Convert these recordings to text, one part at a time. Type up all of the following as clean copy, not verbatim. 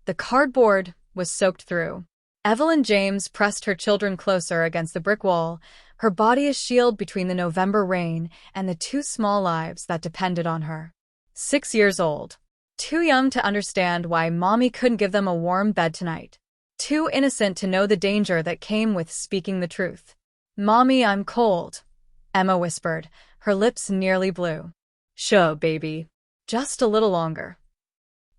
The cardboard was soaked through. Evelyn James pressed her children closer against the brick wall, her body a shield between the November rain and the two small lives that depended on her. 6 years old. Too young to understand why Mommy couldn't give them a warm bed tonight. Too innocent to know the danger that came with speaking the truth. "Mommy, I'm cold," Emma whispered, her lips nearly blue. "Sure, baby. Just a little longer."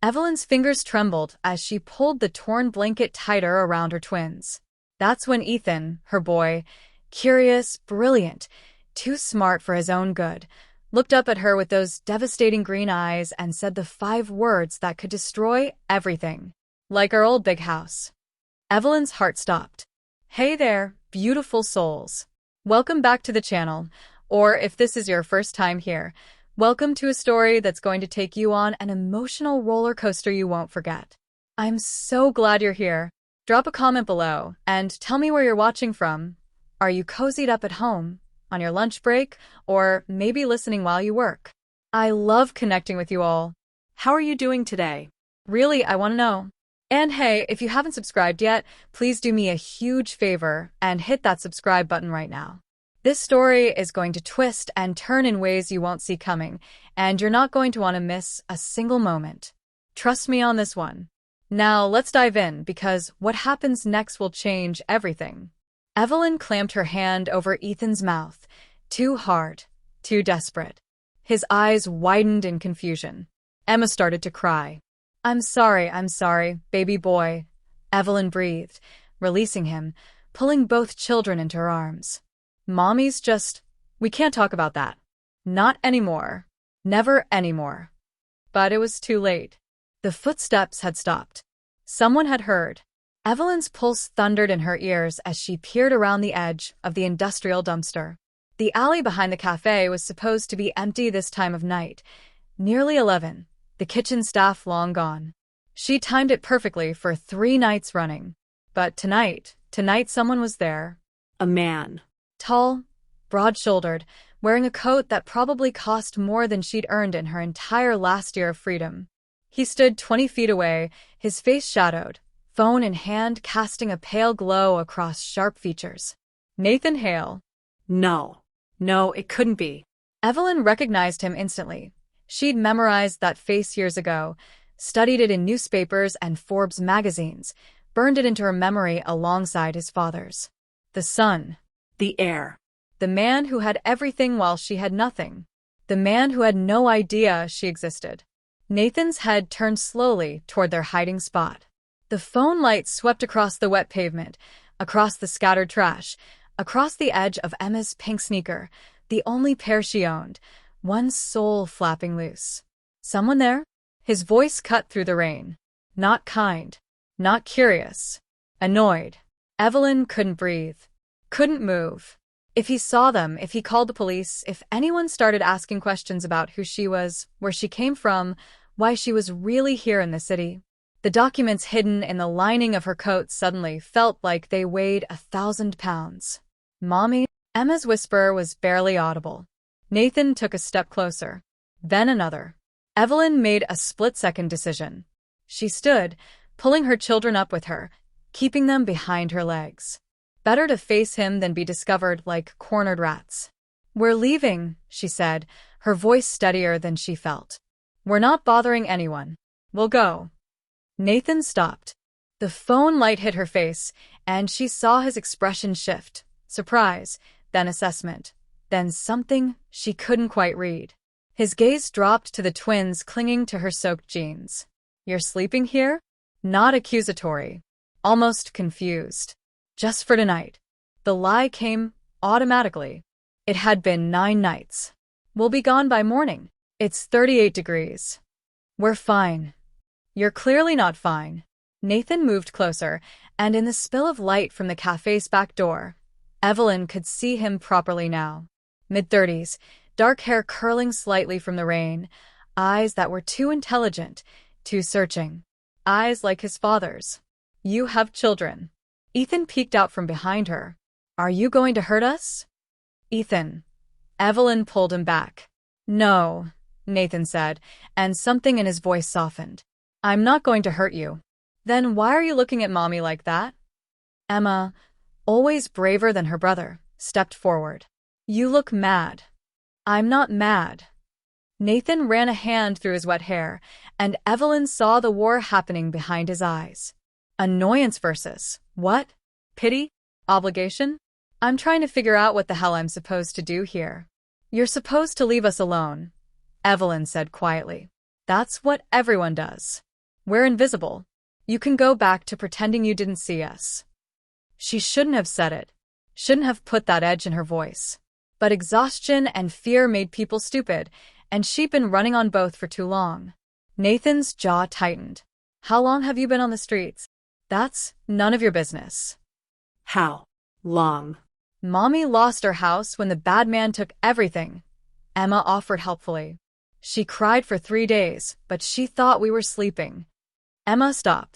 Evelyn's fingers trembled as she pulled the torn blanket tighter around her twins. That's when Ethan, her boy, curious, brilliant, too smart for his own good, looked up at her with those devastating green eyes and said the 5 words that could destroy everything. "Like our old big house." Evelyn's heart stopped. Hey there, beautiful souls. Welcome back to the channel, or if this is your first time here, welcome to a story that's going to take you on an emotional roller coaster you won't forget. I'm so glad you're here. Drop a comment below and tell me where you're watching from. Are you cozied up at home, on your lunch break, or maybe listening while you work? I love connecting with you all. How are you doing today? Really, I want to know. And hey, if you haven't subscribed yet, please do me a huge favor and hit that subscribe button right now. This story is going to twist and turn in ways you won't see coming, and you're not going to want to miss a single moment. Trust me on this one. Now, let's dive in, because what happens next will change everything. Evelyn clamped her hand over Ethan's mouth, too hard, too desperate. His eyes widened in confusion. Emma started to cry. I'm sorry, baby boy," Evelyn breathed, releasing him, pulling both children into her arms. "Mommy's we can't talk about that. Not anymore. Never anymore." But it was too late. The footsteps had stopped. Someone had heard. Evelyn's pulse thundered in her ears as she peered around the edge of the industrial dumpster. The alley behind the cafe was supposed to be empty this time of night. Nearly 11. The kitchen staff long gone. She timed it perfectly for 3 nights running. But tonight someone was there. A man. Tall, broad-shouldered, wearing a coat that probably cost more than she'd earned in her entire last year of freedom. He stood 20 feet away, his face shadowed, phone in hand casting a pale glow across sharp features. Nathan Hale. No, it couldn't be. Evelyn recognized him instantly. She'd memorized that face years ago, studied it in newspapers and Forbes magazines, burned it into her memory alongside his father's. The son. The heir. The man who had everything while she had nothing. The man who had no idea she existed. Nathan's head turned slowly toward their hiding spot. The phone light swept across the wet pavement, across the scattered trash, across the edge of Emma's pink sneaker, the only pair she owned, one sole flapping loose. Someone there? His voice cut through the rain. Not kind. Not curious. Annoyed. Evelyn couldn't breathe. Couldn't move. If he saw them, if he called the police, if anyone started asking questions about who she was, where she came from, why she was really here in the city, the documents hidden in the lining of her coat suddenly felt like they weighed 1,000 pounds. "Mommy?" Emma's whisper was barely audible. Nathan took a step closer. Then another. Evelyn made a split-second decision. She stood, pulling her children up with her, keeping them behind her legs. Better to face him than be discovered like cornered rats. "We're leaving," she said, her voice steadier than she felt. "We're not bothering anyone. We'll go." Nathan stopped. The phone light hit her face, and she saw his expression shift. Surprise, then assessment, then something she couldn't quite read. His gaze dropped to the twins clinging to her soaked jeans. "You're sleeping here?" Not accusatory. Almost confused. Just for tonight. The lie came automatically. It had been 9 nights. "We'll be gone by morning. It's 38 degrees. We're fine." "You're clearly not fine." Nathan moved closer, and in the spill of light from the cafe's back door, Evelyn could see him properly now. Mid-30s, dark hair curling slightly from the rain, eyes that were too intelligent, too searching. Eyes like his father's. "You have children." Ethan peeked out from behind her. "Are you going to hurt us?" "Ethan." Evelyn pulled him back. "No," Nathan said, and something in his voice softened. "I'm not going to hurt you. Then why are you looking at mommy like that? Emma, always braver than her brother, stepped forward. You look mad. I'm not mad. Nathan ran a hand through his wet hair, and Evelyn saw the war happening behind his eyes. Annoyance versus what? Pity? Obligation? I'm trying to figure out what the hell I'm supposed to do here. You're supposed to leave us alone, Evelyn said quietly. That's what everyone does. We're invisible. You can go back to pretending you didn't see us. She shouldn't have said it, shouldn't have put that edge in her voice. But exhaustion and fear made people stupid, and she'd been running on both for too long. Nathan's jaw tightened. How long have you been on the streets? That's none of your business. How long? Mommy lost her house when the bad man took everything, Emma offered helpfully. She cried for 3 days, but she thought we were sleeping. Emma, stop.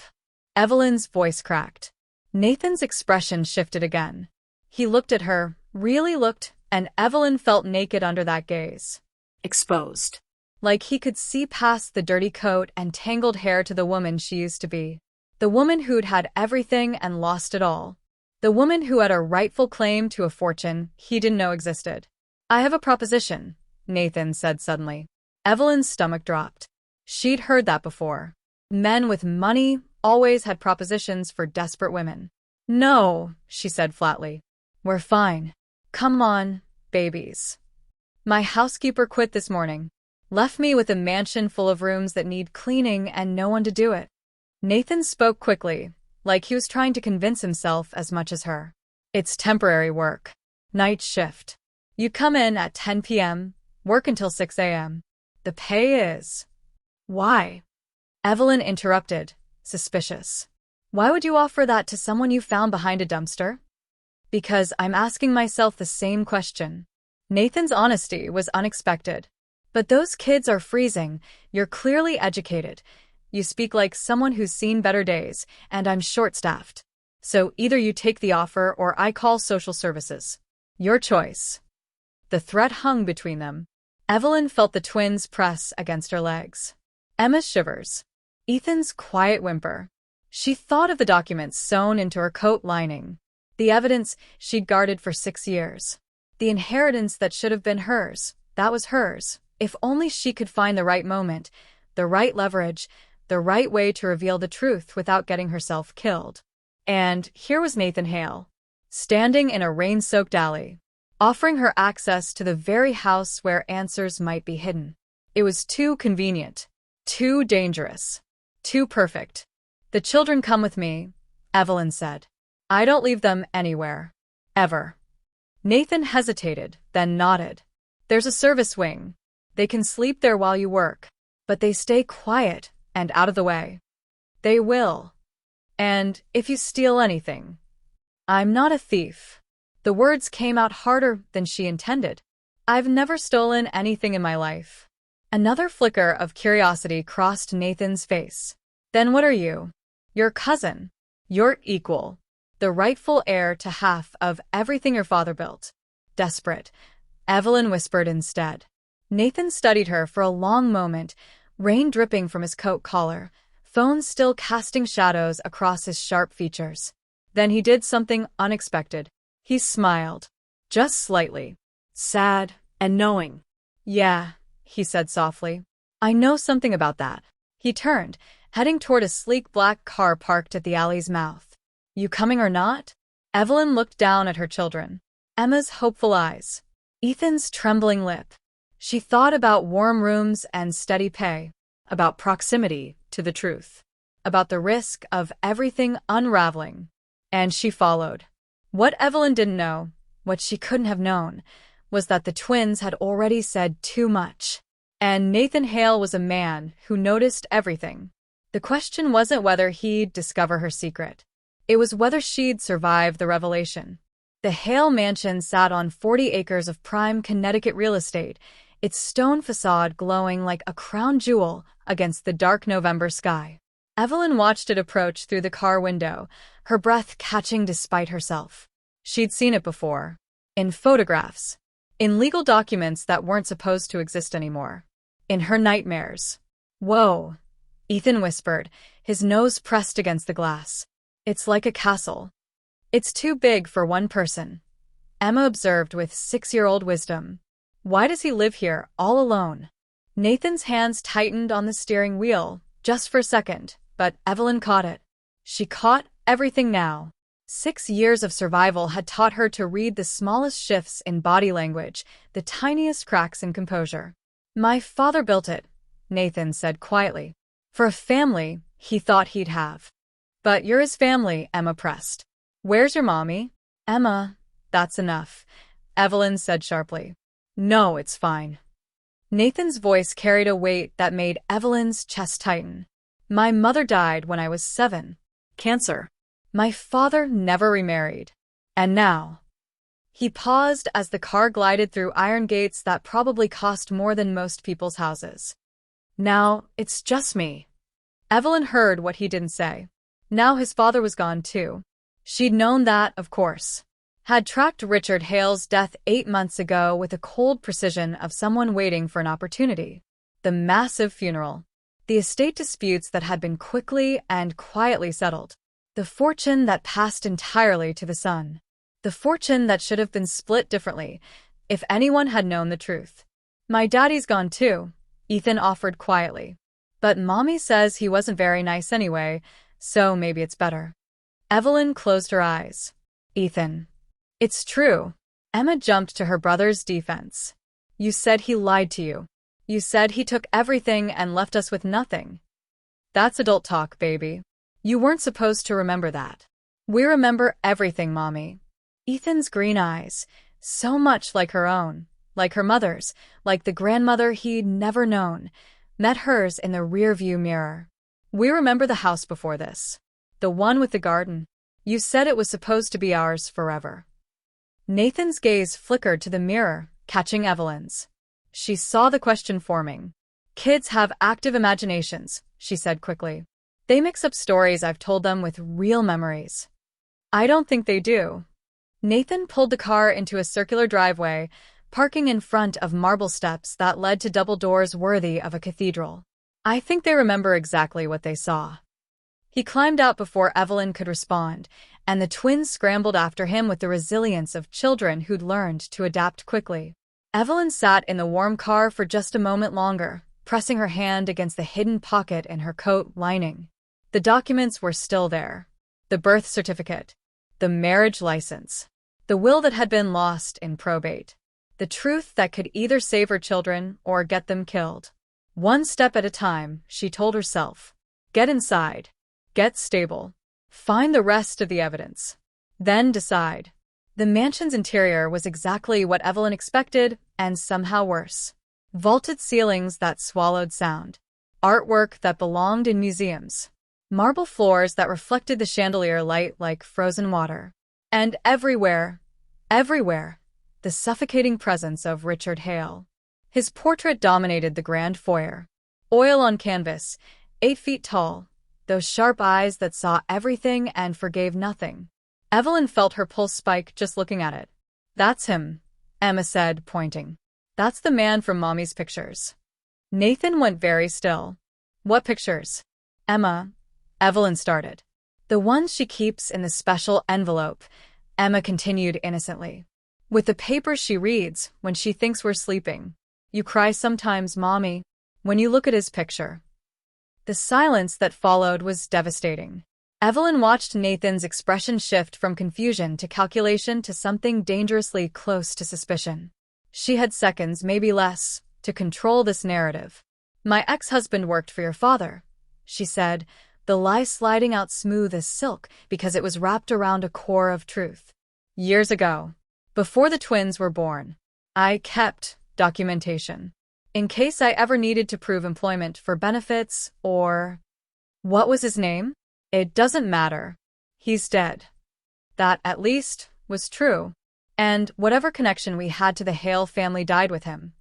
Evelyn's voice cracked. Nathan's expression shifted again. He looked at her, really looked, and Evelyn felt naked under that gaze. Exposed. Like he could see past the dirty coat and tangled hair to the woman she used to be. The woman who'd had everything and lost it all. The woman who had a rightful claim to a fortune he didn't know existed. I have a proposition, Nathan said suddenly. Evelyn's stomach dropped. She'd heard that before. Men with money always had propositions for desperate women. No, she said flatly. We're fine. Come on, babies. My housekeeper quit this morning. Left me with a mansion full of rooms that need cleaning and no one to do it. Nathan spoke quickly, like he was trying to convince himself as much as her. It's temporary work. Night shift. You come in at 10 p.m., work until 6 a.m. The pay is… Why? Evelyn interrupted, suspicious. Why would you offer that to someone you found behind a dumpster? Because I'm asking myself the same question. Nathan's honesty was unexpected. But those kids are freezing. You're clearly educated. You speak like someone who's seen better days, and I'm short-staffed. So either you take the offer or I call social services. Your choice. The threat hung between them. Evelyn felt the twins press against her legs. Emma's shivers. Ethan's quiet whimper. She thought of the documents sewn into her coat lining. The evidence she'd guarded for 6 years. The inheritance that should have been hers, that was hers. If only she could find the right moment, the right leverage, the right way to reveal the truth without getting herself killed. And here was Nathan Hale, standing in a rain-soaked alley, offering her access to the very house where answers might be hidden. It was too convenient, too dangerous, too perfect. The children come with me, Evelyn said. I don't leave them anywhere. Ever. Nathan hesitated, then nodded. There's a service wing. They can sleep there while you work, but they stay quiet and out of the way. They will. And if you steal anything… I'm not a thief. The words came out harder than she intended. I've never stolen anything in my life. Another flicker of curiosity crossed Nathan's face. Then what are you? Your cousin. Your equal. The rightful heir to half of everything your father built. Desperate, Evelyn whispered instead. Nathan studied her for a long moment, rain dripping from his coat collar, phone still casting shadows across his sharp features. Then he did something unexpected. He smiled. Just slightly. Sad and knowing. Yeah, he said softly. I know something about that. He turned, heading toward a sleek black car parked at the alley's mouth. You coming or not? Evelyn looked down at her children. Emma's hopeful eyes. Ethan's trembling lip. She thought about warm rooms and steady pay, about proximity to the truth, about the risk of everything unraveling. And she followed. What Evelyn didn't know, what she couldn't have known, was that the twins had already said too much. And Nathan Hale was a man who noticed everything. The question wasn't whether he'd discover her secret. It was whether she'd survive the revelation. The Hale mansion sat on 40 acres of prime Connecticut real estate, its stone facade glowing like a crown jewel against the dark November sky. Evelyn watched it approach through the car window, her breath catching despite herself. She'd seen it before. In photographs. In legal documents that weren't supposed to exist anymore. In her nightmares. Whoa, Ethan whispered, his nose pressed against the glass. It's like a castle. It's too big for one person, Emma observed with 6-year-old wisdom. Why does he live here, all alone? Nathan's hands tightened on the steering wheel, just for a second, but Evelyn caught it. She caught everything now. 6 years of survival had taught her to read the smallest shifts in body language, the tiniest cracks in composure. My father built it, Nathan said quietly. For a family he thought he'd have. But you're his family, Emma pressed. Where's your mommy? Emma, that's enough, Evelyn said sharply. No, it's fine. Nathan's voice carried a weight that made Evelyn's chest tighten. My mother died when I was 7. Cancer. My father never remarried. And now. He paused as the car glided through iron gates that probably cost more than most people's houses. Now, it's just me. Evelyn heard what he didn't say. Now his father was gone too. She'd known that, of course. Had tracked Richard Hale's death 8 months ago with the cold precision of someone waiting for an opportunity. The massive funeral. The estate disputes that had been quickly and quietly settled. The fortune that passed entirely to the son. The fortune that should have been split differently, if anyone had known the truth. My daddy's gone too, Ethan offered quietly. But Mommy says he wasn't very nice anyway, so maybe it's better. Evelyn closed her eyes. Ethan. It's true. Emma jumped to her brother's defense. You said he lied to you. You said he took everything and left us with nothing. That's adult talk, baby. You weren't supposed to remember that. We remember everything, Mommy. Ethan's green eyes, so much like her own, like her mother's, like the grandmother he'd never known, met hers in the rearview mirror. We remember the house before this. The one with the garden. You said it was supposed to be ours forever. Nathan's gaze flickered to the mirror, catching Evelyn's. She saw the question forming. Kids have active imaginations, she said quickly. They mix up stories I've told them with real memories. I don't think they do. Nathan pulled the car into a circular driveway, parking in front of marble steps that led to double doors worthy of a cathedral. I think they remember exactly what they saw. He climbed out before Evelyn could respond, and the twins scrambled after him with the resilience of children who'd learned to adapt quickly. Evelyn sat in the warm car for just a moment longer, pressing her hand against the hidden pocket in her coat lining. The documents were still there. The birth certificate. The marriage license. The will that had been lost in probate. The truth that could either save her children or get them killed. One step at a time, she told herself. Get inside. Get stable. Find the rest of the evidence. Then decide. The mansion's interior was exactly what Evelyn expected, and somehow worse. Vaulted ceilings that swallowed sound. Artwork that belonged in museums. Marble floors that reflected the chandelier light like frozen water. And everywhere, the suffocating presence of Richard Hale. His portrait dominated the grand foyer. Oil on canvas, 8 feet tall, those sharp eyes that saw everything and forgave nothing. Evelyn felt her pulse spike just looking at it. That's him, Emma said, pointing. That's the man from Mommy's pictures. Nathan went very still. What pictures? Evelyn started. The ones she keeps in the special envelope, Emma continued innocently. With the papers she reads when she thinks we're sleeping. You cry sometimes, Mommy, when you look at his picture. The silence that followed was devastating. Evelyn watched Nathan's expression shift from confusion to calculation to something dangerously close to suspicion. She had seconds, maybe less, to control this narrative. My ex-husband worked for your father, she said, the lie sliding out smooth as silk because it was wrapped around a core of truth. Years ago, before the twins were born, I kept documentation. In case I ever needed to prove employment for benefits or… What was his name? It doesn't matter. He's dead. That, at least, was true. And whatever connection we had to the Hale family died with him.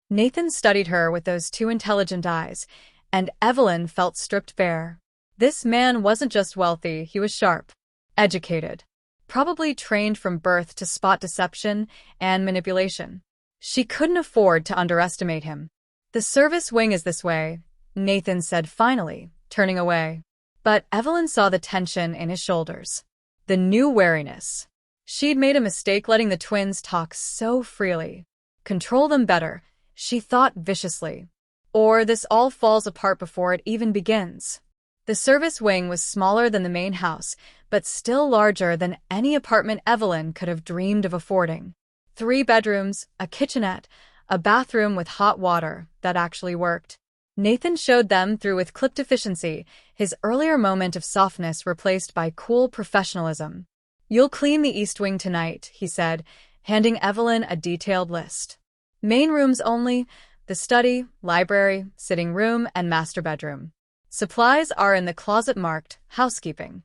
Nathan studied her with those 2 intelligent eyes, and Evelyn felt stripped bare. This man wasn't just wealthy, he was sharp, educated, probably trained from birth to spot deception and manipulation. She couldn't afford to underestimate him. The service wing is this way, Nathan said finally, turning away. But Evelyn saw the tension in his shoulders. The new wariness. She'd made a mistake letting the twins talk so freely. Control them better, she thought viciously. Or this all falls apart before it even begins. The service wing was smaller than the main house, but still larger than any apartment Evelyn could have dreamed of affording. 3 bedrooms, a kitchenette, a bathroom with hot water that actually worked. Nathan showed them through with clipped efficiency, his earlier moment of softness replaced by cool professionalism. "You'll clean the east wing tonight," he said, handing Evelyn a detailed list. "Main rooms only, the study, library, sitting room, and master bedroom. Supplies are in the closet marked housekeeping.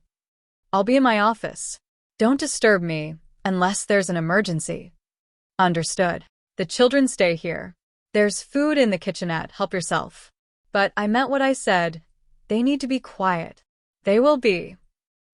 I'll be in my office. Don't disturb me, unless there's an emergency." "Understood. The children stay here. There's food in the kitchenette, help yourself." "But I meant what I said. They need to be quiet." "They will be."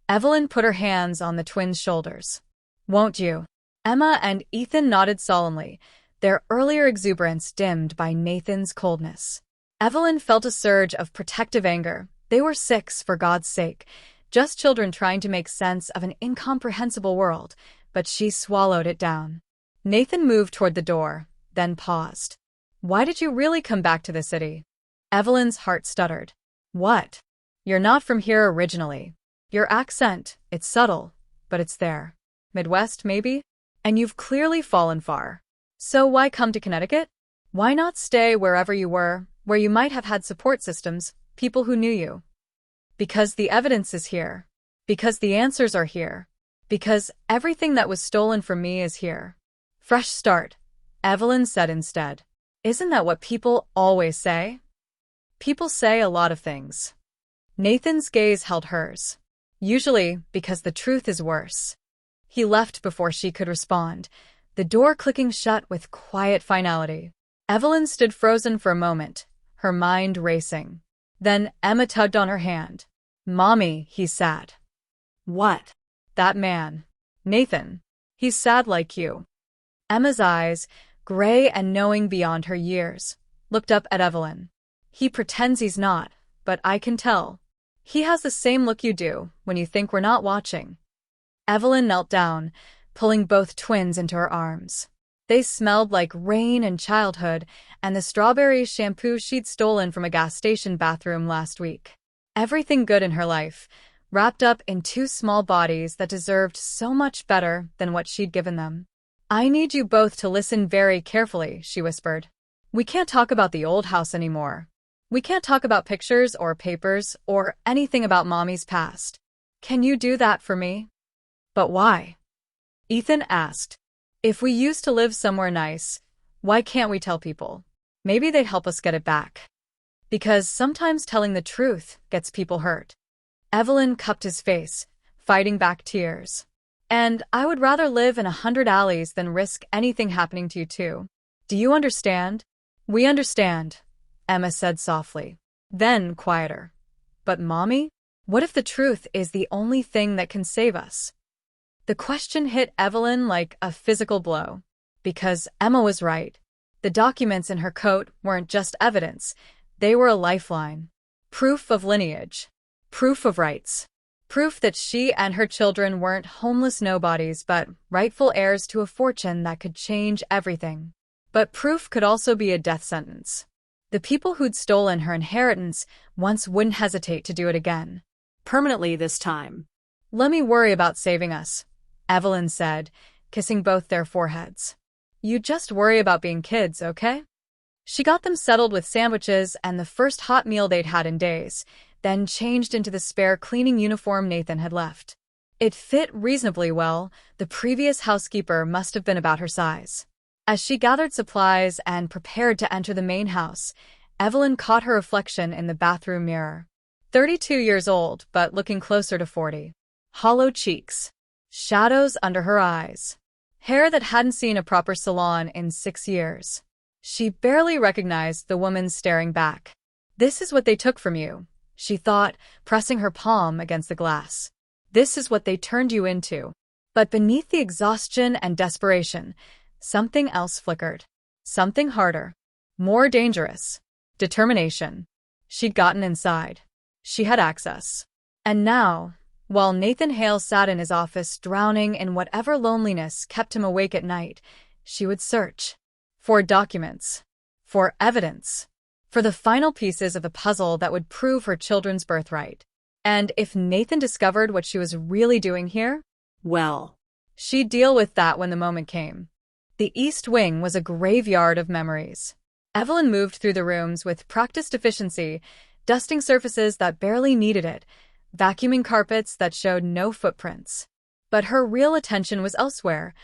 Evelyn put her hands on the twins' shoulders. "Won't you?" Emma and Ethan nodded solemnly, their earlier exuberance dimmed by Nathan's coldness. Evelyn felt a surge of protective anger. They were 6, for God's sake, just children trying to make sense of an incomprehensible world, but she swallowed it down. Nathan moved toward the door, then paused. "Why did you really come back to the city?" Evelyn's heart stuttered. "What? You're not from here originally. Your accent, it's subtle, but it's there. Midwest, maybe? And you've clearly fallen far. So why come to Connecticut? Why not stay wherever you were, where you might have had support systems, people who knew you?" "Because the evidence is here. Because the answers are here. Because everything that was stolen from me is here." "Fresh start," Evelyn said instead. "Isn't that what people always say?" "People say a lot of things." Nathan's gaze held hers. "Usually because the truth is worse." He left before she could respond, the door clicking shut with quiet finality. Evelyn stood frozen for a moment, her mind racing. Then Emma tugged on her hand. "Mommy," he said. What? "That man. Nathan. He's sad like you." Emma's eyes, gray and knowing beyond her years, looked up at Evelyn. "He pretends he's not, but I can tell. He has the same look you do when you think we're not watching." Evelyn knelt down, pulling both twins into her arms. They smelled like rain and childhood and the strawberry shampoo she'd stolen from a gas station bathroom last week. Everything good in her life, wrapped up in 2 small bodies that deserved so much better than what she'd given them. "I need you both to listen very carefully," she whispered. "We can't talk about the old house anymore. We can't talk about pictures or papers or anything about Mommy's past. Can you do that for me?" "But why?" Ethan asked. "If we used to live somewhere nice, why can't we tell people? Maybe they'd help us get it back." "Because sometimes telling the truth gets people hurt." Evelyn cupped his face, fighting back tears. "And I would rather live in 100 alleys than risk anything happening to you too. Do you understand?" "We understand," Emma said softly. Then quieter. "But Mommy? What if the truth is the only thing that can save us?" The question hit Evelyn like a physical blow. Because Emma was right. The documents in her coat weren't just evidence. They were a lifeline. Proof of lineage. Proof of rights. Proof that she and her children weren't homeless nobodies but rightful heirs to a fortune that could change everything. But proof could also be a death sentence. The people who'd stolen her inheritance once wouldn't hesitate to do it again. Permanently this time. "Let me worry about saving us," Evelyn said, kissing both their foreheads. "You just worry about being kids, okay?" She got them settled with sandwiches and the first hot meal they'd had in days, then changed into the spare cleaning uniform Nathan had left. It fit reasonably well. The previous housekeeper must have been about her size. As she gathered supplies and prepared to enter the main house, Evelyn caught her reflection in the bathroom mirror. 32 years old, but looking closer to 40. Hollow cheeks. Shadows under her eyes. Hair that hadn't seen a proper salon in 6 years. She barely recognized the woman staring back. "This is what they took from you," she thought, pressing her palm against the glass. "This is what they turned you into." But beneath the exhaustion and desperation, something else flickered. Something harder. More dangerous. Determination. She'd gotten inside. She had access. And now, while Nathan Hale sat in his office drowning in whatever loneliness kept him awake at night, she would search for documents, for evidence, for the final pieces of the puzzle that would prove her children's birthright. And if Nathan discovered what she was really doing here, Well, she'd deal with that when the moment came. The East Wing was a graveyard of memories. Evelyn moved through the rooms with practiced efficiency, dusting surfaces that barely needed it, vacuuming carpets that showed no footprints. But her real attention was elsewhere,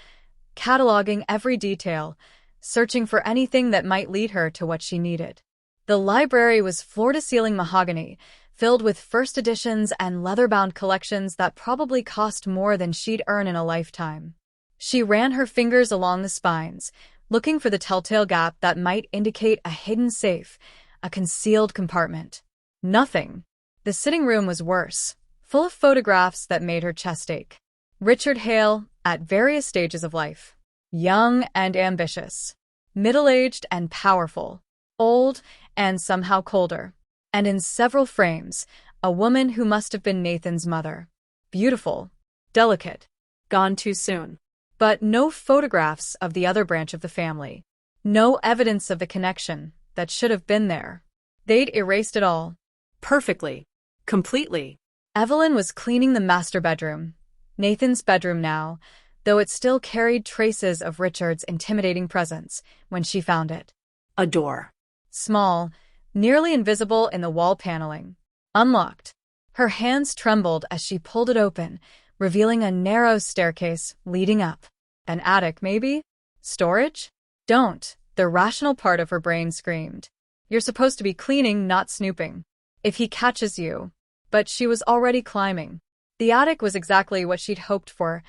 cataloging every detail, searching for anything that might lead her to what she needed. The library was floor-to-ceiling mahogany, filled with first editions and leather-bound collections that probably cost more than she'd earn in a lifetime. She ran her fingers along the spines, looking for the telltale gap that might indicate a hidden safe, a concealed compartment. Nothing. The sitting room was worse, full of photographs that made her chest ache. Richard Hale, at various stages of life. Young and ambitious. Middle-aged and powerful. Old and somehow colder. And in several frames, a woman who must have been Nathan's mother. Beautiful. Delicate. gone too soon. But no photographs of the other branch of the family. No evidence of the connection that should have been there. They'd erased it all. Perfectly. Completely. Evelyn was cleaning the master bedroom, Nathan's bedroom now, though it still carried traces of Richard's intimidating presence, when she found it. A door. Small, nearly invisible in the wall paneling. Unlocked. Her hands trembled as she pulled it open, revealing a narrow staircase leading up. An attic, maybe? Storage? Don't, the rational part of her brain screamed. You're supposed to be cleaning, not snooping. If he catches you. But she was already climbing. The attic was exactly what she'd hoped for.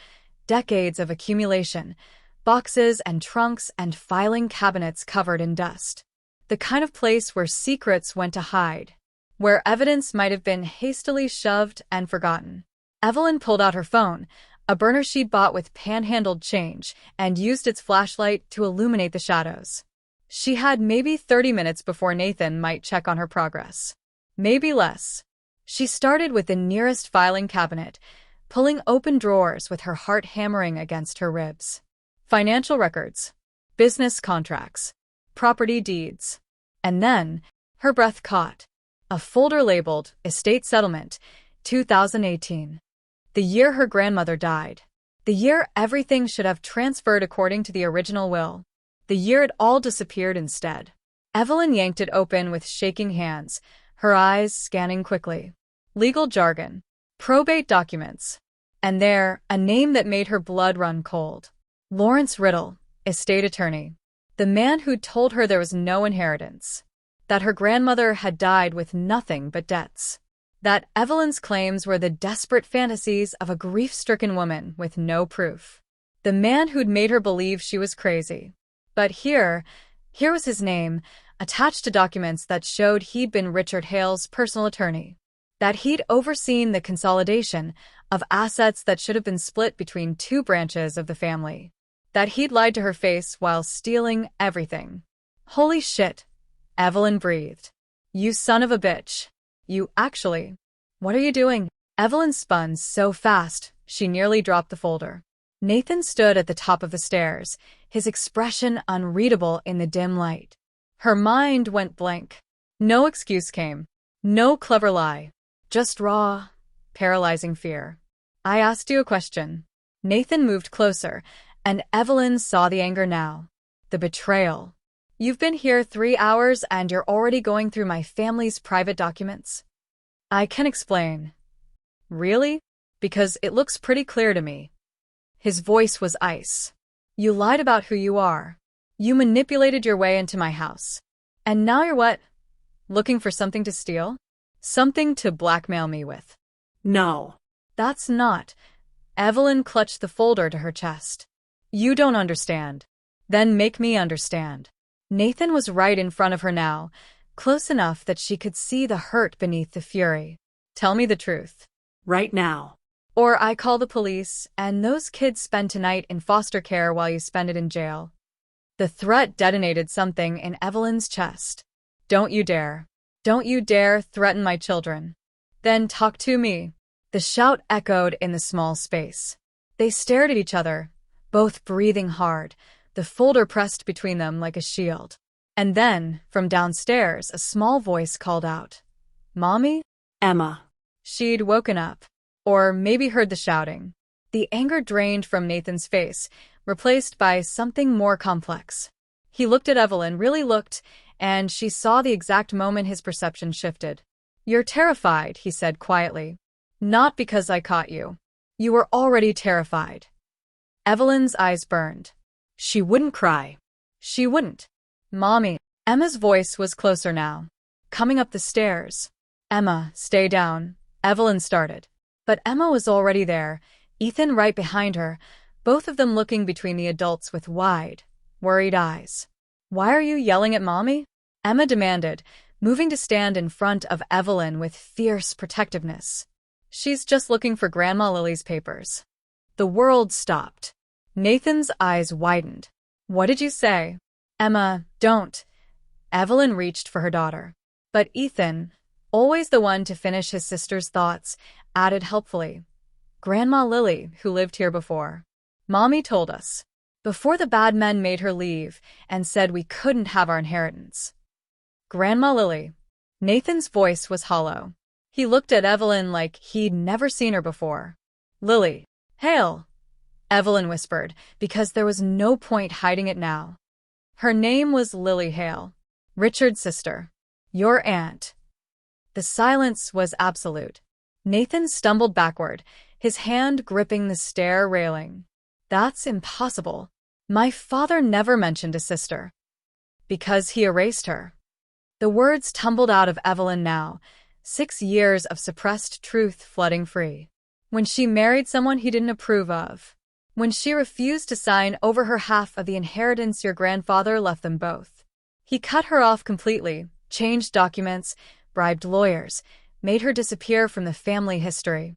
Decades of accumulation. Boxes and trunks and filing cabinets covered in dust. The kind of place where secrets went to hide. Where evidence might have been hastily shoved and forgotten. Evelyn pulled out her phone, a burner she'd bought with panhandled change, and used its flashlight to illuminate the shadows. She had maybe 30 minutes before Nathan might check on her progress. Maybe less. She started with the nearest filing cabinet, pulling open drawers with her heart hammering against her ribs. Financial records, business contracts, property deeds. And then, her breath caught. A folder labeled Estate Settlement, 2018. The year her grandmother died. The year everything should have transferred according to the original will. The year it all disappeared instead. Evelyn yanked it open with shaking hands, her eyes scanning quickly. Legal jargon. Probate documents. And there, a name that made her blood run cold. Lawrence Riddle, estate attorney. The man who'd told her there was no inheritance. That her grandmother had died with nothing but debts. That Evelyn's claims were the desperate fantasies of a grief-stricken woman with no proof. The man who'd made her believe she was crazy. But here was his name, attached to documents that showed he'd been Richard Hale's personal attorney. That he'd overseen the consolidation of assets that should have been split between two branches of the family. That he'd lied to her face while stealing everything. Holy shit, Evelyn breathed. You son of a bitch. You actually. What are you doing? Evelyn spun so fast, she nearly dropped the folder. Nathan stood at the top of the stairs, his expression unreadable in the dim light. Her mind went blank. No excuse came. No clever lie. Just raw, paralyzing fear. I asked you a question. Nathan moved closer, and Evelyn saw the anger now. The betrayal. You've been here 3 hours and you're already going through my family's private documents. I can explain. Really? Because it looks pretty clear to me. His voice was ice. You lied about who you are. You manipulated your way into my house. And now you're what? Looking for something to steal? Something to blackmail me with. No. That's not. Evelyn clutched the folder to her chest. You don't understand. Then make me understand. Nathan was right in front of her now, close enough that she could see the hurt beneath the fury. Tell me the truth. Right now. Or I call the police, and those kids spend tonight in foster care while you spend it in jail. The threat detonated something in Evelyn's chest. Don't you dare. Don't you dare threaten my children. Then talk to me. The shout echoed in the small space. They stared at each other, both breathing hard, the folder pressed between them like a shield. And then, from downstairs, a small voice called out, "Mommy?" Emma. She'd woken up, or maybe heard the shouting. The anger drained from Nathan's face, replaced by something more complex. He looked at Evelyn, really looked, and she saw the exact moment his perception shifted. "You're terrified," he said quietly. "Not because I caught you. You were already terrified." Evelyn's eyes burned. She wouldn't cry. She wouldn't. "Mommy." Emma's voice was closer now, coming up the stairs. "Emma, stay down," Evelyn started. But Emma was already there, Ethan right behind her, both of them looking between the adults with wide, worried eyes. "Why are you yelling at Mommy?" Emma demanded, moving to stand in front of Evelyn with fierce protectiveness. "She's just looking for Grandma Lily's papers." The world stopped. Nathan's eyes widened. "What did you say?" "Emma, don't." Evelyn reached for her daughter. But Ethan, always the one to finish his sister's thoughts, added helpfully, "Grandma Lily, who lived here before. Mommy told us. Before the bad men made her leave and said we couldn't have our inheritance." "Grandma Lily." Nathan's voice was hollow. He looked at Evelyn like he'd never seen her before. "Lily Hale," Evelyn whispered, because there was no point hiding it now. Her name was Lily Hale, Richard's sister. "Your aunt." The silence was absolute. Nathan stumbled backward, his hand gripping the stair railing. "That's impossible. My father never mentioned a sister." "Because he erased her." The words tumbled out of Evelyn now, 6 years of suppressed truth flooding free. When she married someone he didn't approve of. When she refused to sign over her half of the inheritance your grandfather left them both. He cut her off completely, changed documents, bribed lawyers, made her disappear from the family history.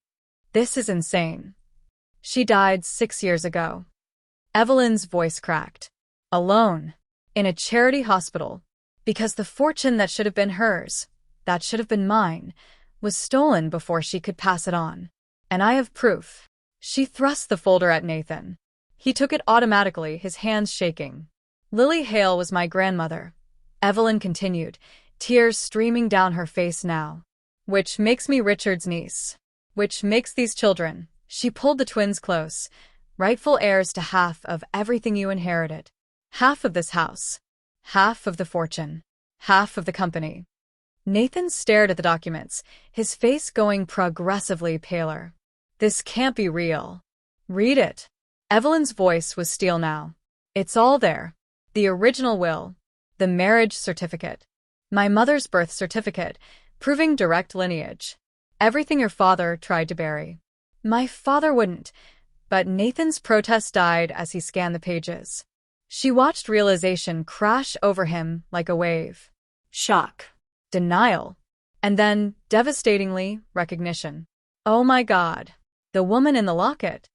This is insane. She died 6 years ago. Evelyn's voice cracked. Alone. In a charity hospital. Because the fortune that should have been hers, that should have been mine, was stolen before she could pass it on. And I have proof. She thrust the folder at Nathan. He took it automatically, his hands shaking. "Lily Hale was my grandmother," Evelyn continued, tears streaming down her face now. "Which makes me Richard's niece. Which makes these children," she pulled the twins close, "rightful heirs to half of everything you inherited. Half of this house. Half of the fortune. Half of the company." Nathan stared at the documents, his face going progressively paler. "This can't be real." "Read it." Evelyn's voice was steel now. "It's all there. The original will. The marriage certificate. My mother's birth certificate, proving direct lineage. Everything your father tried to bury. My father wouldn't." But Nathan's protest died as he scanned the pages. She watched realization crash over him like a wave. Shock. Denial. And then, devastatingly, recognition. "Oh my God. The woman in the locket."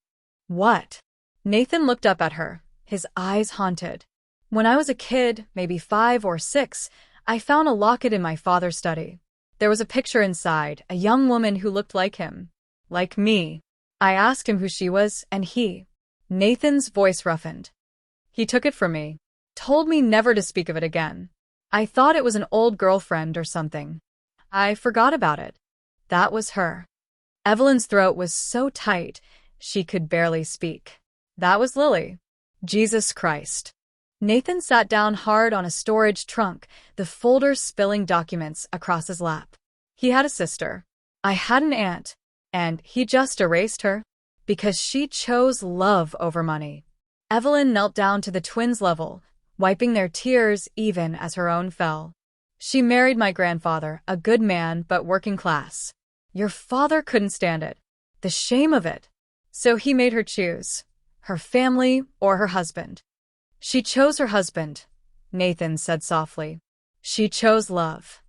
"What?" Nathan looked up at her, his eyes haunted. "When I was a kid, maybe 5 or 6, I found a locket in my father's study. There was a picture inside, a young woman who looked like him. Like me. I asked him who she was, and he—" Nathan's voice roughened. "He took it from me. Told me never to speak of it again. I thought it was an old girlfriend or something. I forgot about it. That was her." Evelyn's throat was so tight, she could barely speak. "That was Lily." Jesus Christ. Nathan sat down hard on a storage trunk, the folders spilling documents across his lap. He had a sister. I had an aunt. And he just erased her. Because she chose love over money. Evelyn knelt down to the twins' level, wiping their tears even as her own fell. "She married my grandfather, a good man but working class. Your father couldn't stand it. The shame of it. So he made her choose. Her family or her husband. She chose her husband," Nathan said softly. "She chose love."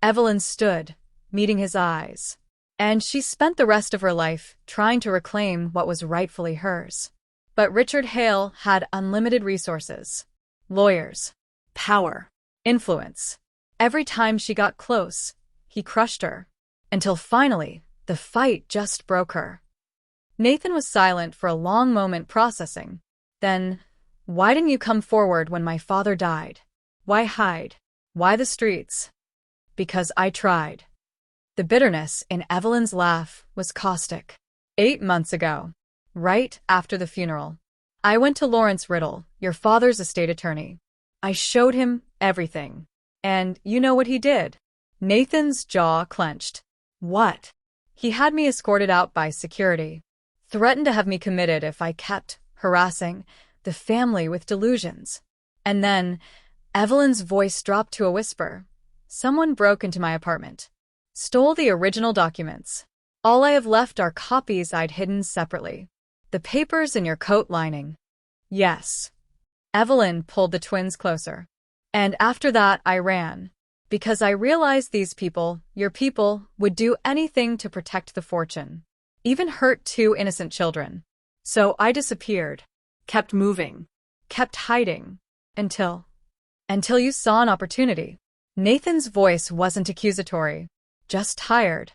Evelyn stood, meeting his eyes. And she spent the rest of her life trying to reclaim what was rightfully hers. But Richard Hale had unlimited resources. Lawyers. Power. Influence. Every time she got close, he crushed her. Until finally, The fight just broke her. Nathan was silent for a long moment, processing. Then, "Why didn't you come forward when my father died? Why hide? Why the streets?" "Because I tried." The bitterness in Evelyn's laugh was caustic. 8 months ago, right after the funeral, I went to Lawrence Riddle, your father's estate attorney. I showed him everything. And you know what he did? Nathan's jaw clenched. What? He had me escorted out by security. Threatened to have me committed if I kept harassing the family with delusions. And then, Evelyn's voice dropped to a whisper. Someone broke into my apartment. Stole the original documents. All I have left are copies I'd hidden separately. The papers in your coat lining. Yes. Evelyn pulled the twins closer. And after that, I ran. Because I realized these people, your people, would do anything to protect the fortune. Even hurt 2 innocent children. So I disappeared. Kept moving. Kept hiding. Until you saw an opportunity. Nathan's voice wasn't accusatory. Just tired.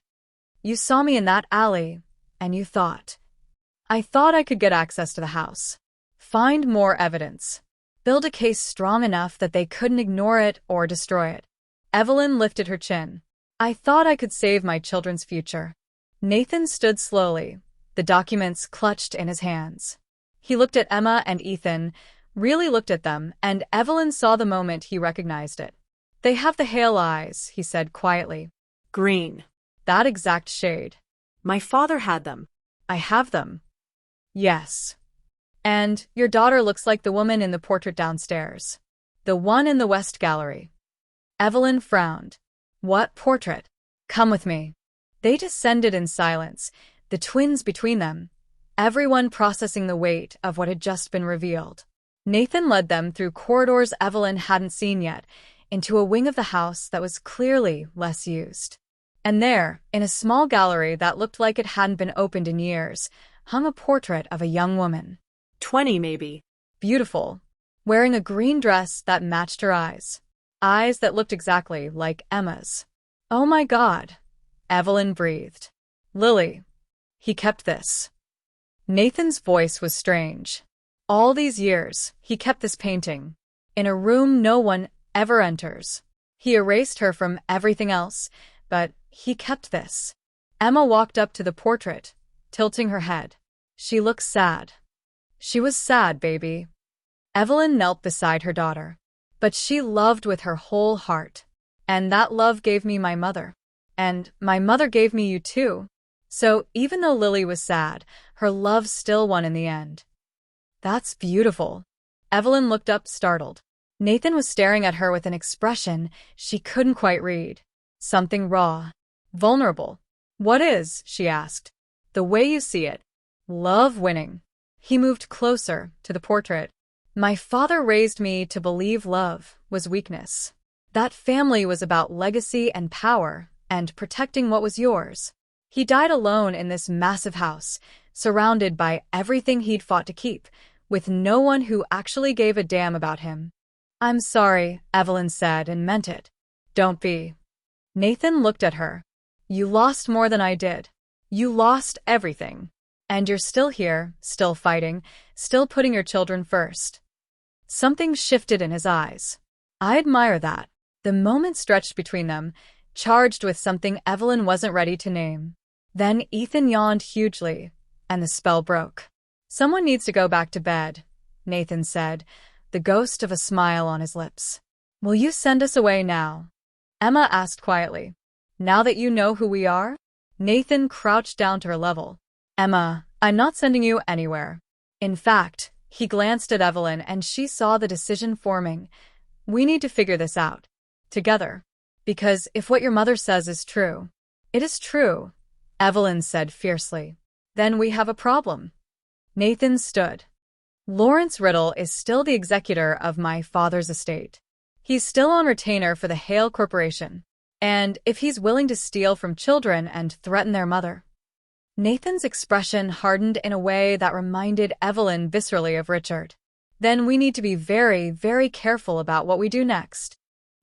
You saw me in that alley, and you thought. I thought I could get access to the house. Find more evidence. Build a case strong enough that they couldn't ignore it or destroy it. Evelyn lifted her chin. I thought I could save my children's future. Nathan stood slowly, the documents clutched in his hands. He looked at Emma and Ethan, really looked at them, and Evelyn saw the moment he recognized it. They have the hail eyes, he said quietly. Green. That exact shade. My father had them. I have them. Yes. And your daughter looks like the woman in the portrait downstairs. The one in the West Gallery. Evelyn frowned. What portrait? Come with me. They descended in silence, the twins between them, everyone processing the weight of what had just been revealed. Nathan led them through corridors Evelyn hadn't seen yet, into a wing of the house that was clearly less used. And there, in a small gallery that looked like it hadn't been opened in years, hung a portrait of a young woman. 20, maybe. Beautiful. Wearing a green dress that matched her eyes. Eyes that looked exactly like Emma's. Oh my God. Evelyn breathed. Lily. He kept this. Nathan's voice was strange. All these years, he kept this painting. In a room no one ever enters. He erased her from everything else, but he kept this. Emma walked up to the portrait, tilting her head. She looked sad. She was sad, baby. Evelyn knelt beside her daughter. But she loved with her whole heart. And that love gave me my mother. And my mother gave me you too. So even though Lily was sad, her love still won in the end. That's beautiful. Evelyn looked up, startled. Nathan was staring at her with an expression she couldn't quite read. Something raw. Vulnerable. What is? She asked. The way you see it. Love winning. He moved closer to the portrait. My father raised me to believe love was weakness. That family was about legacy and power and protecting what was yours. He died alone in this massive house, surrounded by everything he'd fought to keep, with no one who actually gave a damn about him. I'm sorry, Evelyn said and meant it. Don't be. Nathan looked at her. You lost more than I did. You lost everything. And you're still here, still fighting, still putting your children first. Something shifted in his eyes. I admire that. The moment stretched between them, charged with something Evelyn wasn't ready to name. Then Ethan yawned hugely, and the spell broke. Someone needs to go back to bed, Nathan said, the ghost of a smile on his lips. Will you send us away now? Emma asked quietly. Now that you know who we are? Nathan crouched down to her level. Emma, I'm not sending you anywhere. In fact, he glanced at Evelyn and she saw the decision forming. We need to figure this out. Together. Because if what your mother says is true, it is true, Evelyn said fiercely. Then we have a problem. Nathan stood. Lawrence Riddle is still the executor of my father's estate. He's still on retainer for the Hale Corporation. And if he's willing to steal from children and threaten their mother. Nathan's expression hardened in a way that reminded Evelyn viscerally of Richard. Then we need to be very, very careful about what we do next.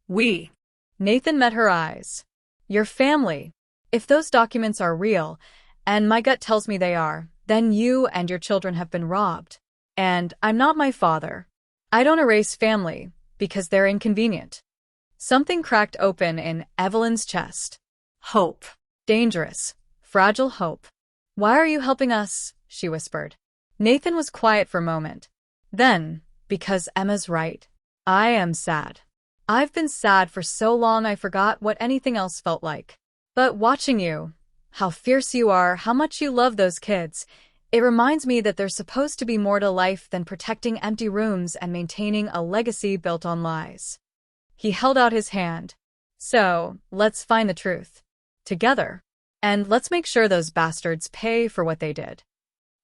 We. Nathan met her eyes. Your family. If those documents are real, and my gut tells me they are, then you and your children have been robbed. And I'm not my father. I don't erase family, because they're inconvenient. Something cracked open in Evelyn's chest. Hope. Dangerous, fragile hope. Why are you helping us? She whispered. Nathan was quiet for a moment. Then, because Emma's right. I am sad. I've been sad for so long I forgot what anything else felt like. But watching you, how fierce you are, how much you love those kids, it reminds me that there's supposed to be more to life than protecting empty rooms and maintaining a legacy built on lies. He held out his hand. So, let's find the truth. Together. And let's make sure those bastards pay for what they did.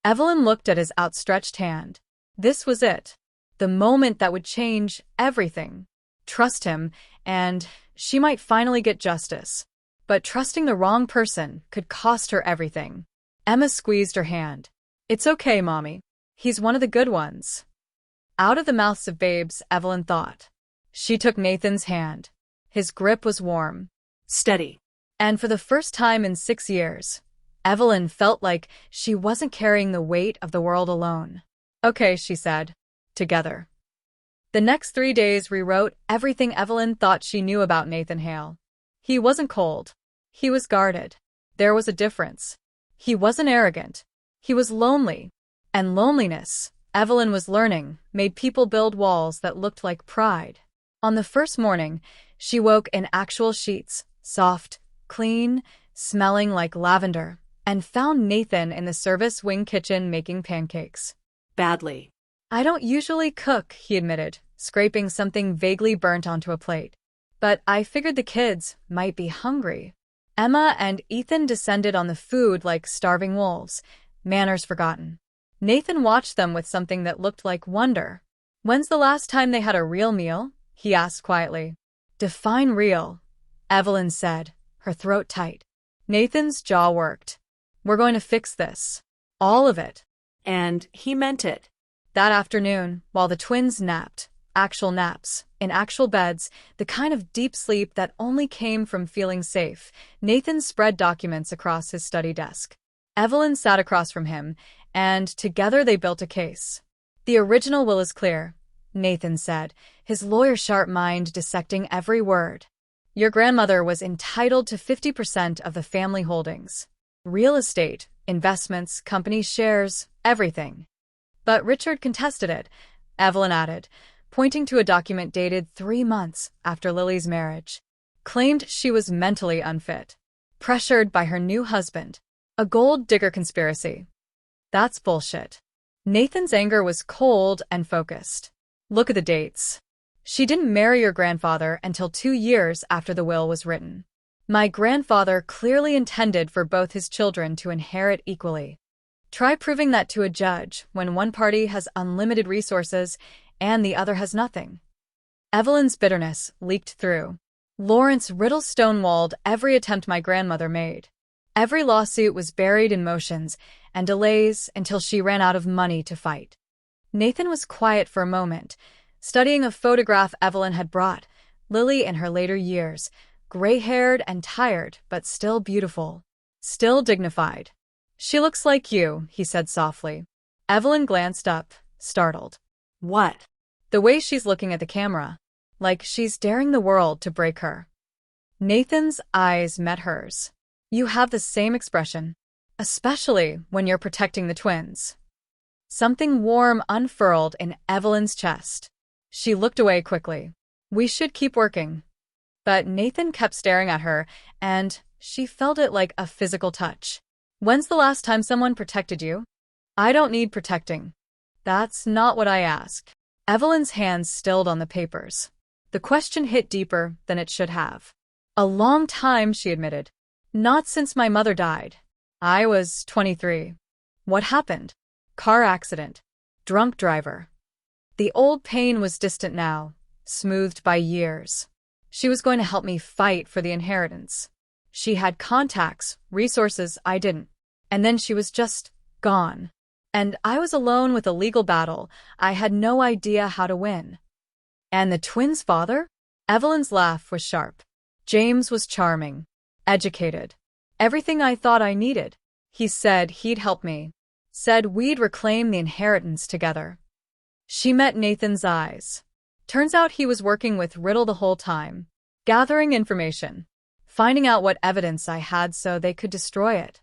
Evelyn looked at his outstretched hand. This was it. The moment that would change everything. Trust him, and she might finally get justice. But trusting the wrong person could cost her everything. Emma squeezed her hand. It's okay, Mommy. He's one of the good ones. Out of the mouths of babes, Evelyn thought. She took Nathan's hand. His grip was warm. Steady. And for the first time in 6 years, Evelyn felt like she wasn't carrying the weight of the world alone. Okay, she said. Together. The next 3 days rewrote everything Evelyn thought she knew about Nathan Hale. He wasn't cold. He was guarded. There was a difference. He wasn't arrogant. He was lonely. And loneliness, Evelyn was learning, made people build walls that looked like pride. On the first morning, she woke in actual sheets, soft, clean, smelling like lavender, and found Nathan in the service wing kitchen making pancakes. Badly. I don't usually cook, he admitted, scraping something vaguely burnt onto a plate. But I figured the kids might be hungry. Emma and Ethan descended on the food like starving wolves, manners forgotten. Nathan watched them with something that looked like wonder. When's the last time they had a real meal? He asked quietly. Define real, Evelyn said, her throat tight. Nathan's jaw worked. We're going to fix this. All of it. And he meant it. That afternoon, while the twins napped, actual naps, in actual beds, the kind of deep sleep that only came from feeling safe, Nathan spread documents across his study desk. Evelyn sat across from him, and together they built a case. The original will is clear, Nathan said, his lawyer-sharp mind dissecting every word. Your grandmother was entitled to 50% of the family holdings. Real estate, investments, company shares, everything. But Richard contested it, Evelyn added, pointing to a document dated 3 months after Lily's marriage. Claimed she was mentally unfit. Pressured by her new husband. A gold digger conspiracy. That's bullshit. Nathan's anger was cold and focused. Look at the dates. She didn't marry your grandfather until 2 years after the will was written. My grandfather clearly intended for both his children to inherit equally. Try proving that to a judge when one party has unlimited resources and the other has nothing. Evelyn's bitterness leaked through. Lawrence Riddle stonewalled every attempt my grandmother made. Every lawsuit was buried in motions and delays until she ran out of money to fight. Nathan was quiet for a moment, studying a photograph Evelyn had brought, Lily in her later years, gray-haired and tired, but still beautiful. Still dignified. She looks like you, he said softly. Evelyn glanced up, startled. What? The way she's looking at the camera. Like she's daring the world to break her. Nathan's eyes met hers. You have the same expression. Especially when you're protecting the twins. Something warm unfurled in Evelyn's chest. She looked away quickly. We should keep working. But Nathan kept staring at her, and she felt it like a physical touch. When's the last time someone protected you? I don't need protecting. That's not what I asked. Evelyn's hands stilled on the papers. The question hit deeper than it should have. A long time, she admitted. Not since my mother died. I was 23. What happened? Car accident. Drunk driver. The old pain was distant now, smoothed by years. She was going to help me fight for the inheritance. She had contacts, resources I didn't. And then she was just gone. And I was alone with a legal battle I had no idea how to win. And the twins' father? Evelyn's laugh was sharp. James was charming, educated, Everything I thought I needed. He said he'd help me. Said we'd reclaim the inheritance together. She met Nathan's eyes. Turns out he was working with Riddle the whole time, gathering information, finding out what evidence I had so they could destroy it.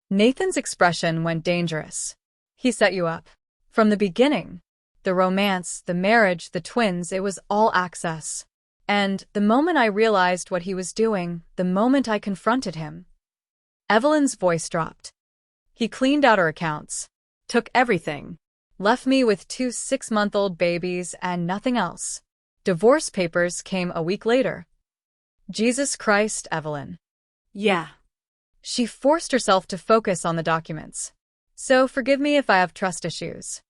Nathan's expression went dangerous. He set you up. From the beginning. The romance, the marriage, the twins, it was all access. And the moment I realized what he was doing, the moment I confronted him. Evelyn's voice dropped. He cleaned out her accounts, took everything, left me with 2 6-month-old babies and nothing else. Divorce papers came a week later. Jesus Christ, Evelyn. Yeah. She forced herself to focus on the documents. So forgive me if I have trust issues.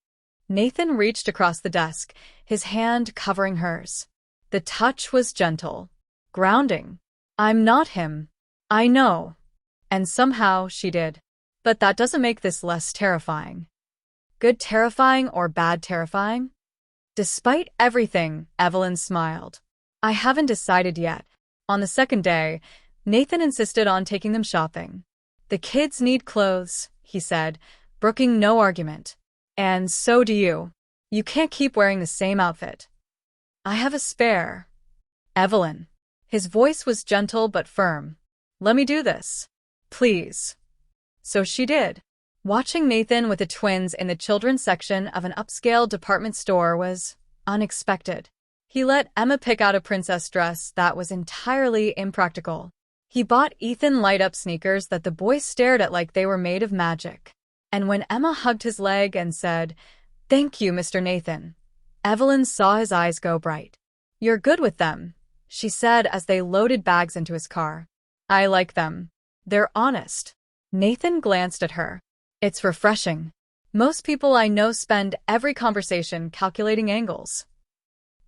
Nathan reached across the desk, his hand covering hers. The touch was gentle, grounding. I'm not him. I know. And somehow she did. But that doesn't make this less terrifying. Good terrifying or bad terrifying? Despite everything, Evelyn smiled. I haven't decided yet. On the second day, Nathan insisted on taking them shopping. The kids need clothes, he said, brooking no argument. And so do you. You can't keep wearing the same outfit. I have a spare. Evelyn. His voice was gentle but firm. Let me do this. Please. So she did. Watching Nathan with the twins in the children's section of an upscale department store was unexpected. He let Emma pick out a princess dress that was entirely impractical. He bought Ethan light-up sneakers that the boys stared at like they were made of magic. And when Emma hugged his leg and said, "Thank you, Mr. Nathan," Evelyn saw his eyes go bright. "You're good with them," she said as they loaded bags into his car. "I like them. They're honest." Nathan glanced at her. It's refreshing. Most people I know spend every conversation calculating angles.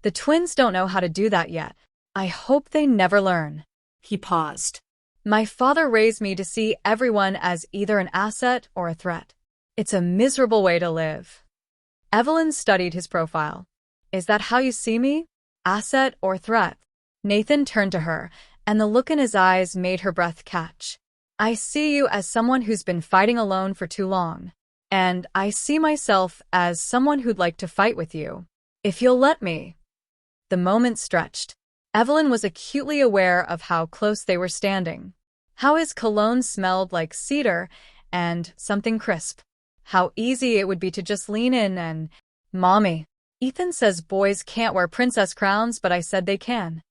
The twins don't know how to do that yet. I hope they never learn. He paused. My father raised me to see everyone as either an asset or a threat. It's a miserable way to live. Evelyn studied his profile. Is that how you see me? Asset or threat? Nathan turned to her, and the look in his eyes made her breath catch. I see you as someone who's been fighting alone for too long. And I see myself as someone who'd like to fight with you. If you'll let me. The moment stretched. Evelyn was acutely aware of how close they were standing. How his cologne smelled like cedar and something crisp. How easy it would be to just lean in and, "Mommy, Ethan says boys can't wear princess crowns, but I said they can."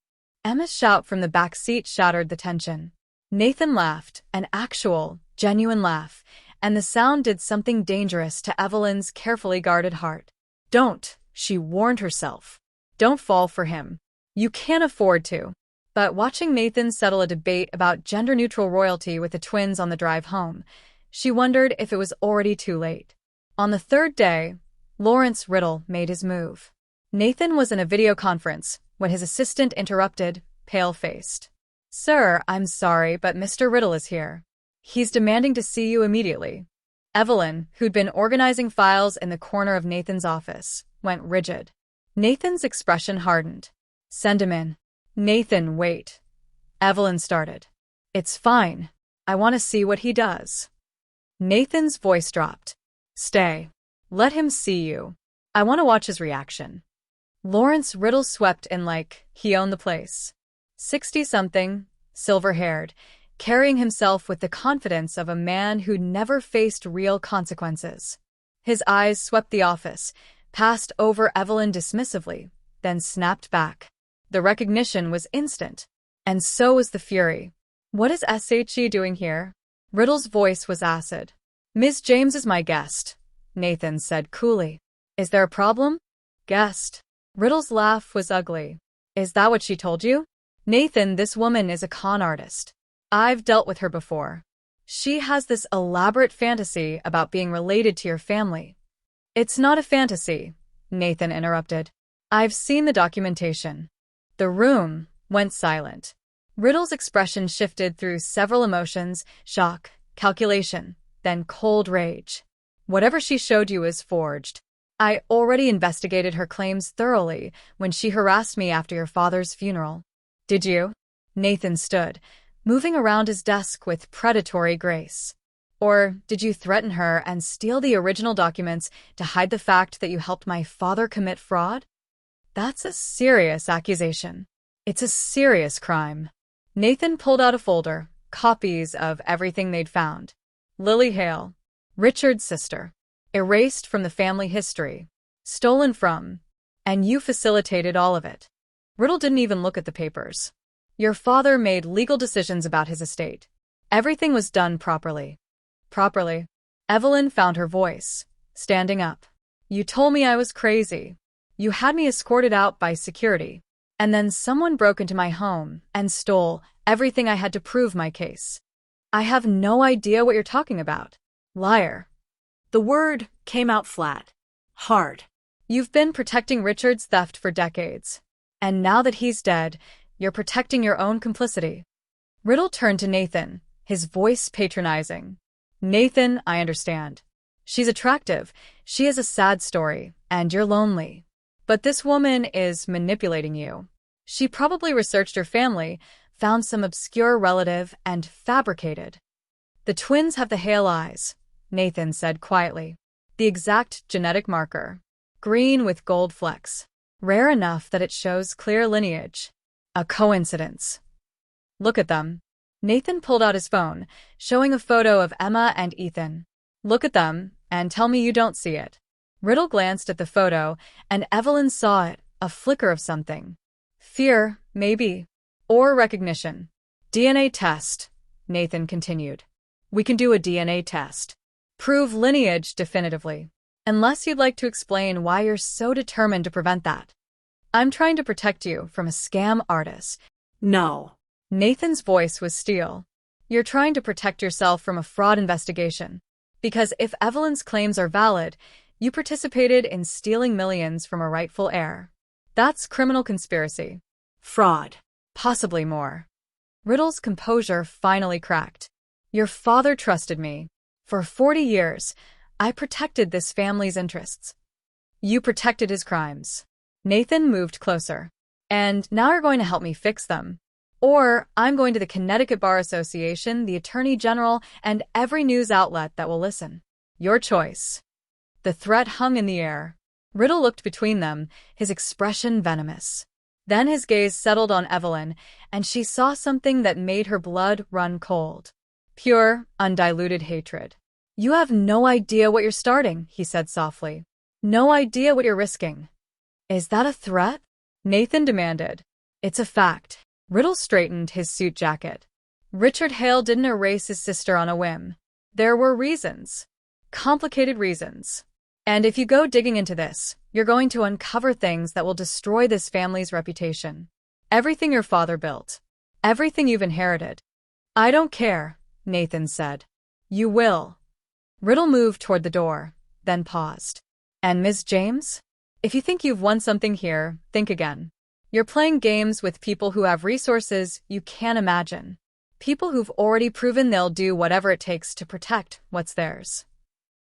Emma's shout from the back seat shattered the tension. Nathan laughed, an actual, genuine laugh, and the sound did something dangerous to Evelyn's carefully guarded heart. Don't, she warned herself. Don't fall for him. You can't afford to. But watching Nathan settle a debate about gender-neutral royalty with the twins on the drive home, she wondered if it was already too late. On the third day, Lawrence Riddle made his move. Nathan was in a video conference when his assistant interrupted, pale-faced. Sir, I'm sorry, but Mr. Riddle is here. He's demanding to see you immediately. Evelyn, who'd been organizing files in the corner of Nathan's office, went rigid. Nathan's expression hardened. Send him in. Nathan, wait. Evelyn started. It's fine. I want to see what he does. Nathan's voice dropped. Stay. Let him see you. I want to watch his reaction. Lawrence Riddle swept in like he owned the place. 60-something, silver-haired, carrying himself with the confidence of a man who'd never faced real consequences. His eyes swept the office, passed over Evelyn dismissively, then snapped back. The recognition was instant. And so was the fury. What is SHE doing here? Riddle's voice was acid. Ms. James is my guest, Nathan said coolly. Is there a problem? Guest. Riddle's laugh was ugly. Is that what she told you? Nathan, this woman is a con artist. I've dealt with her before. She has this elaborate fantasy about being related to your family. It's not a fantasy, Nathan interrupted. I've seen the documentation. The room went silent. Riddle's expression shifted through several emotions, shock, calculation, then cold rage. Whatever she showed you is forged. I already investigated her claims thoroughly when she harassed me after your father's funeral. Did you? Nathan stood, moving around his desk with predatory grace? Or did you threaten her and steal the original documents to hide the fact that you helped my father commit fraud? That's a serious accusation. It's a serious crime. Nathan pulled out a folder, copies of everything they'd found. Lily Hale, Richard's sister, erased from the family history, stolen from, and you facilitated all of it. Riddle didn't even look at the papers. Your father made legal decisions about his estate. Everything was done properly. Properly. Evelyn found her voice, standing up. You told me I was crazy. You had me escorted out by security. And then someone broke into my home and stole everything I had to prove my case. I have no idea what you're talking about. Liar. The word came out flat. Hard. You've been protecting Richard's theft for decades. And now that he's dead, you're protecting your own complicity. Riddle turned to Nathan, his voice patronizing. Nathan, I understand. She's attractive, she has a sad story, and you're lonely. But this woman is manipulating you. She probably researched your family, found some obscure relative, and fabricated. The twins have the Hale eyes, Nathan said quietly. The exact genetic marker. Green with gold flecks. Rare enough that it shows clear lineage. A coincidence. Look at them. Nathan pulled out his phone, showing a photo of Emma and Ethan. Look at them, and tell me you don't see it. Riddle glanced at the photo, and Evelyn saw it, a flicker of something. Fear, maybe. Or recognition. DNA test, Nathan continued. We can do a DNA test. Prove lineage definitively. Unless you'd like to explain why you're so determined to prevent that. I'm trying to protect you from a scam artist. No. Nathan's voice was steel. You're trying to protect yourself from a fraud investigation. Because if Evelyn's claims are valid, you participated in stealing millions from a rightful heir. That's criminal conspiracy. Fraud. Possibly more. Riddle's composure finally cracked. Your father trusted me. For 40 years, I protected this family's interests. You protected his crimes. Nathan moved closer. And now you're going to help me fix them. Or I'm going to the Connecticut Bar Association, the Attorney General, and every news outlet that will listen. Your choice. The threat hung in the air. Riddle looked between them, his expression venomous. Then his gaze settled on Evelyn, and she saw something that made her blood run cold. Pure, undiluted hatred. You have no idea what you're starting, he said softly. No idea what you're risking. Is that a threat? Nathan demanded. It's a fact. Riddle straightened his suit jacket. Richard Hale didn't erase his sister on a whim. There were reasons. Complicated reasons. And if you go digging into this, you're going to uncover things that will destroy this family's reputation. Everything your father built. Everything you've inherited. I don't care, Nathan said. You will. Riddle moved toward the door, then paused. And Ms. James? If you think you've won something here, think again. You're playing games with people who have resources you can't imagine. People who've already proven they'll do whatever it takes to protect what's theirs.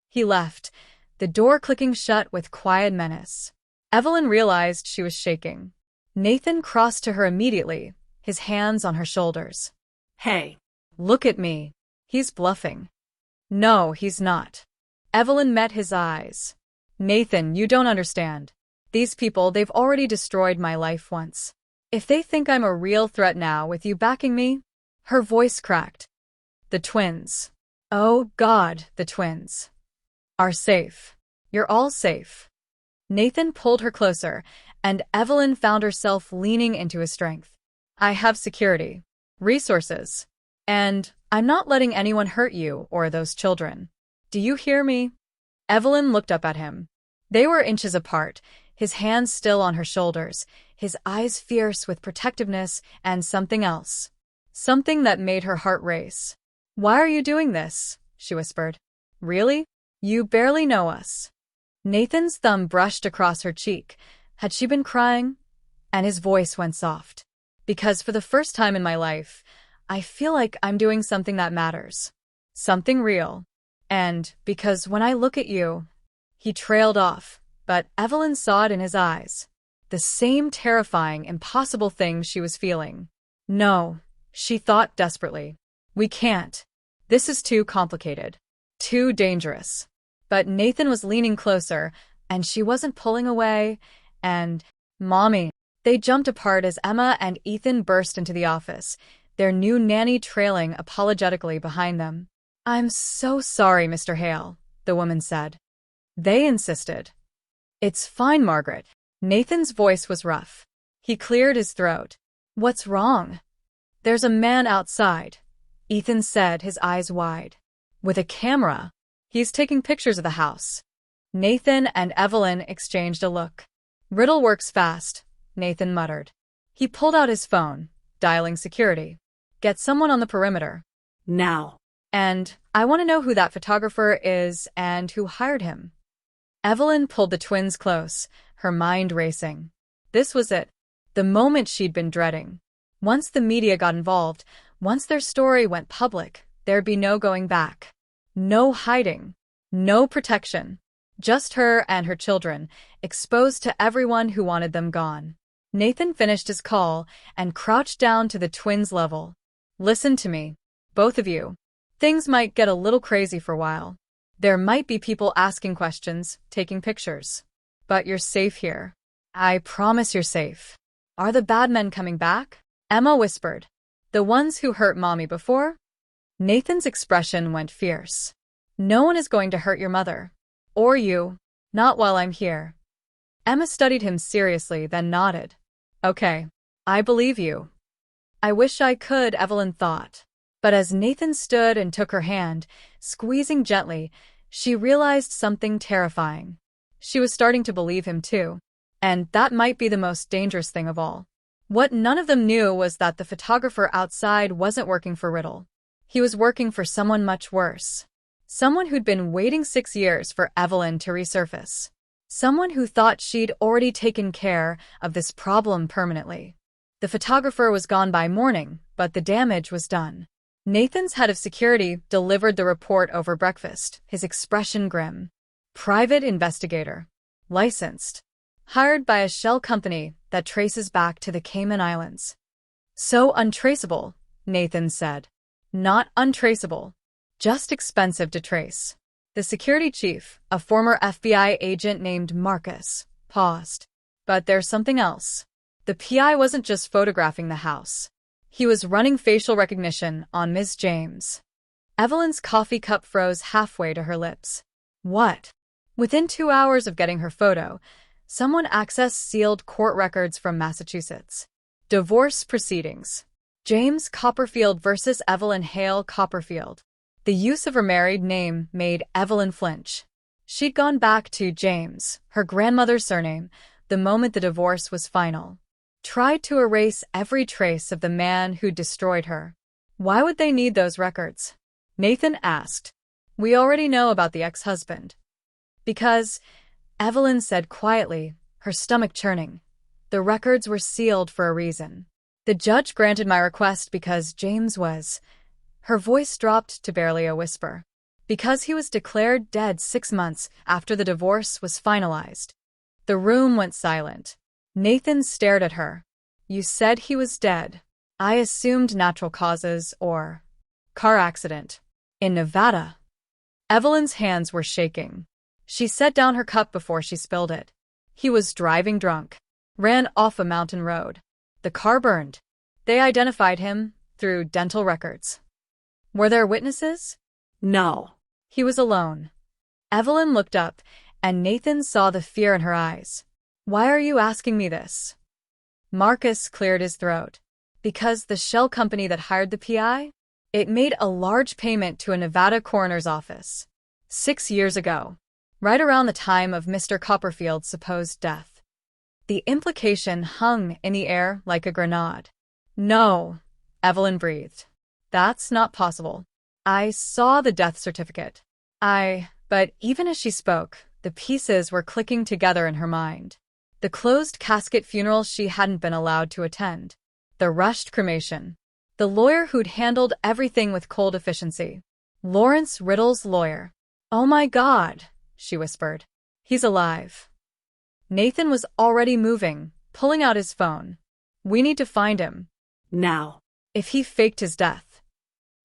He left, the door clicking shut with quiet menace. Evelyn realized she was shaking. Nathan crossed to her immediately, his hands on her shoulders. Hey. Look at me. He's bluffing. No, he's not. Evelyn met his eyes. Nathan, you don't understand. These people, they've already destroyed my life once. If they think I'm a real threat now with you backing me... Her voice cracked. The twins. Oh God, the twins. Are safe. You're all safe. Nathan pulled her closer, and Evelyn found herself leaning into his strength. I have security. Resources. And I'm not letting anyone hurt you or those children. Do you hear me? Evelyn looked up at him. They were inches apart, his hands still on her shoulders, his eyes fierce with protectiveness and something else. Something that made her heart race. Why are you doing this? She whispered. Really? You barely know us. Nathan's thumb brushed across her cheek. Had she been crying? And his voice went soft. Because for the first time in my life, I feel like I'm doing something that matters. Something real. And because when I look at you... He trailed off, but Evelyn saw it in his eyes. The same terrifying, impossible thing she was feeling. No, She thought desperately. We can't. This is too complicated. Too dangerous. But Nathan was leaning closer, and she wasn't pulling away, and… Mommy. They jumped apart as Emma and Ethan burst into the office, their new nanny trailing apologetically behind them. I'm so sorry, Mr. Hale, the woman said. They insisted. It's fine, Margaret. Nathan's voice was rough. He cleared his throat. What's wrong? There's a man outside, Ethan said, his eyes wide. With a camera. He's taking pictures of the house. Nathan and Evelyn exchanged a look. Riddle works fast, Nathan muttered. He pulled out his phone, dialing security. Get someone on the perimeter. Now. And I want to know who that photographer is and who hired him. Evelyn pulled the twins close, her mind racing. This was it. The moment she'd been dreading. Once the media got involved, once their story went public, there'd be no going back. No hiding. No protection. Just her and her children, exposed to everyone who wanted them gone. Nathan finished his call and crouched down to the twins' level. Listen to me, both of you. Things might get a little crazy for a while. There might be people asking questions, taking pictures. But you're safe here. I promise you're safe. Are the bad men coming back? Emma whispered. The ones who hurt Mommy before? Nathan's expression went fierce. No one is going to hurt your mother. Or you. Not while I'm here. Emma studied him seriously, then nodded. Okay. I believe you. I wish I could, Evelyn thought. But as Nathan stood and took her hand, squeezing gently, she realized something terrifying. She was starting to believe him too. And that might be the most dangerous thing of all. What none of them knew was that the photographer outside wasn't working for Riddle. He was working for someone much worse. Someone who'd been waiting 6 years for Evelyn to resurface. Someone who thought she'd already taken care of this problem permanently. The photographer was gone by morning, but the damage was done. Nathan's head of security delivered the report over breakfast, his expression grim. Private investigator. Licensed. Hired by a shell company that traces back to the Cayman Islands. So untraceable, Nathan said. Not untraceable. Just expensive to trace. The security chief, a former FBI agent named Marcus, paused. But there's something else. The PI wasn't just photographing the house. He was running facial recognition on Ms. James. Evelyn's coffee cup froze halfway to her lips. What? Within 2 hours of getting her photo, someone accessed sealed court records from Massachusetts. Divorce proceedings. James Copperfield versus Evelyn Hale Copperfield. The use of her married name made Evelyn flinch. She'd gone back to James, her grandmother's surname, the moment the divorce was final. Tried to erase every trace of the man who destroyed her. Why would they need those records? Nathan asked. We already know about the ex-husband. Because, Evelyn said quietly, her stomach churning, the records were sealed for a reason. The judge granted my request because James was… Her voice dropped to barely a whisper. Because he was declared dead 6 months after the divorce was finalized. The room went silent. Nathan stared at her. You said he was dead. I assumed natural causes or… car accident. In Nevada. Evelyn's hands were shaking. She set down her cup before she spilled it. He was driving drunk. Ran off a mountain road. The car burned. They identified him through dental records. Were there witnesses? No. He was alone. Evelyn looked up, and Nathan saw the fear in her eyes. Why are you asking me this? Marcus cleared his throat. Because the shell company that hired the PI? It made a large payment to a Nevada coroner's office. 6 years ago. Right around the time of Mr. Copperfield's supposed death. The implication hung in the air like a grenade. No, Evelyn breathed. That's not possible. I saw the death certificate. But even as she spoke, the pieces were clicking together in her mind. The closed casket funeral she hadn't been allowed to attend. The rushed cremation. The lawyer who'd handled everything with cold efficiency. Lawrence Riddle's lawyer. Oh my God, she whispered. He's alive. Nathan was already moving, pulling out his phone. We need to find him. Now. If he faked his death,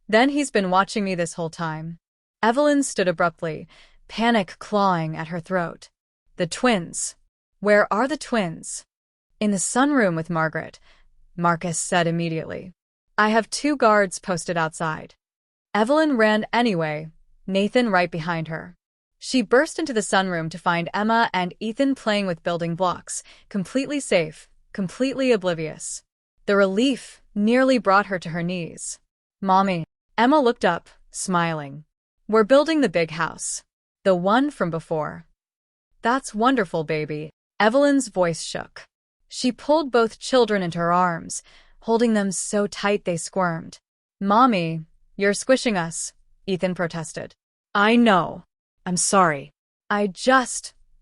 then he's been watching me this whole time. Evelyn stood abruptly, panic clawing at her throat. The twins. Where are the twins? In the sunroom with Margaret, Marcus said immediately. I have 2 guards posted outside. Evelyn ran anyway, Nathan right behind her. She burst into the sunroom to find Emma and Ethan playing with building blocks, completely safe, completely oblivious. The relief nearly brought her to her knees. Mommy. Emma looked up, smiling. We're building the big house. The one from before. That's wonderful, baby. Evelyn's voice shook. She pulled both children into her arms, holding them so tight they squirmed. Mommy, you're squishing us, Ethan protested. I know. I'm sorry.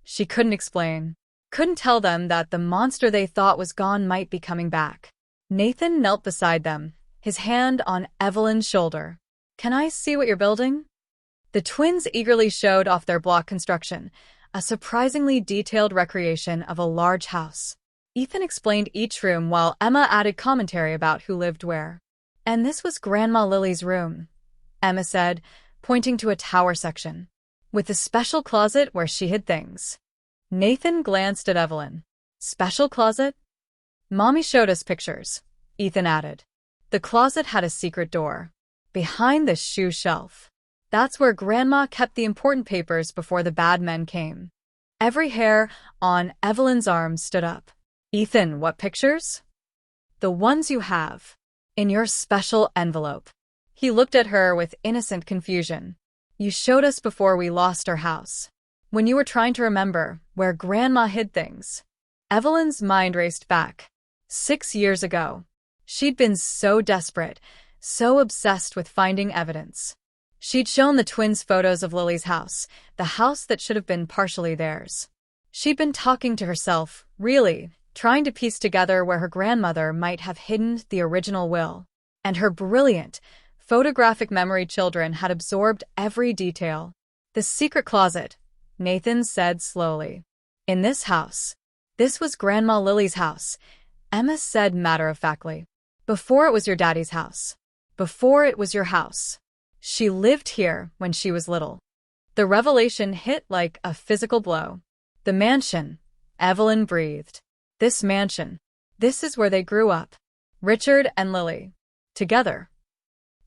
She couldn't explain. Couldn't tell them that the monster they thought was gone might be coming back. Nathan knelt beside them, his hand on Evelyn's shoulder. Can I see what you're building? The twins eagerly showed off their block construction, a surprisingly detailed recreation of a large house. Ethan explained each room while Emma added commentary about who lived where. And this was Grandma Lily's room, Emma said, pointing to a tower section, with a special closet where she hid things. Nathan glanced at Evelyn. Special closet? Mommy showed us pictures, Ethan added. The closet had a secret door. Behind the shoe shelf. That's where Grandma kept the important papers before the bad men came. Every hair on Evelyn's arm stood up. Ethan, what pictures? The ones you have. In your special envelope. He looked at her with innocent confusion. You showed us before we lost our house. When you were trying to remember where Grandma hid things. Evelyn's mind raced back. 6 years ago. She'd been so desperate, so obsessed with finding evidence. She'd shown the twins photos of Lily's house, the house that should have been partially theirs. She'd been talking to herself, really, trying to piece together where her grandmother might have hidden the original will. And her brilliant, photographic memory children had absorbed every detail. The secret closet, Nathan said slowly. In this house. This was Grandma Lily's house, Emma said matter-of-factly. Before it was your daddy's house. Before it was your house. She lived here when she was little. The revelation hit like a physical blow. The mansion, Evelyn breathed. This mansion. This is where they grew up. Richard and Lily. Together.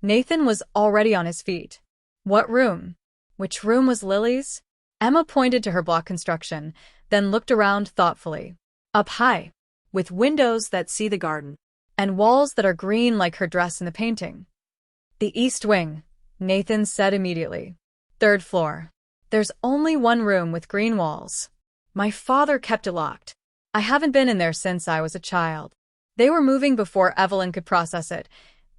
Nathan was already on his feet. What room? Which room was Lily's? Emma pointed to her block construction, then looked around thoughtfully. Up high, with windows that see the garden, and walls that are green like her dress in the painting. The east wing, Nathan said immediately. 3rd floor. There's only one room with green walls. My father kept it locked. I haven't been in there since I was a child. They were moving before Evelyn could process it,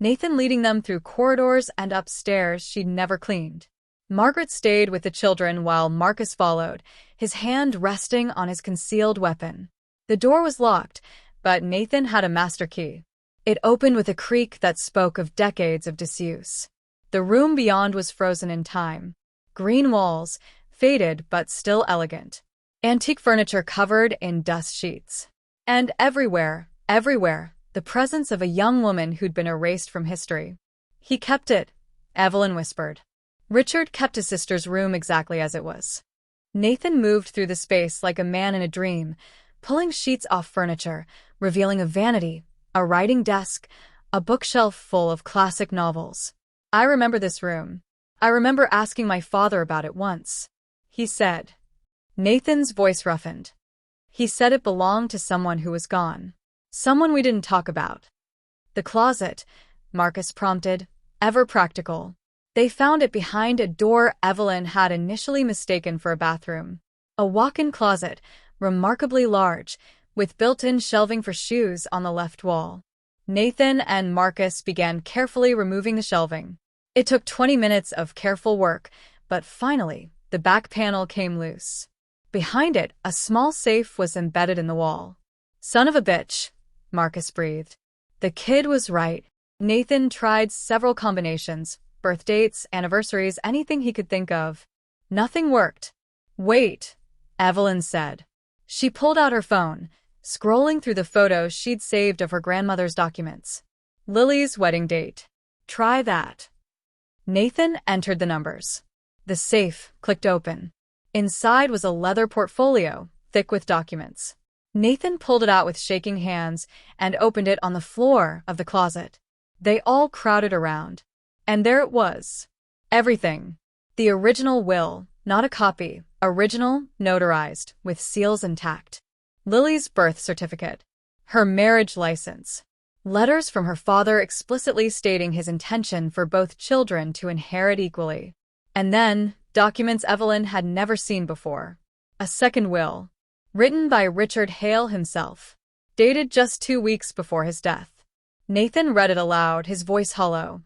Nathan leading them through corridors and upstairs she'd never cleaned. Margaret stayed with the children while Marcus followed, his hand resting on his concealed weapon. The door was locked, but Nathan had a master key. It opened with a creak that spoke of decades of disuse. The room beyond was frozen in time. Green walls, faded but still elegant. Antique furniture covered in dust sheets. And everywhere, the presence of a young woman who'd been erased from history. He kept it, Evelyn whispered. Richard kept his sister's room exactly as it was. Nathan moved through the space like a man in a dream, pulling sheets off furniture, revealing a vanity, a writing desk, a bookshelf full of classic novels. I remember this room. I remember asking my father about it once. He said. Nathan's voice roughened. He said it belonged to someone who was gone. Someone we didn't talk about. The closet, Marcus prompted, ever practical. They found it behind a door Evelyn had initially mistaken for a bathroom. A walk-in closet, remarkably large, with built-in shelving for shoes on the left wall. Nathan and Marcus began carefully removing the shelving. It took 20 minutes of careful work, but finally, the back panel came loose. Behind it, a small safe was embedded in the wall. Son of a bitch, Marcus breathed. The kid was right. Nathan tried several combinations, birth dates, anniversaries, anything he could think of. Nothing worked. Wait, Evelyn said. She pulled out her phone, scrolling through the photos she'd saved of her grandmother's documents. Lily's wedding date. Try that. Nathan entered the numbers. The safe clicked open. Inside was a leather portfolio, thick with documents. Nathan pulled it out with shaking hands and opened it on the floor of the closet. They all crowded around. And there it was. Everything. The original will, not a copy, original, notarized, with seals intact. Lily's birth certificate. Her marriage license. Letters from her father explicitly stating his intention for both children to inherit equally. And then, documents Evelyn had never seen before. A second will. Written by Richard Hale himself. Dated just 2 weeks before his death. Nathan read it aloud, his voice hollow.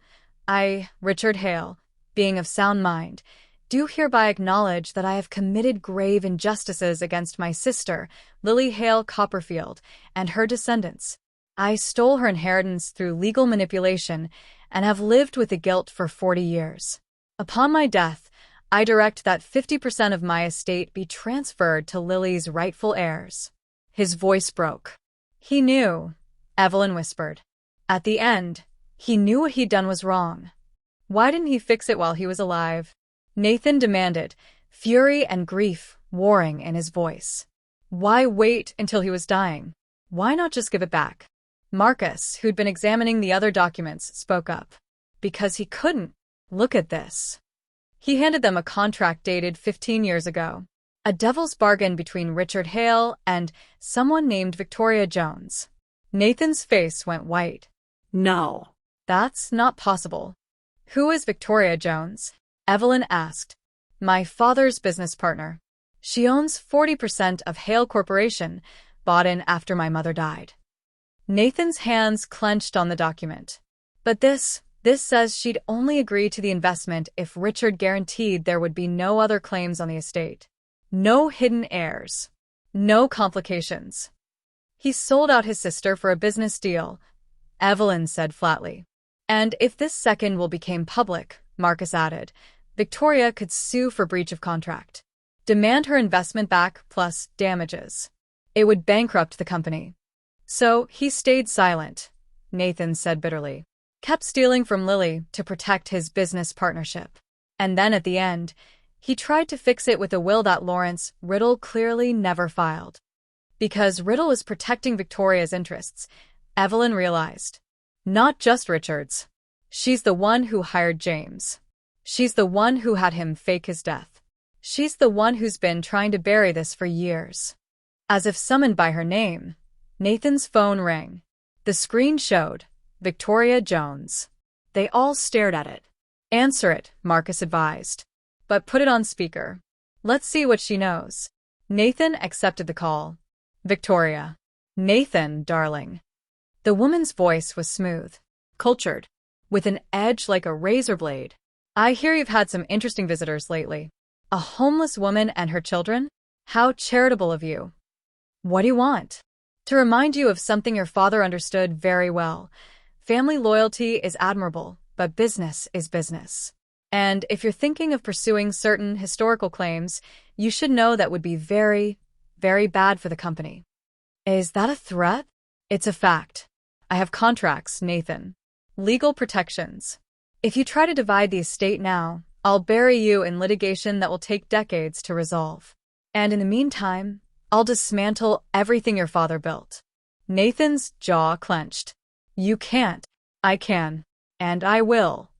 I, Richard Hale, being of sound mind, do hereby acknowledge that I have committed grave injustices against my sister, Lily Hale Copperfield, and her descendants. I stole her inheritance through legal manipulation and have lived with the guilt for 40 years. Upon my death, I direct that 50% of my estate be transferred to Lily's rightful heirs. His voice broke. He knew, Evelyn whispered. At the end, he knew what he'd done was wrong. Why didn't he fix it while he was alive? Nathan demanded, fury and grief warring in his voice. Why wait until he was dying? Why not just give it back? Marcus, who'd been examining the other documents, spoke up. Because he couldn't. Look at this. He handed them a contract dated 15 years ago. A devil's bargain between Richard Hale and someone named Victoria Jones. Nathan's face went white. No. That's not possible. Who is Victoria Jones? Evelyn asked. My father's business partner. She owns 40% of Hale Corporation, bought in after my mother died. Nathan's hands clenched on the document. But this says she'd only agree to the investment if Richard guaranteed there would be no other claims on the estate. No hidden heirs. No complications. He sold out his sister for a business deal, Evelyn said flatly. And if this second will became public, Marcus added, Victoria could sue for breach of contract. Demand her investment back plus damages. It would bankrupt the company. So he stayed silent, Nathan said bitterly. Kept stealing from Lily to protect his business partnership. And then at the end, he tried to fix it with a will that Lawrence Riddle clearly never filed. Because Riddle was protecting Victoria's interests, Evelyn realized. Not just Richard's. She's the one who hired James. She's the one who had him fake his death. She's the one who's been trying to bury this for years. As if summoned by her name, Nathan's phone rang. The screen showed Victoria Jones. They all stared at it. Answer it, Marcus advised. But put it on speaker. Let's see what she knows. Nathan accepted the call. Victoria. Nathan, darling. The woman's voice was smooth, cultured, with an edge like a razor blade. I hear you've had some interesting visitors lately. A homeless woman and her children? How charitable of you. What do you want? To remind you of something your father understood very well. Family loyalty is admirable, but business is business. And if you're thinking of pursuing certain historical claims, you should know that would be very, very bad for the company. Is that a threat? It's a fact. I have contracts, Nathan. Legal protections. If you try to divide the estate now, I'll bury you in litigation that will take decades to resolve. And in the meantime, I'll dismantle everything your father built. Nathan's jaw clenched. You can't. I can. And I will.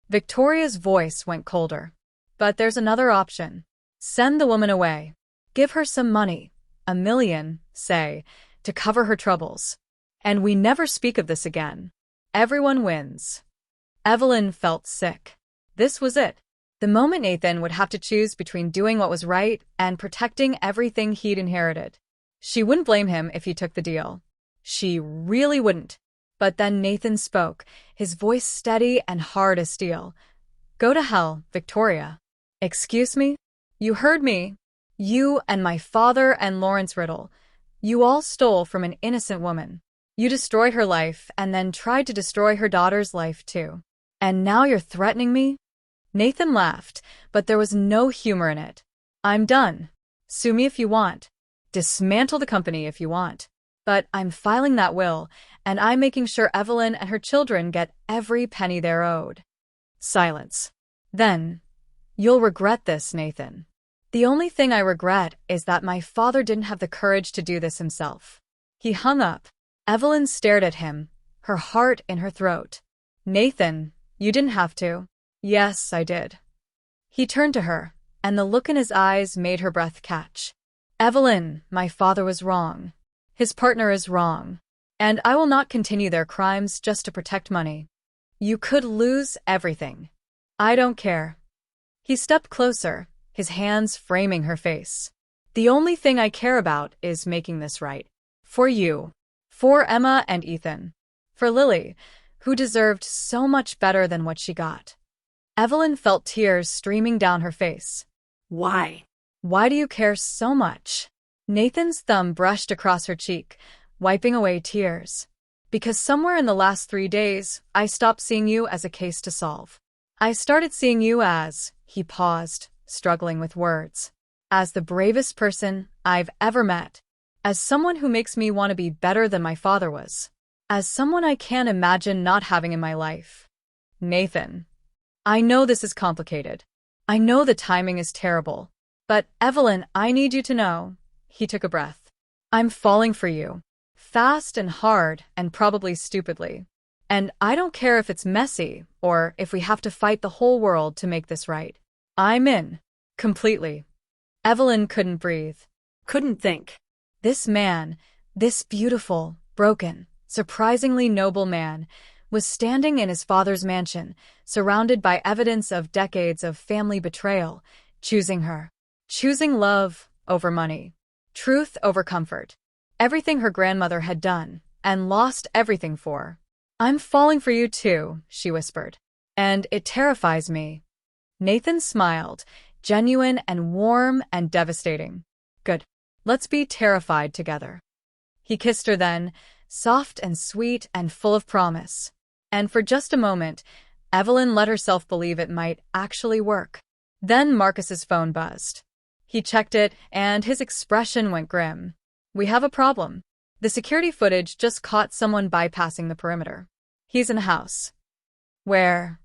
Victoria's voice went colder. But there's another option. Send the woman away. Give her some money. $1 million, say, to cover her troubles. And we never speak of this again. Everyone wins. Evelyn felt sick. This was it. The moment Nathan would have to choose between doing what was right and protecting everything he'd inherited. She wouldn't blame him if he took the deal. She really wouldn't. But then Nathan spoke, his voice steady and hard as steel. Go to hell, Victoria. Excuse me? You heard me. You and my father and Lawrence Riddle. You all stole from an innocent woman. You destroyed her life and then tried to destroy her daughter's life too. And now you're threatening me? Nathan laughed, but there was no humor in it. I'm done. Sue me if you want. Dismantle the company if you want. But I'm filing that will, And I'm making sure Evelyn and her children get every penny they're owed. Silence. Then, you'll regret this, Nathan. The only thing I regret is that my father didn't have the courage to do this himself. He hung up. Evelyn stared at him, her heart in her throat. Nathan, you didn't have to. Yes, I did. He turned to her, and the look in his eyes made her breath catch. Evelyn, my father was wrong. His partner is wrong. And I will not continue their crimes just to protect money. You could lose everything. I don't care. He stepped closer, his hands framing her face. The only thing I care about is making this right. For you. For Emma and Ethan. For Lily, who deserved so much better than what she got. Evelyn felt tears streaming down her face. Why? Why do you care so much? Nathan's thumb brushed across her cheek, wiping away tears. Because somewhere in the last 3 days, I stopped seeing you as a case to solve. I started seeing you as, he paused, struggling with words, as the bravest person I've ever met, as someone who makes me want to be better than my father was, as someone I can't imagine not having in my life. Nathan. I know this is complicated. I know the timing is terrible. But, Evelyn, I need you to know. He took a breath. I'm falling for you. Fast and hard and probably stupidly. And I don't care if it's messy or if we have to fight the whole world to make this right. I'm in. Completely. Evelyn couldn't breathe. Couldn't think. This man, this beautiful, broken, surprisingly noble man, was standing in his father's mansion, surrounded by evidence of decades of family betrayal, choosing her. Choosing love over money. Truth over comfort. Everything her grandmother had done, and lost everything for. I'm falling for you too, she whispered. And it terrifies me. Nathan smiled, genuine and warm and devastating. Good. Let's be terrified together. He kissed her then, soft and sweet and full of promise. And for just a moment, Evelyn let herself believe it might actually work. Then Marcus's phone buzzed. He checked it, and his expression went grim. We have a problem. The security footage just caught someone bypassing the perimeter. He's in a house. Where?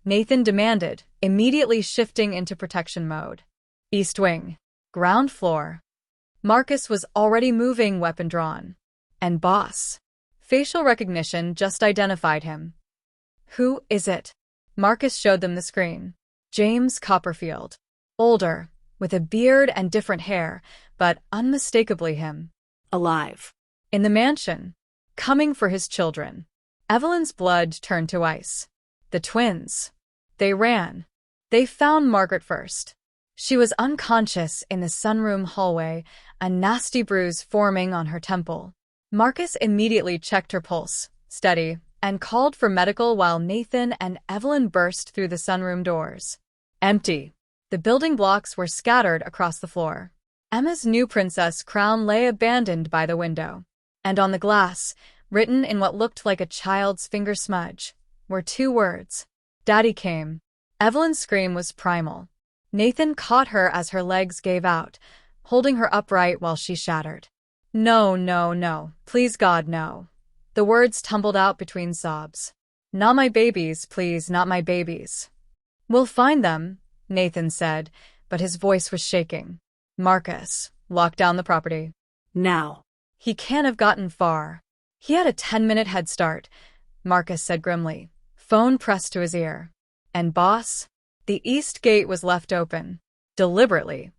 Nathan demanded, immediately shifting into protection mode. East wing. Ground floor. Marcus was already moving, weapon drawn. And boss. Facial recognition just identified him. Who is it? Marcus showed them the screen. James Copperfield. Older, with a beard and different hair, but unmistakably him. Alive. In the mansion. Coming for his children. Evelyn's blood turned to ice. The twins. They ran. They found Margaret first. She was unconscious in the sunroom hallway, a nasty bruise forming on her temple. Marcus immediately checked her pulse, steady, and called for medical while Nathan and Evelyn burst through the sunroom doors. Empty. The building blocks were scattered across the floor. Emma's new princess crown lay abandoned by the window. And on the glass, written in what looked like a child's finger smudge, were 2 words. Daddy came. Evelyn's scream was primal. Nathan caught her as her legs gave out, holding her upright while she shattered. No, no, no. Please God, no. The words tumbled out between sobs. Not my babies, please, not my babies. We'll find them, Nathan said, but his voice was shaking. Marcus, lock down the property. Now. He can't have gotten far. He had a 10-minute head start, Marcus said grimly, phone pressed to his ear. And boss? The east gate was left open. Deliberately.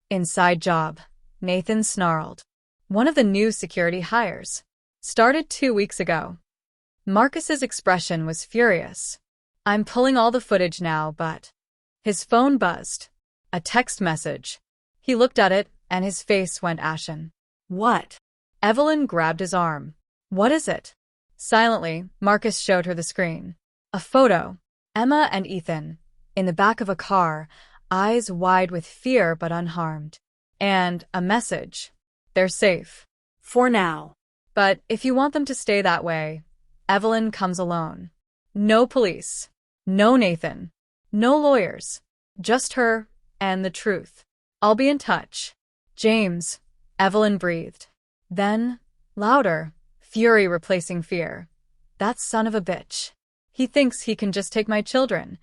Inside job, Nathan snarled. One of the new security hires. Started 2 weeks ago. Marcus's expression was furious. I'm pulling all the footage now, but... His phone buzzed. A text message. He looked at it, and his face went ashen. What? Evelyn grabbed his arm. What is it? Silently, Marcus showed her the screen. A photo. Emma and Ethan. In the back of a car, eyes wide with fear but unharmed. And a message. They're safe. For now. But if you want them to stay that way, Evelyn comes alone. No police. No Nathan. No lawyers. Just her and the truth. I'll be in touch. James. Evelyn breathed. Then, louder, Fury replacing fear. That son of a bitch. He thinks he can just take my children.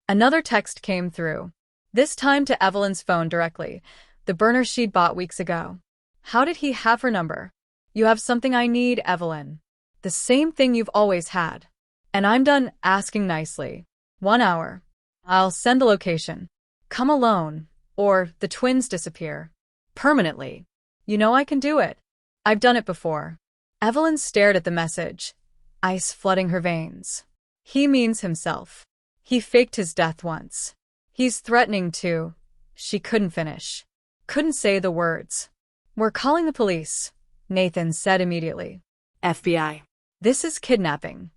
Another text came through. This time to Evelyn's phone directly, the burner she'd bought weeks ago. How did he have her number? You have something I need, Evelyn. The same thing you've always had. And I'm done asking nicely. 1 hour. I'll send the location. Come alone, or the twins disappear. Permanently. You know I can do it. I've done it before. Evelyn stared at the message, ice flooding her veins. He means himself. He faked his death once. He's threatening to. She couldn't finish. Couldn't say the words. We're calling the police, Nathan said immediately. FBI. This is kidnapping.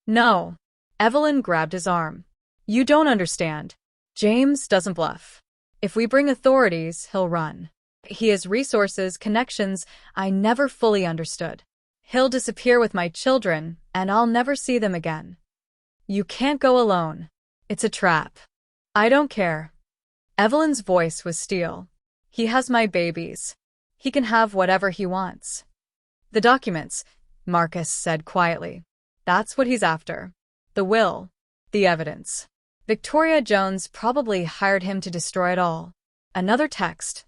No. Evelyn grabbed his arm. You don't understand. James doesn't bluff. If we bring authorities, he'll run. He has resources, connections I never fully understood. He'll disappear with my children, and I'll never see them again. You can't go alone. It's a trap. I don't care. Evelyn's voice was steel. He has my babies. He can have whatever he wants. The documents, Marcus said quietly. That's what he's after. The will. The evidence. Victoria Jones probably hired him to destroy it all. Another text.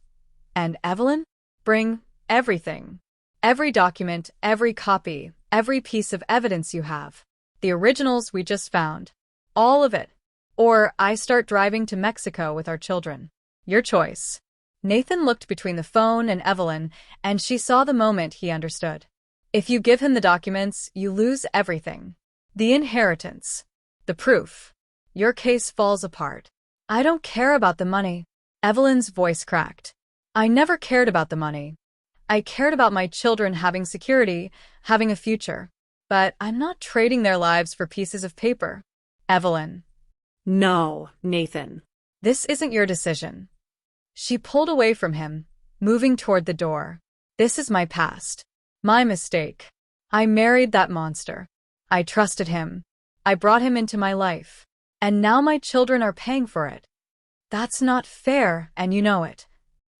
And Evelyn? Bring everything. Every document, every copy, every piece of evidence you have. The originals we just found. All of it. Or I start driving to Mexico with our children. Your choice. Nathan looked between the phone and Evelyn, and she saw the moment he understood. If you give him the documents, you lose everything. The inheritance. The proof. Your case falls apart. I don't care about the money. Evelyn's voice cracked. I never cared about the money. I cared about my children having security, having a future. But I'm not trading their lives for pieces of paper. Evelyn. No, Nathan. This isn't your decision. She pulled away from him, moving toward the door. This is my past. My mistake. I married that monster. I trusted him. I brought him into my life. And now my children are paying for it. That's not fair, and you know it.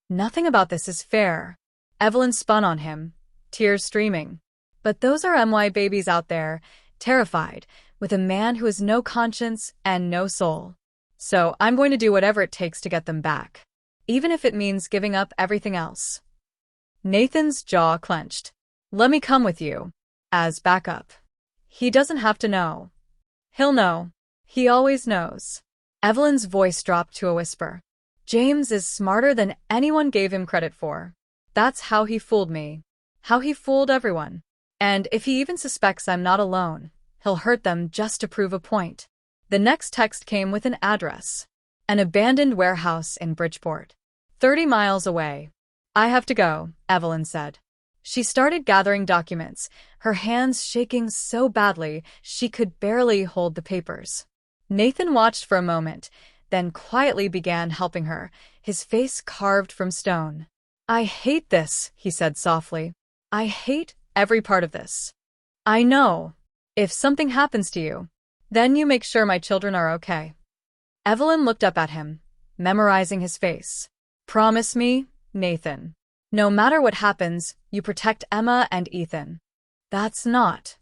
Nothing about this is fair. Evelyn spun on him, tears streaming. But those are my babies out there, terrified, with a man who has no conscience and no soul. So I'm going to do whatever it takes to get them back. Even if it means giving up everything else. Nathan's jaw clenched. Let me come with you. As backup. He doesn't have to know. He'll know. He always knows. Evelyn's voice dropped to a whisper. James is smarter than anyone gave him credit for. That's how he fooled me. How he fooled everyone. And if he even suspects I'm not alone, he'll hurt them just to prove a point. The next text came with an address. An abandoned warehouse in Bridgeport. 30 miles away. I have to go, Evelyn said. She started gathering documents, her hands shaking so badly she could barely hold the papers. Nathan watched for a moment, then quietly began helping her, his face carved from stone. I hate this, he said softly. I hate every part of this. I know. If something happens to you, then you make sure my children are okay. Evelyn looked up at him, memorizing his face. Promise me, Nathan. No matter what happens, you protect Emma and Ethan. That's not.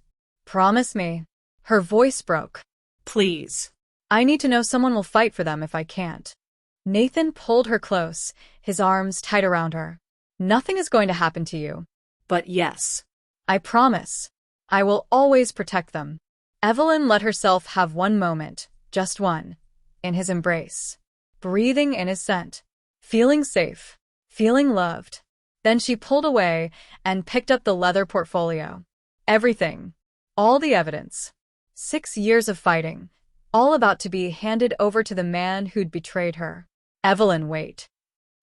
Promise me. Her voice broke. Please. I need to know someone will fight for them if I can't. Nathan pulled her close, his arms tight around her. Nothing is going to happen to you. But yes. I promise. I will always protect them. Evelyn let herself have one moment, just one, in his embrace. Breathing in his scent. Feeling safe. Feeling loved. Then she pulled away and picked up the leather portfolio. Everything. All the evidence. 6 years of fighting. All about to be handed over to the man who'd betrayed her. Evelyn, wait.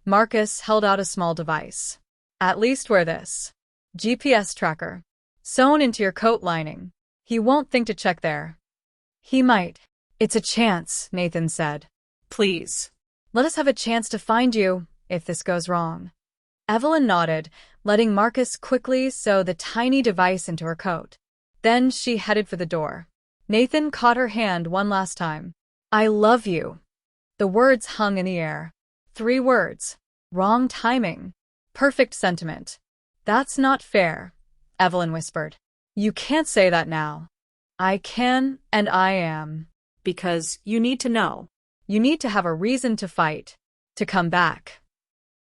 Marcus held out a small device. At least wear this. GPS tracker. Sewn into your coat lining. He won't think to check there. He might. It's a chance, Nathan said. Please. Let us have a chance to find you, if this goes wrong. Evelyn nodded, letting Marcus quickly sew the tiny device into her coat. Then she headed for the door. Nathan caught her hand one last time. I love you. The words hung in the air. 3 words. Wrong timing. Perfect sentiment. That's not fair, Evelyn whispered. You can't say that now. I can, and I am. Because you need to know. You need to have a reason to fight, to come back.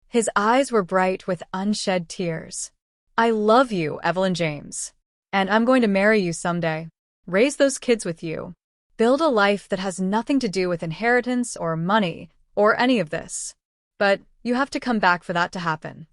His eyes were bright with unshed tears. I love you, Evelyn James. And I'm going to marry you someday. Raise those kids with you. Build a life that has nothing to do with inheritance or money or any of this. But you have to come back for that to happen.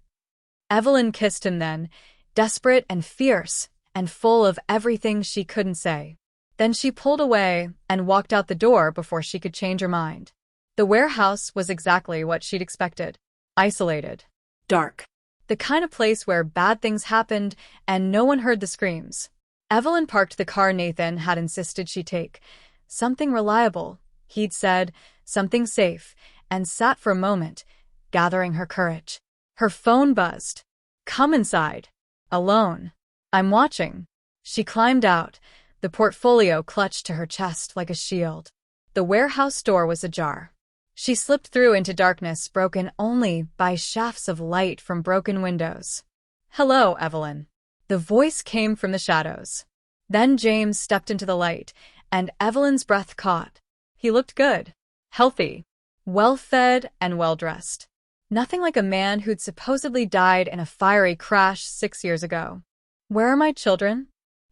Evelyn kissed him then, desperate and fierce and full of everything she couldn't say. Then she pulled away and walked out the door before she could change her mind. The warehouse was exactly what she'd expected. Isolated. Dark. The kind of place where bad things happened and no one heard the screams. Evelyn parked the car Nathan had insisted she take. Something reliable, he'd said, something safe, and sat for a moment, gathering her courage. Her phone buzzed. Come inside. Alone. I'm watching. She climbed out, the portfolio clutched to her chest like a shield. The warehouse door was ajar. She slipped through into darkness broken only by shafts of light from broken windows. Hello, Evelyn. The voice came from the shadows. Then James stepped into the light, and Evelyn's breath caught. He looked good, healthy, well-fed and well-dressed. Nothing like a man who'd supposedly died in a fiery crash 6 years ago. Where are my children?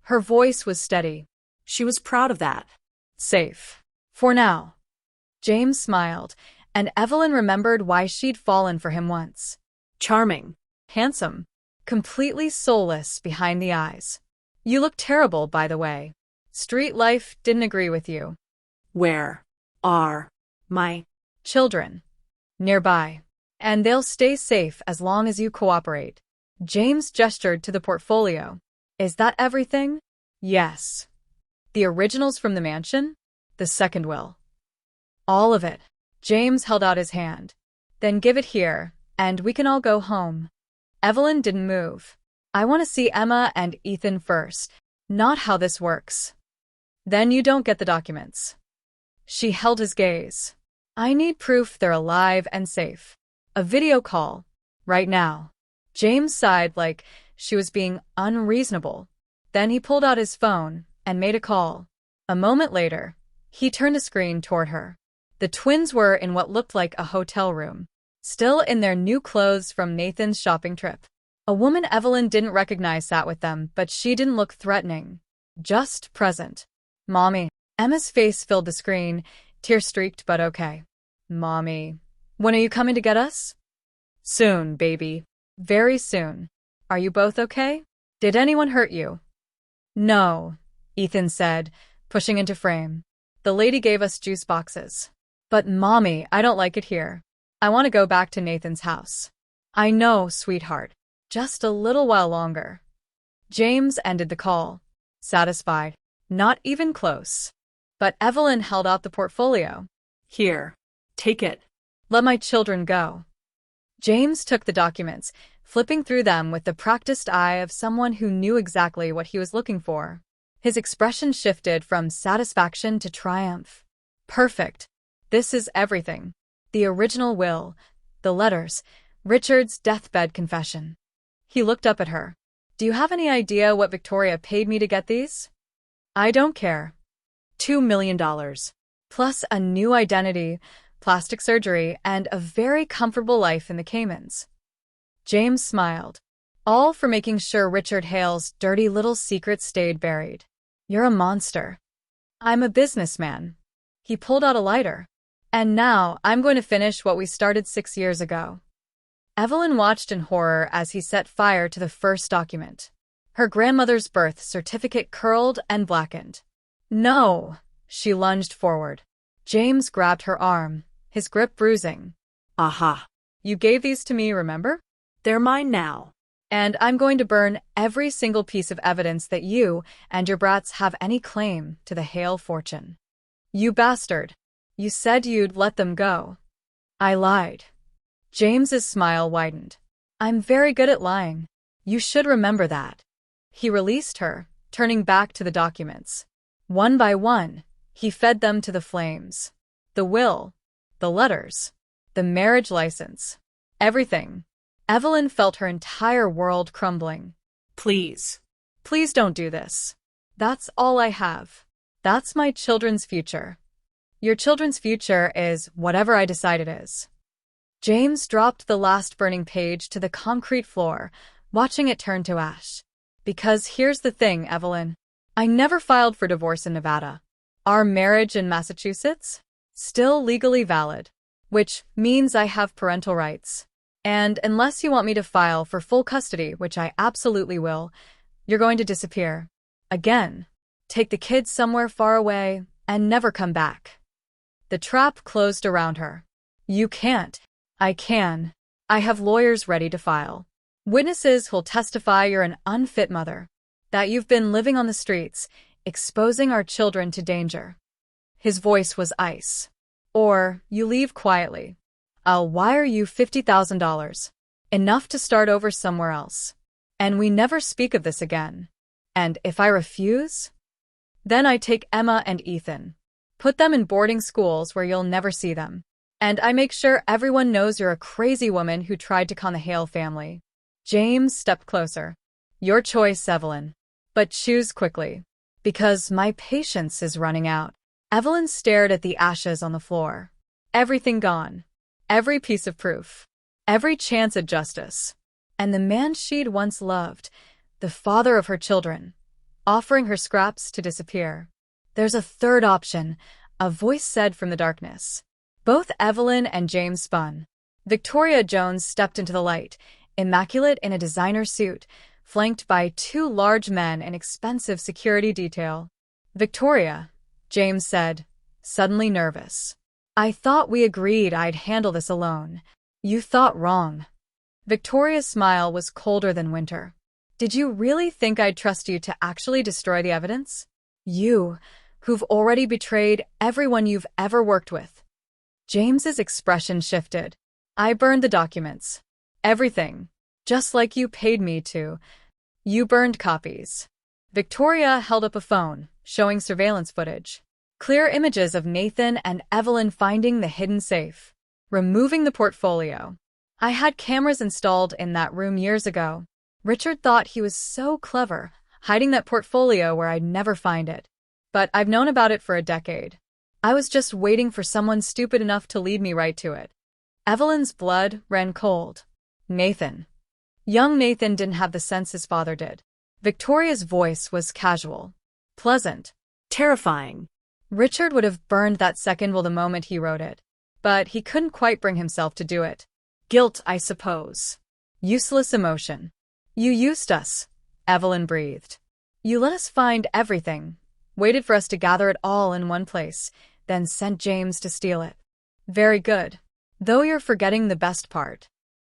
Her voice was steady. She was proud of that. Safe. For now. James smiled, and Evelyn remembered why she'd fallen for him once. Charming. Handsome. Completely soulless behind the eyes. You look terrible, by the way. Street life didn't agree with you. Where are my children? Nearby. And they'll stay safe as long as you cooperate. James gestured to the portfolio. Is that everything? Yes. The originals from the mansion? The second will. All of it. James held out his hand. Then give it here, and we can all go home. Evelyn didn't move. I want to see Emma and Ethan first, not how this works. Then you don't get the documents. She held his gaze. I need proof they're alive and safe. A video call. Right now. James sighed like she was being unreasonable. Then he pulled out his phone and made a call. A moment later, he turned the screen toward her. The twins were in what looked like a hotel room, still in their new clothes from Nathan's shopping trip. A woman Evelyn didn't recognize sat with them, but she didn't look threatening. Just present. Mommy. Emma's face filled the screen, tear-streaked but okay. Mommy. When are you coming to get us? Soon, baby. Very soon. Are you both okay? Did anyone hurt you? No, Ethan said, pushing into frame. The lady gave us juice boxes. But Mommy, I don't like it here. I want to go back to Nathan's house. I know, sweetheart. Just a little while longer. James ended the call. Satisfied. Not even close. But Evelyn held out the portfolio. Here. Take it. Let my children go. James took the documents, flipping through them with the practiced eye of someone who knew exactly what he was looking for. His expression shifted from satisfaction to triumph. Perfect. This is everything. The original will, the letters, Richard's deathbed confession. He looked up at her. Do you have any idea what Victoria paid me to get these? I don't care. $2 million. Plus a new identity, plastic surgery, and a very comfortable life in the Caymans. James smiled. All for making sure Richard Hale's dirty little secret stayed buried. You're a monster. I'm a businessman. He pulled out a lighter. And now I'm going to finish what we started 6 years ago. Evelyn watched in horror as he set fire to the first document. Her grandmother's birth certificate curled and blackened. No! She lunged forward. James grabbed her arm, his grip bruising. Aha. You gave these to me, remember? They're mine now. And I'm going to burn every single piece of evidence that you and your brats have any claim to the Hale fortune. You bastard. You said you'd let them go. I lied. James's smile widened. I'm very good at lying. You should remember that. He released her, turning back to the documents. One by one, he fed them to the flames. The will, the letters, the marriage license, everything. Evelyn felt her entire world crumbling. Please. Please don't do this. That's all I have. That's my children's future. Your children's future is whatever I decide it is. James dropped the last burning page to the concrete floor, watching it turn to ash. Because here's the thing, Evelyn. I never filed for divorce in Nevada. Our marriage in Massachusetts? Still legally valid. Which means I have parental rights. And unless you want me to file for full custody, which I absolutely will, you're going to disappear. Again. Take the kids somewhere far away and never come back. The trap closed around her. You can't. I can. I have lawyers ready to file. Witnesses who'll testify you're an unfit mother, that you've been living on the streets, exposing our children to danger. His voice was ice. Or you leave quietly. I'll wire you $50,000. Enough to start over somewhere else. And we never speak of this again. And if I refuse? Then I take Emma and Ethan. Put them in boarding schools where you'll never see them. And I make sure everyone knows you're a crazy woman who tried to con the Hale family. James stepped closer. Your choice, Evelyn. But choose quickly. Because my patience is running out. Evelyn stared at the ashes on the floor. Everything gone. Every piece of proof. Every chance at justice. And the man she'd once loved, the father of her children, offering her scraps to disappear. There's a third option, a voice said from the darkness. Both Evelyn and James spun. Victoria Jones stepped into the light, immaculate in a designer suit, flanked by two large men in expensive security detail. Victoria, James said, suddenly nervous. I thought we agreed I'd handle this alone. You thought wrong. Victoria's smile was colder than winter. Did you really think I'd trust you to actually destroy the evidence? You, who've already betrayed everyone you've ever worked with. James's expression shifted. I burned the documents. Everything. Just like you paid me to. You burned copies. Victoria held up a phone, showing surveillance footage. Clear images of Nathan and Evelyn finding the hidden safe. Removing the portfolio. I had cameras installed in that room years ago. Richard thought he was so clever, hiding that portfolio where I'd never find it. But I've known about it for a decade. I was just waiting for someone stupid enough to lead me right to it. Evelyn's blood ran cold. Nathan. Young Nathan didn't have the sense his father did. Victoria's voice was casual. Pleasant. Terrifying. Richard would have burned that second will the moment he wrote it. But he couldn't quite bring himself to do it. Guilt, I suppose. Useless emotion. You used us, Evelyn breathed. You let us find everything, waited for us to gather it all in one place, then sent James to steal it. Very good. Though you're forgetting the best part.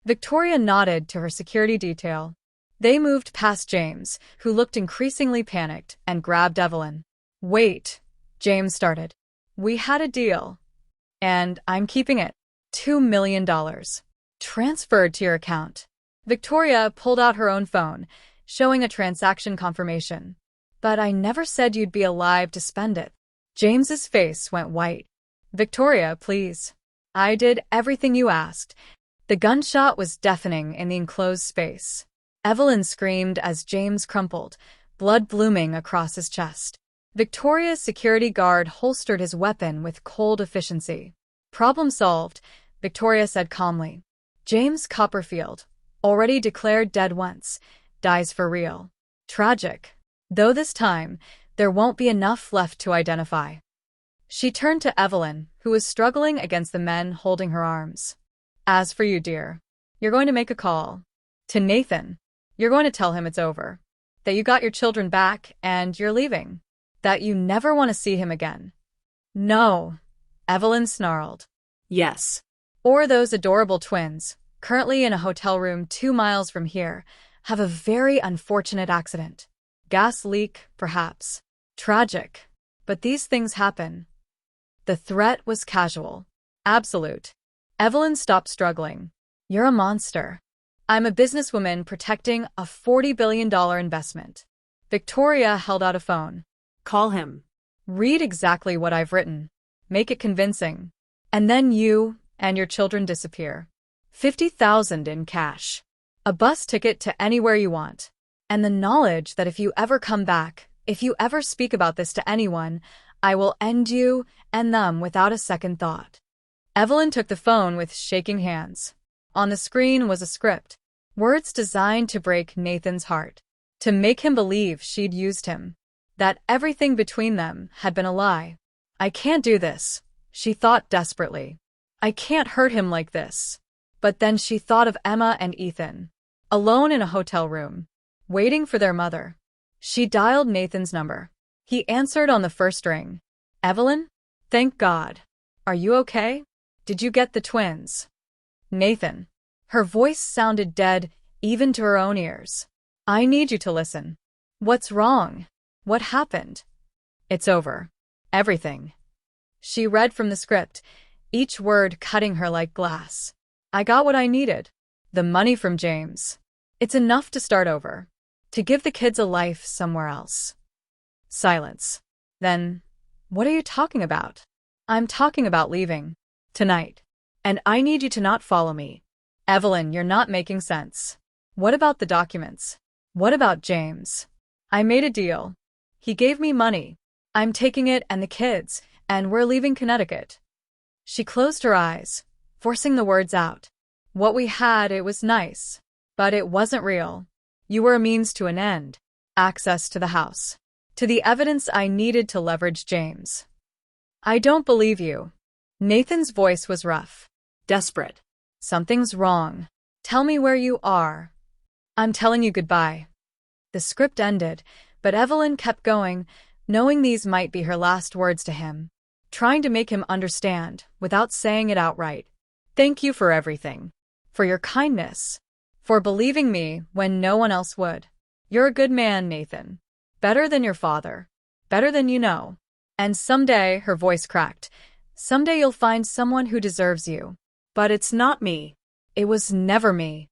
Victoria nodded to her security detail. They moved past James, who looked increasingly panicked, and grabbed Evelyn. Wait, James started. We had a deal. And I'm keeping it. $2 million. Transferred to your account. Victoria pulled out her own phone, showing a transaction confirmation. But I never said you'd be alive to spend it. James's face went white. Victoria, please. I did everything you asked. The gunshot was deafening in the enclosed space. Evelyn screamed as James crumpled, blood blooming across his chest. Victoria's security guard holstered his weapon with cold efficiency. Problem solved, Victoria said calmly. James Copperfield, already declared dead once, dies for real. Tragic. Though this time, there won't be enough left to identify. She turned to Evelyn, who was struggling against the men holding her arms. As for you, dear, you're going to make a call. To Nathan, you're going to tell him it's over. That you got your children back and you're leaving. That you never want to see him again. No, Evelyn snarled. Yes. Or those adorable twins, currently in a hotel room 2 miles from here, have a very unfortunate accident. Gas leak, perhaps. Tragic. But these things happen. The threat was casual. Absolute. Evelyn stopped struggling. You're a monster. I'm a businesswoman protecting a $40 billion investment. Victoria held out a phone. Call him. Read exactly what I've written. Make it convincing. And then you and your children disappear. $50,000 in cash. A bus ticket to anywhere you want. And the knowledge that if you ever come back, if you ever speak about this to anyone, I will end you and them without a second thought. Evelyn took the phone with shaking hands. On the screen was a script, words designed to break Nathan's heart, to make him believe she'd used him, that everything between them had been a lie. I can't do this, she thought desperately. I can't hurt him like this. But then she thought of Emma and Ethan, alone in a hotel room, waiting for their mother. She dialed Nathan's number. He answered on the first ring. Evelyn? Thank God. Are you okay? Did you get the twins? Nathan. Her voice sounded dead, even to her own ears. I need you to listen. What's wrong? What happened? It's over. Everything. She read from the script, each word cutting her like glass. I got what I needed. The money from James. It's enough to start over. To give the kids a life somewhere else. Silence. Then, what are you talking about? I'm talking about leaving. Tonight. And I need you to not follow me. Evelyn, you're not making sense. What about the documents? What about James? I made a deal. He gave me money. I'm taking it and the kids, and we're leaving Connecticut. She closed her eyes, forcing the words out. What we had, it was nice. But it wasn't real. You were a means to an end. Access to the house. To the evidence I needed to leverage James. I don't believe you. Nathan's voice was rough. Desperate. Something's wrong. Tell me where you are. I'm telling you goodbye. The script ended, but Evelyn kept going, knowing these might be her last words to him. Trying to make him understand, without saying it outright. Thank you for everything. For your kindness. For believing me when no one else would. You're a good man, Nathan. Better than your father. Better than you know. And someday, her voice cracked, someday you'll find someone who deserves you. But it's not me. It was never me.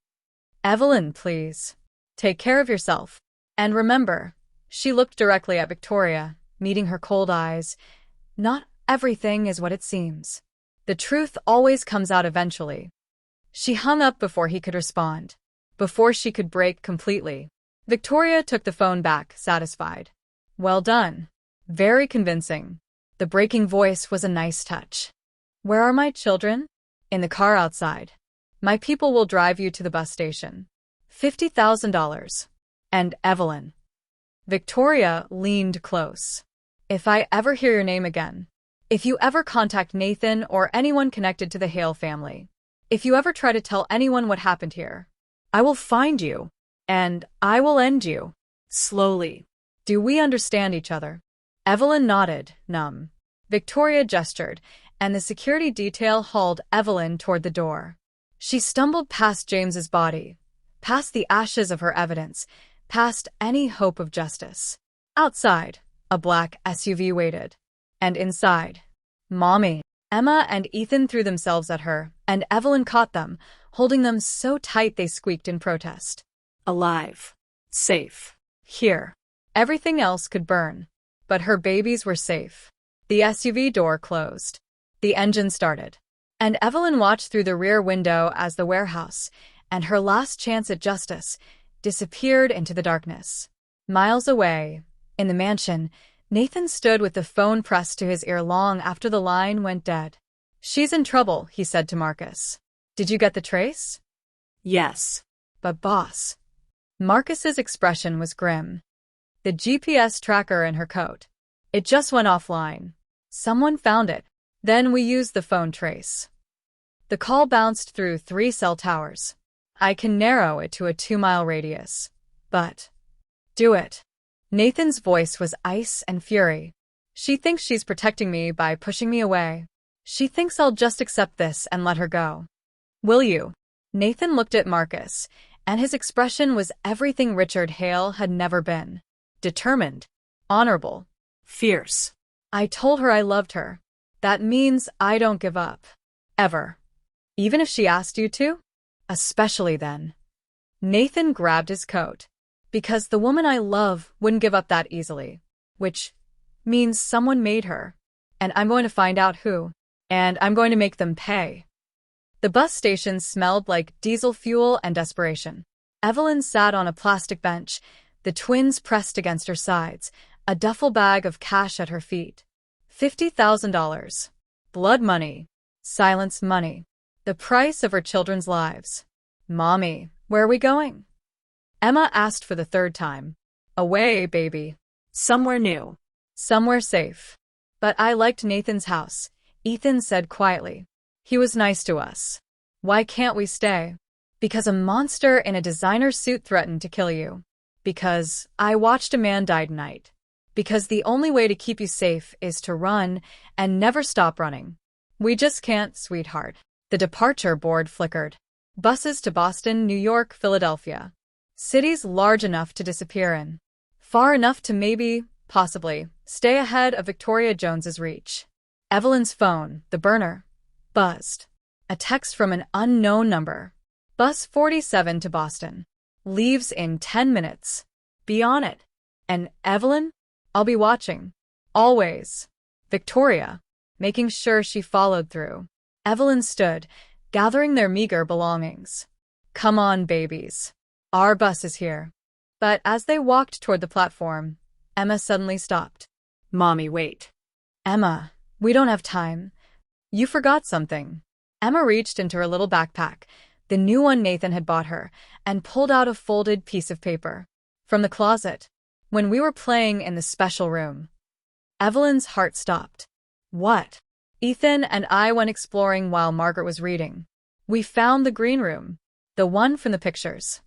Evelyn, please. Take care of yourself. And remember, she looked directly at Victoria, meeting her cold eyes. Not everything is what it seems. The truth always comes out eventually. She hung up before he could respond. Before she could break completely. Victoria took the phone back, satisfied. Well done. Very convincing. The breaking voice was a nice touch. Where are my children? In the car outside. My people will drive you to the bus station. $50,000. And Evelyn. Victoria leaned close. If I ever hear your name again, if you ever contact Nathan or anyone connected to the Hale family, if you ever try to tell anyone what happened here, I will find you, and I will end you. Slowly. Do we understand each other? Evelyn nodded, numb. Victoria gestured, and the security detail hauled Evelyn toward the door. She stumbled past James's body, past the ashes of her evidence, past any hope of justice. Outside, a black SUV waited. And inside, Mommy. Emma and Ethan threw themselves at her, and Evelyn caught them, holding them so tight they squeaked in protest. Alive. Safe. Here. Everything else could burn. But her babies were safe. The SUV door closed. The engine started. And Evelyn watched through the rear window as the warehouse, and her last chance at justice, disappeared into the darkness. Miles away, in the mansion, Nathan stood with the phone pressed to his ear long after the line went dead. She's in trouble, he said to Marcus. Did you get the trace? Yes. But boss. Marcus's expression was grim. The GPS tracker in her coat. It just went offline. Someone found it. Then we used the phone trace. The call bounced through 3 cell towers. I can narrow it to a 2-mile radius. But do it. Nathan's voice was ice and fury. She thinks she's protecting me by pushing me away. She thinks I'll just accept this and let her go. Will you? Nathan looked at Marcus, and his expression was everything Richard Hale had never been. Determined. Honorable. Fierce. I told her I loved her. That means I don't give up. Ever. Even if she asked you to? Especially then. Nathan grabbed his coat. Because the woman I love wouldn't give up that easily. Which means someone made her. And I'm going to find out who. And I'm going to make them pay. The bus station smelled like diesel fuel and desperation. Evelyn sat on a plastic bench, The twins pressed against her sides, a duffel bag of cash at her feet. $50,000. Blood money. Silence money. The price of her children's lives. Mommy, where are we going? Emma asked for the third time. Away, baby. Somewhere new. Somewhere safe. But I liked Nathan's house, Ethan said quietly. He was nice to us. Why can't we stay? Because a monster in a designer suit threatened to kill you. Because I watched a man die tonight. Because the only way to keep you safe is to run and never stop running. We just can't, sweetheart. The departure board flickered. Buses to Boston, New York, Philadelphia. Cities large enough to disappear in. Far enough to maybe, possibly, stay ahead of Victoria Jones's reach. Evelyn's phone, the burner, buzzed. A text from an unknown number. Bus 47 to Boston. Leaves in 10 minutes. Be on it. And Evelyn? I'll be watching. Always. Victoria, making sure she followed through. Evelyn stood, gathering their meager belongings. Come on, babies. Our bus is here. But as they walked toward the platform, Emma suddenly stopped. Mommy, wait. Emma, we don't have time. You forgot something. Emma reached into her little backpack, the new one Nathan had bought her, and pulled out a folded piece of paper. From the closet. When we were playing in the special room. Evelyn's heart stopped. What? Ethan and I went exploring while Margaret was reading. We found the green room. The one from the pictures.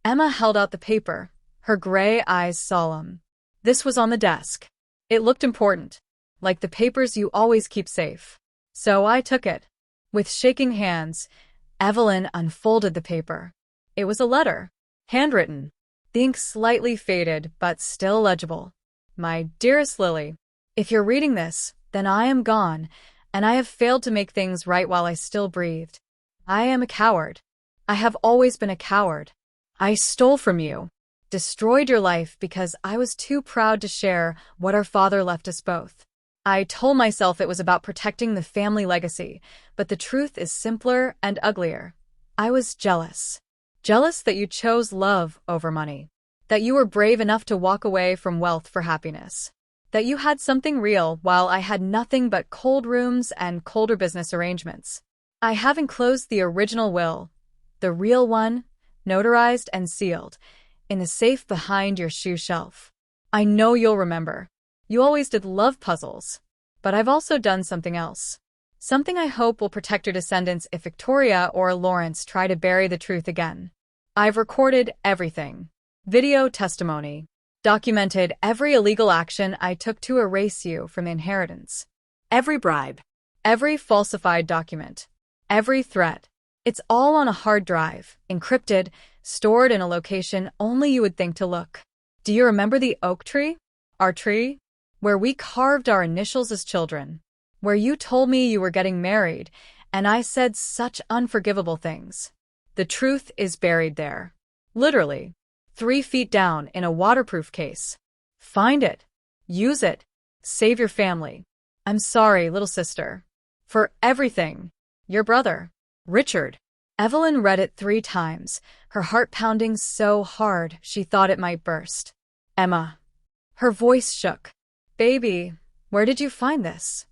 Emma held out the paper, her gray eyes solemn. This was on the desk. It looked important, like the papers you always keep safe. So I took it. With shaking hands, Evelyn unfolded the paper. It was a letter, handwritten. The ink slightly faded, but still legible. My dearest Lily, if you're reading this, then I am gone, and I have failed to make things right while I still breathed. I am a coward. I have always been a coward. I stole from you, destroyed your life because I was too proud to share what our father left us both. I told myself it was about protecting the family legacy, but the truth is simpler and uglier. I was jealous. Jealous that you chose love over money. That you were brave enough to walk away from wealth for happiness. That you had something real while I had nothing but cold rooms and colder business arrangements. I have enclosed the original will, the real one, notarized and sealed, in the safe behind your shoe shelf. I know you'll remember. You always did love puzzles. But I've also done something else. Something I hope will protect your descendants if Victoria or Lawrence try to bury the truth again. I've recorded everything. Video testimony. Documented every illegal action I took to erase you from the inheritance. Every bribe. Every falsified document. Every threat. It's all on a hard drive, encrypted, stored in a location only you would think to look. Do you remember the oak tree? Our tree? Where we carved our initials as children. Where you told me you were getting married, and I said such unforgivable things. The truth is buried there. Literally. 3 feet down in a waterproof case. Find it. Use it. Save your family. I'm sorry, little sister. For everything. Your brother. Richard. Evelyn read it 3 times, her heart pounding so hard she thought it might burst. Emma. Her voice shook. Baby, where did you find this?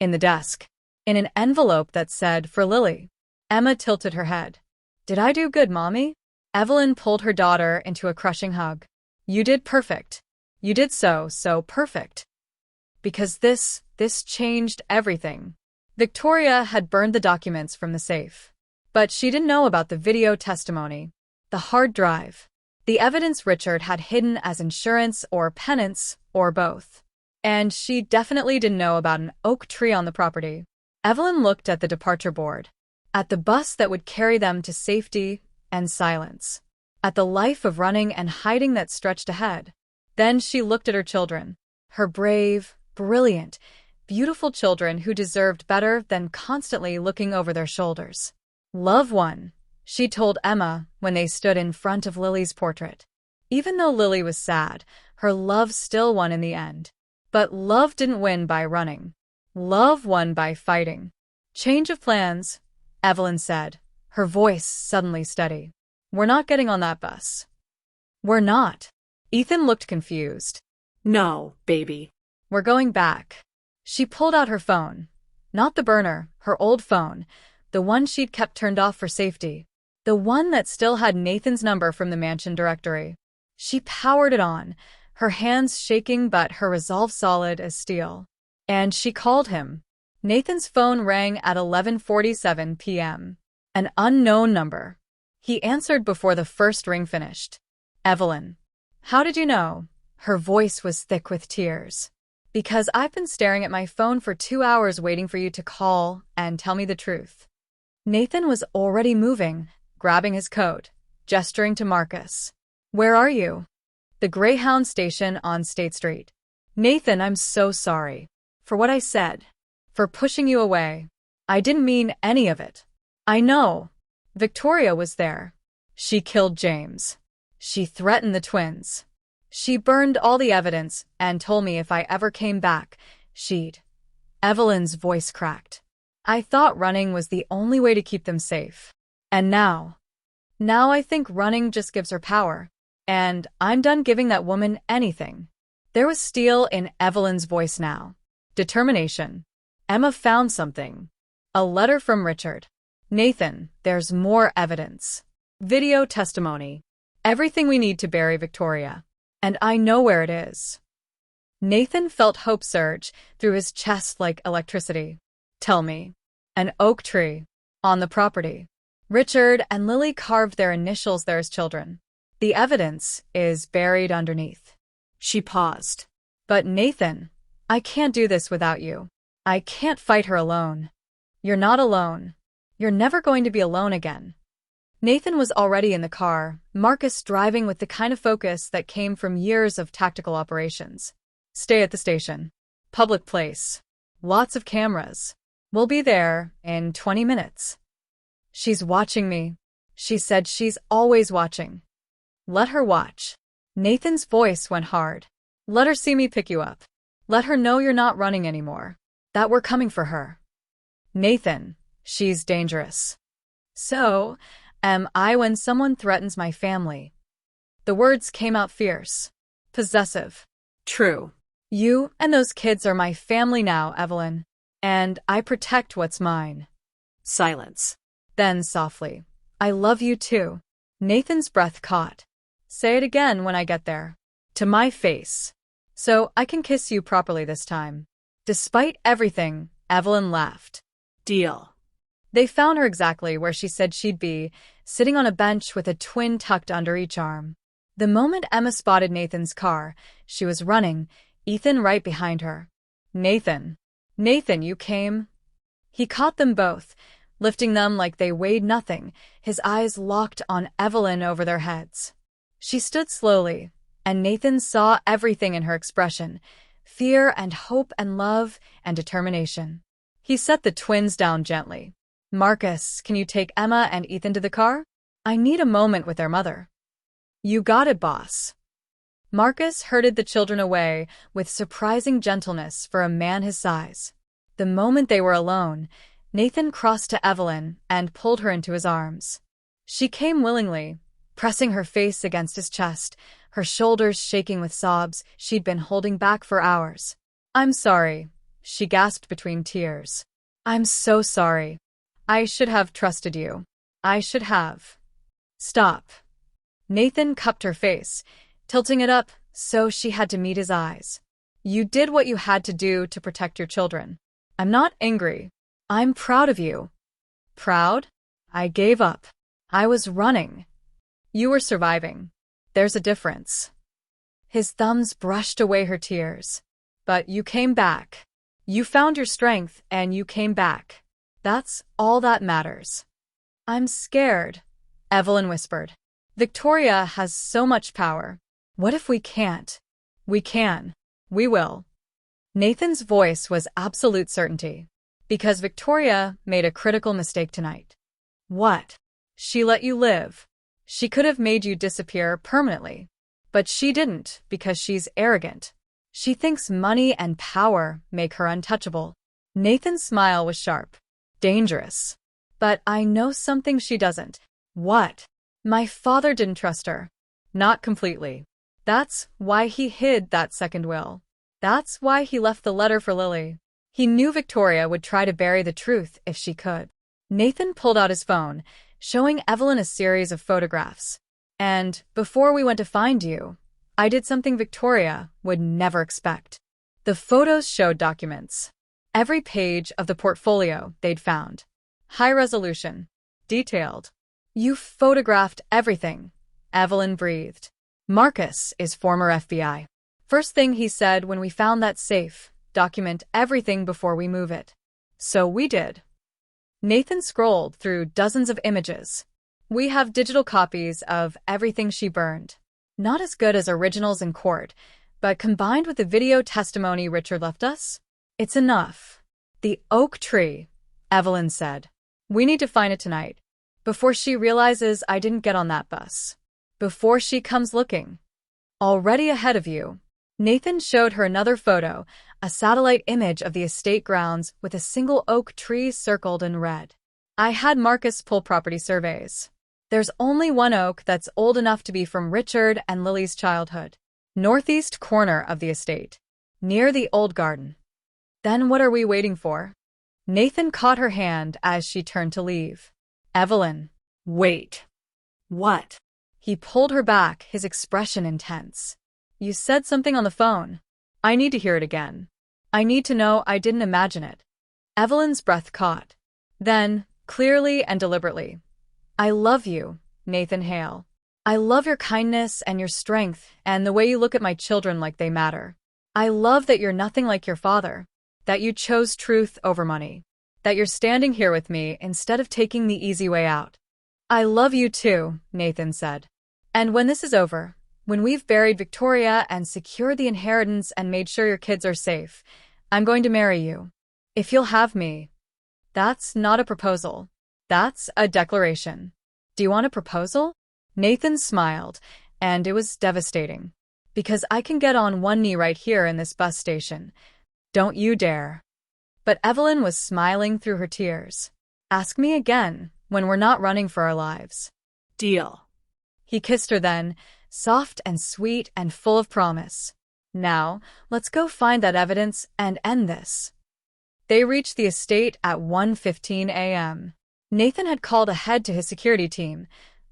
In the desk. In an envelope that said, for Lily. Emma tilted her head. Did I do good, Mommy? Evelyn pulled her daughter into a crushing hug. You did perfect. You did so perfect. Because this changed everything. Victoria had burned the documents from the safe. But she didn't know about the video testimony, the hard drive, the evidence Richard had hidden as insurance or penance, or both. And she definitely didn't know about an oak tree on the property. Evelyn looked at the departure board, at the bus that would carry them to safety and silence, at the life of running and hiding that stretched ahead. Then she looked at her children, her brave, brilliant, beautiful children who deserved better than constantly looking over their shoulders. Love won, she told Emma when they stood in front of Lily's portrait. Even though Lily was sad, her love still won in the end. But love didn't win by running. Love won by fighting. Change of plans, Evelyn said, her voice suddenly steady. We're not getting on that bus. We're not. Ethan looked confused. No, baby. We're going back. She pulled out her phone. Not the burner, her old phone. The one she'd kept turned off for safety. The one that still had Nathan's number from the mansion directory. She powered it on, her hands shaking but her resolve solid as steel. And she called him. Nathan's phone rang at 11:47 p.m. An unknown number. He answered before the first ring finished. Evelyn. How did you know? Her voice was thick with tears. Because I've been staring at my phone for 2 hours waiting for you to call and tell me the truth. Nathan was already moving, grabbing his coat, gesturing to Marcus. Where are you? The Greyhound station on State Street. Nathan, I'm so sorry. For what I said. For pushing you away. I didn't mean any of it. I know. Victoria was there. She killed James. She threatened the twins. She burned all the evidence and told me if I ever came back, she'd. Evelyn's voice cracked. I thought running was the only way to keep them safe. And now I think running just gives her power. And I'm done giving that woman anything. There was steel in Evelyn's voice now. Determination. Emma found something. A letter from Richard. Nathan, there's more evidence. Video testimony. Everything we need to bury Victoria. And I know where it is. Nathan felt hope surge through his chest like electricity. Tell me. An oak tree. On the property. Richard and Lily carved their initials there as children. The evidence is buried underneath. She paused. But Nathan, I can't do this without you. I can't fight her alone. You're not alone. You're never going to be alone again. Nathan was already in the car, Marcus driving with the kind of focus that came from years of tactical operations. Stay at the station. Public place. Lots of cameras. We'll be there in 20 minutes. She's watching me. She said she's always watching. Let her watch. Nathan's voice went hard. Let her see me pick you up. Let her know you're not running anymore. That we're coming for her. Nathan, she's dangerous. So am I when someone threatens my family. The words came out fierce. Possessive. True. You and those kids are my family now, Evelyn. And I protect what's mine. Silence. Then softly. I love you too. Nathan's breath caught. Say it again when I get there. To my face. So I can kiss you properly this time. Despite everything, Evelyn laughed. Deal. They found her exactly where she said she'd be, sitting on a bench with a twin tucked under each arm. The moment Emma spotted Nathan's car, she was running, Ethan right behind her. Nathan. Nathan, you came? He caught them both, lifting them like they weighed nothing, his eyes locked on Evelyn over their heads. She stood slowly, and Nathan saw everything in her expression, fear and hope and love and determination. He set the twins down gently. Marcus, can you take Emma and Ethan to the car? I need a moment with their mother. You got it, boss. Marcus herded the children away with surprising gentleness for a man his size. The moment they were alone, Nathan crossed to Evelyn and pulled her into his arms. She came willingly, pressing her face against his chest, her shoulders shaking with sobs she'd been holding back for hours. I'm sorry, she gasped between tears. I'm so sorry. I should have trusted you. I should have. Stop. Nathan cupped her face, tilting it up so she had to meet his eyes. You did what you had to do to protect your children. I'm not angry. I'm proud of you. Proud? I gave up. I was running. You were surviving. There's a difference. His thumbs brushed away her tears. But you came back. You found your strength and you came back. That's all that matters. I'm scared, Evelyn whispered. Victoria has so much power. What if we can't? We can. We will. Nathan's voice was absolute certainty. Because Victoria made a critical mistake tonight. What? She let you live. She could have made you disappear permanently. But she didn't because she's arrogant. She thinks money and power make her untouchable. Nathan's smile was sharp. Dangerous. But I know something she doesn't. What? My father didn't trust her. Not completely. That's why he hid that second will. That's why he left the letter for Lily. He knew Victoria would try to bury the truth if she could. Nathan pulled out his phone, showing Evelyn a series of photographs. And before we went to find you, I did something Victoria would never expect. The photos showed documents. Every page of the portfolio they'd found. High resolution. Detailed. You photographed everything, Evelyn breathed. Marcus is former FBI. First thing he said when we found that safe, document everything before we move it. So we did. Nathan scrolled through dozens of images. We have digital copies of everything she burned. Not as good as originals in court, but combined with the video testimony Richard left us, it's enough. The oak tree, Evelyn said. We need to find it tonight, before she realizes I didn't get on that bus. Before she comes looking. Already ahead of you. Nathan showed her another photo, a satellite image of the estate grounds with a single oak tree circled in red. I had Marcus pull property surveys. There's only one oak that's old enough to be from Richard and Lily's childhood. Northeast corner of the estate. Near the old garden. Then what are we waiting for? Nathan caught her hand as she turned to leave. Evelyn. Wait. What? He pulled her back, his expression intense. You said something on the phone. I need to hear it again. I need to know I didn't imagine it. Evelyn's breath caught. Then, clearly and deliberately. I love you, Nathan Hale. I love your kindness and your strength and the way you look at my children like they matter. I love that you're nothing like your father. That you chose truth over money. That you're standing here with me instead of taking the easy way out. I love you too, Nathan said. And when this is over, when we've buried Victoria and secured the inheritance and made sure your kids are safe, I'm going to marry you. If you'll have me. That's not a proposal. That's a declaration. Do you want a proposal? Nathan smiled, and it was devastating. Because I can get on one knee right here in this bus station. Don't you dare. But Evelyn was smiling through her tears. Ask me again, when we're not running for our lives. Deal. He kissed her then, soft and sweet and full of promise. Now, let's go find that evidence and end this. They reached the estate at 1:15 a.m. Nathan had called ahead to his security team,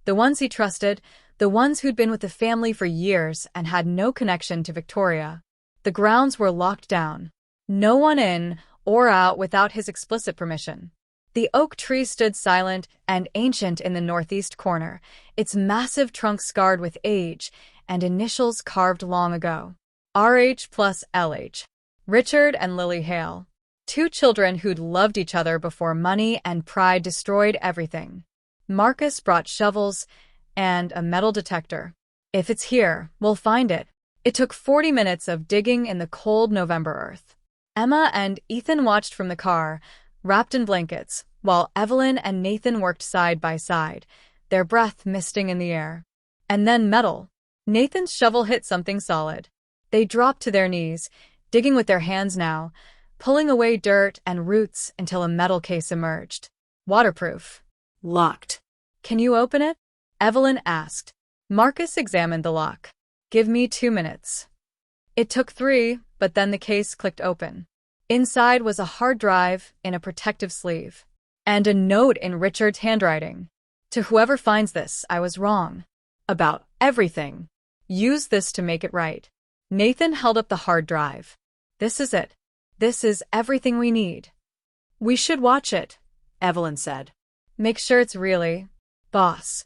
the ones he trusted, the ones who'd been with the family for years and had no connection to Victoria. The grounds were locked down. No one in or out without his explicit permission. The oak tree stood silent and ancient in the northeast corner, its massive trunk scarred with age and initials carved long ago. RH plus LH. Richard and Lily Hale. Two children who'd loved each other before money and pride destroyed everything. Marcus brought shovels and a metal detector. If it's here, we'll find it. It took 40 minutes of digging in the cold November earth. Emma and Ethan watched from the car, wrapped in blankets, while Evelyn and Nathan worked side by side, their breath misting in the air. And then metal. Nathan's shovel hit something solid. They dropped to their knees, digging with their hands now, pulling away dirt and roots until a metal case emerged. Waterproof. Locked. Can you open it? Evelyn asked. Marcus examined the lock. Give me 2 minutes. It took 3, but then the case clicked open. Inside was a hard drive in a protective sleeve. And a note in Richard's handwriting. To whoever finds this, I was wrong. About everything. Use this to make it right. Nathan held up the hard drive. This is it. This is everything we need. We should watch it, Evelyn said. Make sure it's really, boss.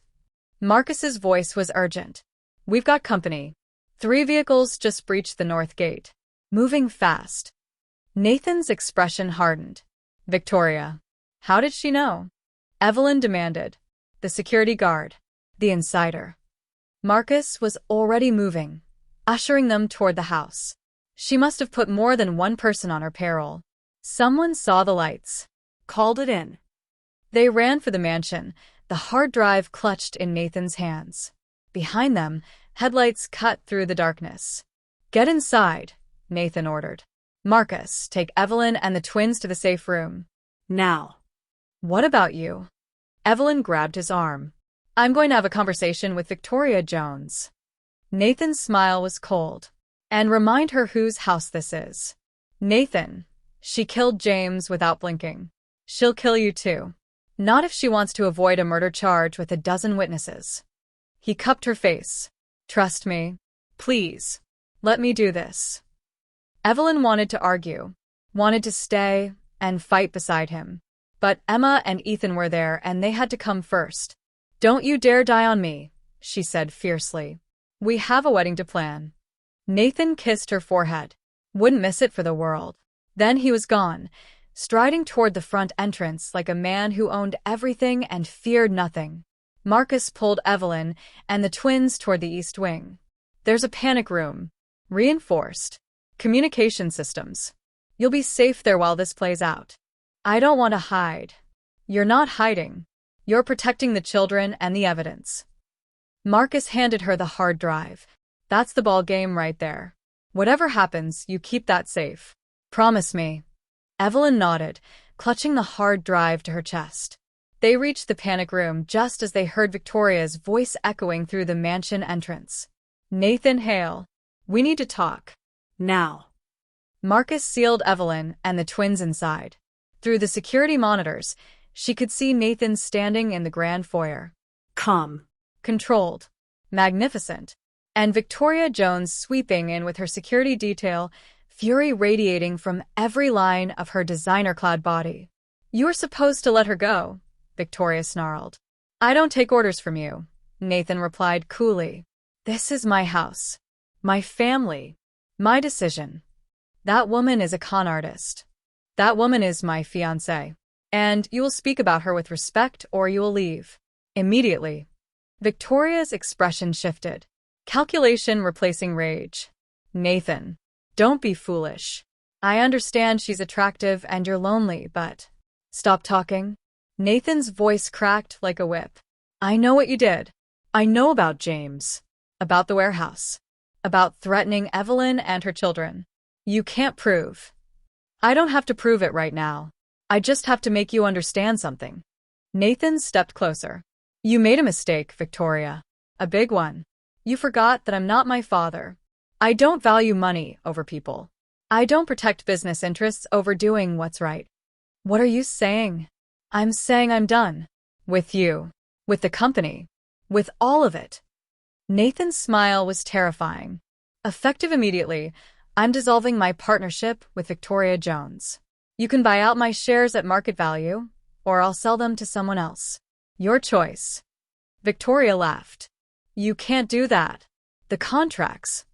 Marcus's voice was urgent. We've got company. 3 vehicles just breached the north gate. Moving fast. Nathan's expression hardened. Victoria. How did she know? Evelyn demanded. The security guard. The insider. Marcus was already moving, ushering them toward the house. She must have put more than one person on her payroll. Someone saw the lights. Called it in. They ran for the mansion, the hard drive clutched in Nathan's hands. Behind them, headlights cut through the darkness. Get inside, Nathan ordered. Marcus, take Evelyn and the twins to the safe room. Now. What about you? Evelyn grabbed his arm. I'm going to have a conversation with Victoria Jones. Nathan's smile was cold. And remind her whose house this is. Nathan. She killed James without blinking. She'll kill you too. Not if she wants to avoid a murder charge with a dozen witnesses. He cupped her face. Trust me. Please. Let me do this. Evelyn wanted to argue, wanted to stay and fight beside him. But Emma and Ethan were there and they had to come first. Don't you dare die on me, she said fiercely. We have a wedding to plan. Nathan kissed her forehead. Wouldn't miss it for the world. Then he was gone, striding toward the front entrance like a man who owned everything and feared nothing. Marcus pulled Evelyn and the twins toward the east wing. There's a panic room. Reinforced. Communication systems. You'll be safe there while this plays out. I don't want to hide. You're not hiding. You're protecting the children and the evidence. Marcus handed her the hard drive. That's the ball game right there. Whatever happens, you keep that safe. Promise me. Evelyn nodded, clutching the hard drive to her chest. They reached the panic room just as they heard Victoria's voice echoing through the mansion entrance. Nathan Hale. We need to talk. Now. Marcus sealed Evelyn and the twins inside. Through the security monitors, she could see Nathan standing in the grand foyer. Calm. Controlled. Magnificent. And Victoria Jones sweeping in with her security detail, fury radiating from every line of her designer-clad body. You're supposed to let her go, Victoria snarled. I don't take orders from you, Nathan replied coolly. This is my house. My family. My decision. That woman is a con artist. That woman is my fiancée. And you will speak about her with respect or you will leave. Immediately. Victoria's expression shifted. Calculation replacing rage. Nathan. Don't be foolish. I understand she's attractive and you're lonely, but… Stop talking. Nathan's voice cracked like a whip. I know what you did. I know about James. About the warehouse. About threatening Evelyn and her children. You can't prove. I don't have to prove it right now. I just have to make you understand something. Nathan stepped closer. You made a mistake, Victoria. A big one. You forgot that I'm not my father. I don't value money over people. I don't protect business interests over doing what's right. What are you saying? I'm saying I'm done. With you. With the company. With all of it. Nathan's smile was terrifying. Effective immediately, I'm dissolving my partnership with Victoria Jones. You can buy out my shares at market value, or I'll sell them to someone else. Your choice. Victoria laughed. You can't do that. The contracts.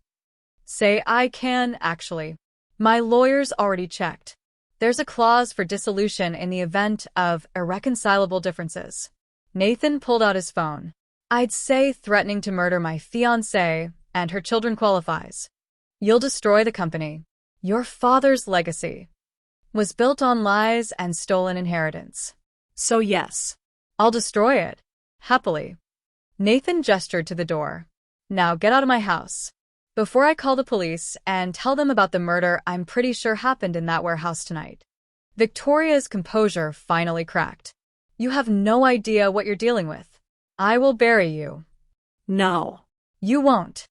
Say I can, actually. My lawyers already checked. There's a clause for dissolution in the event of irreconcilable differences. Nathan pulled out his phone. I'd say threatening to murder my fiancée and her children qualifies. You'll destroy the company. Your father's legacy was built on lies and stolen inheritance. So yes. I'll destroy it. Happily. Nathan gestured to the door. Now get out of my house. Before I call the police and tell them about the murder I'm pretty sure happened in that warehouse tonight. Victoria's composure finally cracked. You have no idea what you're dealing with. I will bury you. No. You won't.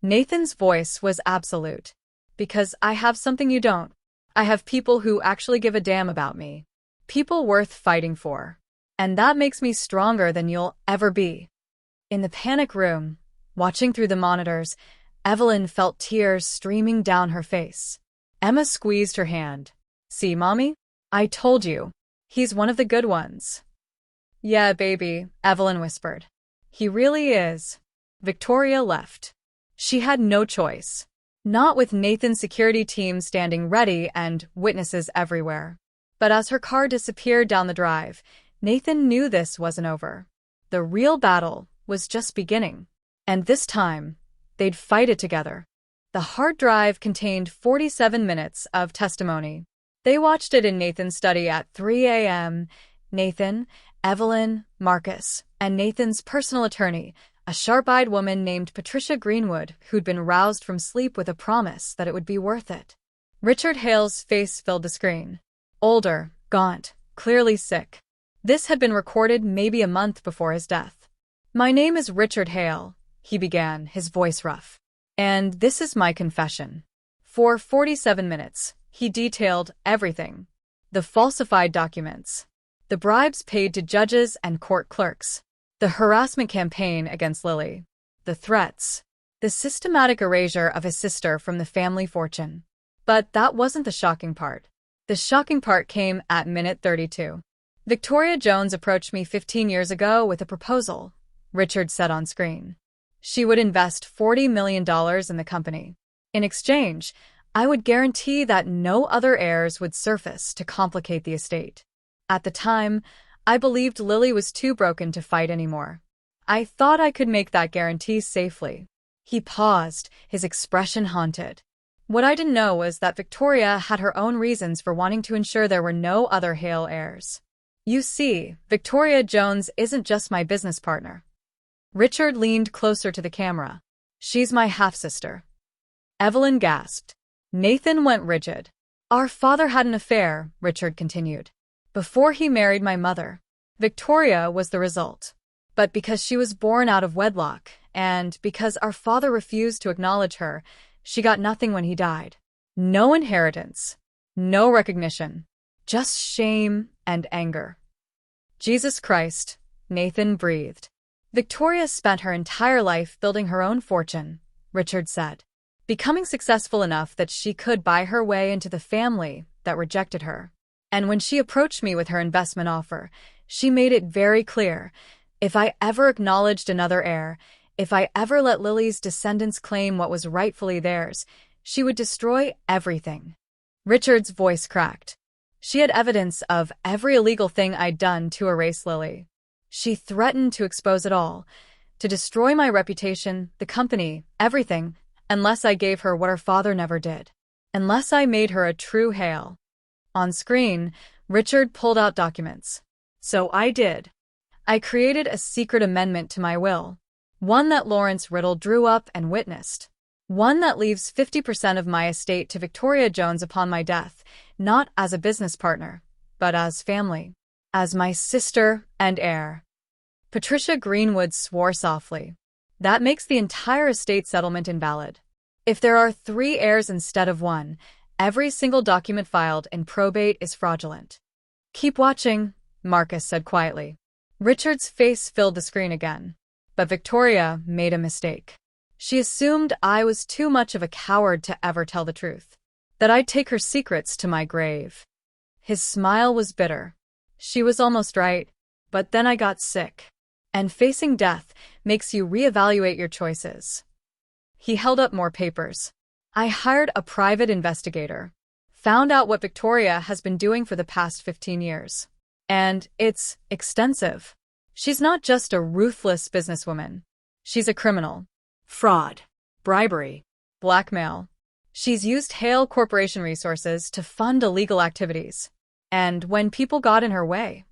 Nathan's voice was absolute. Because I have something you don't. I have people who actually give a damn about me. People worth fighting for. And that makes me stronger than you'll ever be. In the panic room, watching through the monitors, Evelyn felt tears streaming down her face. Emma squeezed her hand. See, Mommy? I told you. He's one of the good ones. Yeah, baby, Evelyn whispered. He really is. Victoria left. She had no choice. Not with Nathan's security team standing ready and witnesses everywhere. But as her car disappeared down the drive, Nathan knew this wasn't over. The real battle was just beginning. And this time, they'd fight it together. The hard drive contained 47 minutes of testimony. They watched it in Nathan's study at 3 a.m. Nathan, Evelyn, Marcus, and Nathan's personal attorney, a sharp-eyed woman named Patricia Greenwood, who'd been roused from sleep with a promise that it would be worth it. Richard Hale's face filled the screen. Older, gaunt, clearly sick. This had been recorded maybe a month before his death. My name is Richard Hale, he began, his voice rough. And this is my confession. For 47 minutes, he detailed everything. The falsified documents, the bribes paid to judges and court clerks, the harassment campaign against Lily, the threats, the systematic erasure of his sister from the family fortune. But that wasn't the shocking part. The shocking part came at minute 32. Victoria Jones approached me 15 years ago with a proposal, Richard said on screen. She would invest $40 million in the company. In exchange, I would guarantee that no other heirs would surface to complicate the estate. At the time, I believed Lily was too broken to fight anymore. I thought I could make that guarantee safely. He paused, his expression haunted. What I didn't know was that Victoria had her own reasons for wanting to ensure there were no other Hale heirs. You see, Victoria Jones isn't just my business partner. Richard leaned closer to the camera. She's my half-sister. Evelyn gasped. Nathan went rigid. Our father had an affair, Richard continued, before he married my mother. Victoria was the result. But because she was born out of wedlock, and because our father refused to acknowledge her, she got nothing when he died. No inheritance, no recognition, just shame and anger. Jesus Christ, Nathan breathed. Victoria spent her entire life building her own fortune, Richard said, becoming successful enough that she could buy her way into the family that rejected her. And when she approached me with her investment offer, she made it very clear, if I ever acknowledged another heir, if I ever let Lily's descendants claim what was rightfully theirs, she would destroy everything. Richard's voice cracked. She had evidence of every illegal thing I'd done to erase Lily. She threatened to expose it all, to destroy my reputation, the company, everything, unless I gave her what her father never did. Unless I made her a true Hale. On screen, Richard pulled out documents. So I did. I created a secret amendment to my will. One that Lawrence Riddle drew up and witnessed. One that leaves 50% of my estate to Victoria Jones upon my death, not as a business partner, but as family. As my sister and heir. Patricia Greenwood swore softly. That makes the entire estate settlement invalid. If there are 3 heirs instead of 1, every single document filed in probate is fraudulent. Keep watching, Marcus said quietly. Richard's face filled the screen again. But Victoria made a mistake. She assumed I was too much of a coward to ever tell the truth. That I'd take her secrets to my grave. His smile was bitter. She was almost right, but then I got sick. And facing death makes you reevaluate your choices. He held up more papers. I hired a private investigator. Found out what Victoria has been doing for the past 15 years. And it's extensive. She's not just a ruthless businesswoman. She's a criminal. Fraud. Bribery. Blackmail. She's used Hale Corporation resources to fund illegal activities. And when people got in her way.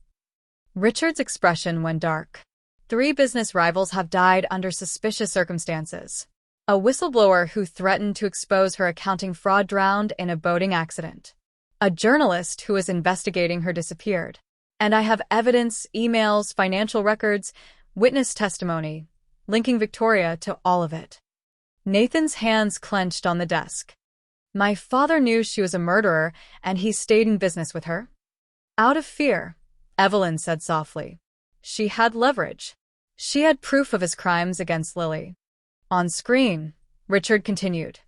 Richard's expression went dark. 3 business rivals have died under suspicious circumstances. A whistleblower who threatened to expose her accounting fraud drowned in a boating accident. A journalist who was investigating her disappeared. And I have evidence, emails, financial records, witness testimony, linking Victoria to all of it. Nathan's hands clenched on the desk. My father knew she was a murderer, and he stayed in business with her? Out of fear, Evelyn said softly. She had leverage. She had proof of his crimes against Lily. On screen, Richard continued.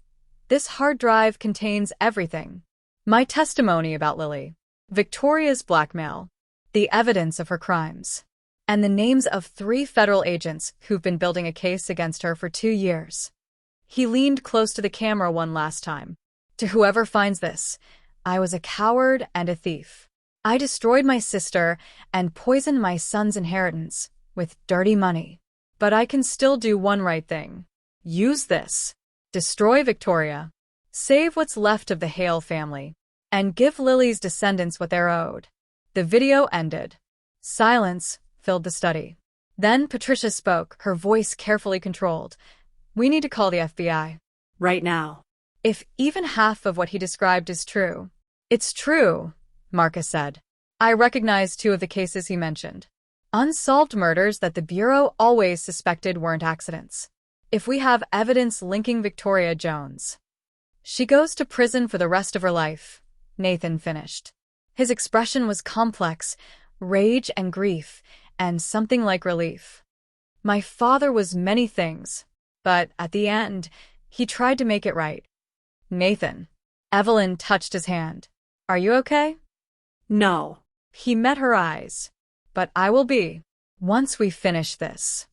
This hard drive contains everything. My testimony about Lily, Victoria's blackmail, the evidence of her crimes, and the names of 3 federal agents who've been building a case against her for 2 years. He leaned close to the camera one last time. To whoever finds this, I was a coward and a thief. I destroyed my sister and poisoned my son's inheritance with dirty money. But I can still do one right thing. Use this. Destroy Victoria. Save what's left of the Hale family. And give Lily's descendants what they're owed. The video ended. Silence filled the study. Then Patricia spoke, her voice carefully controlled. We need to call the FBI. Right now. If even half of what he described is true. It's true, Marcus said. I recognize 2 of the cases he mentioned. Unsolved murders that the Bureau always suspected weren't accidents. If we have evidence linking Victoria Jones, she goes to prison for the rest of her life, Nathan finished. His expression was complex, rage and grief, and something like relief. My father was many things, but at the end, he tried to make it right. Nathan. Evelyn touched his hand. Are you okay? No. He met her eyes. But I will be, once we finish this.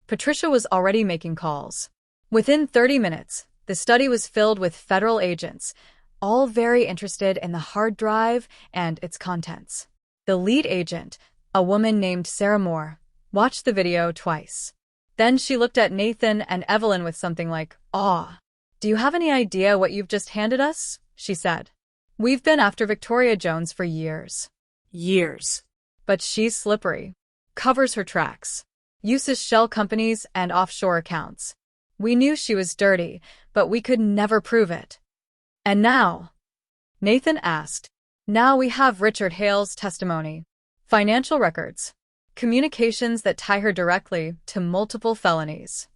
Patricia was already making calls. Within 30 minutes, the study was filled with federal agents, all very interested in the hard drive and its contents. The lead agent, a woman named Sarah Moore, watched the video twice. Then she looked at Nathan and Evelyn with something like awe. Do you have any idea what you've just handed us? She said. We've been after Victoria Jones for years. Years. But she's slippery. Covers her tracks. Uses shell companies and offshore accounts. We knew she was dirty, but we could never prove it. And now? Nathan asked. Now we have Richard Hale's testimony. Financial records. Communications that tie her directly to multiple felonies.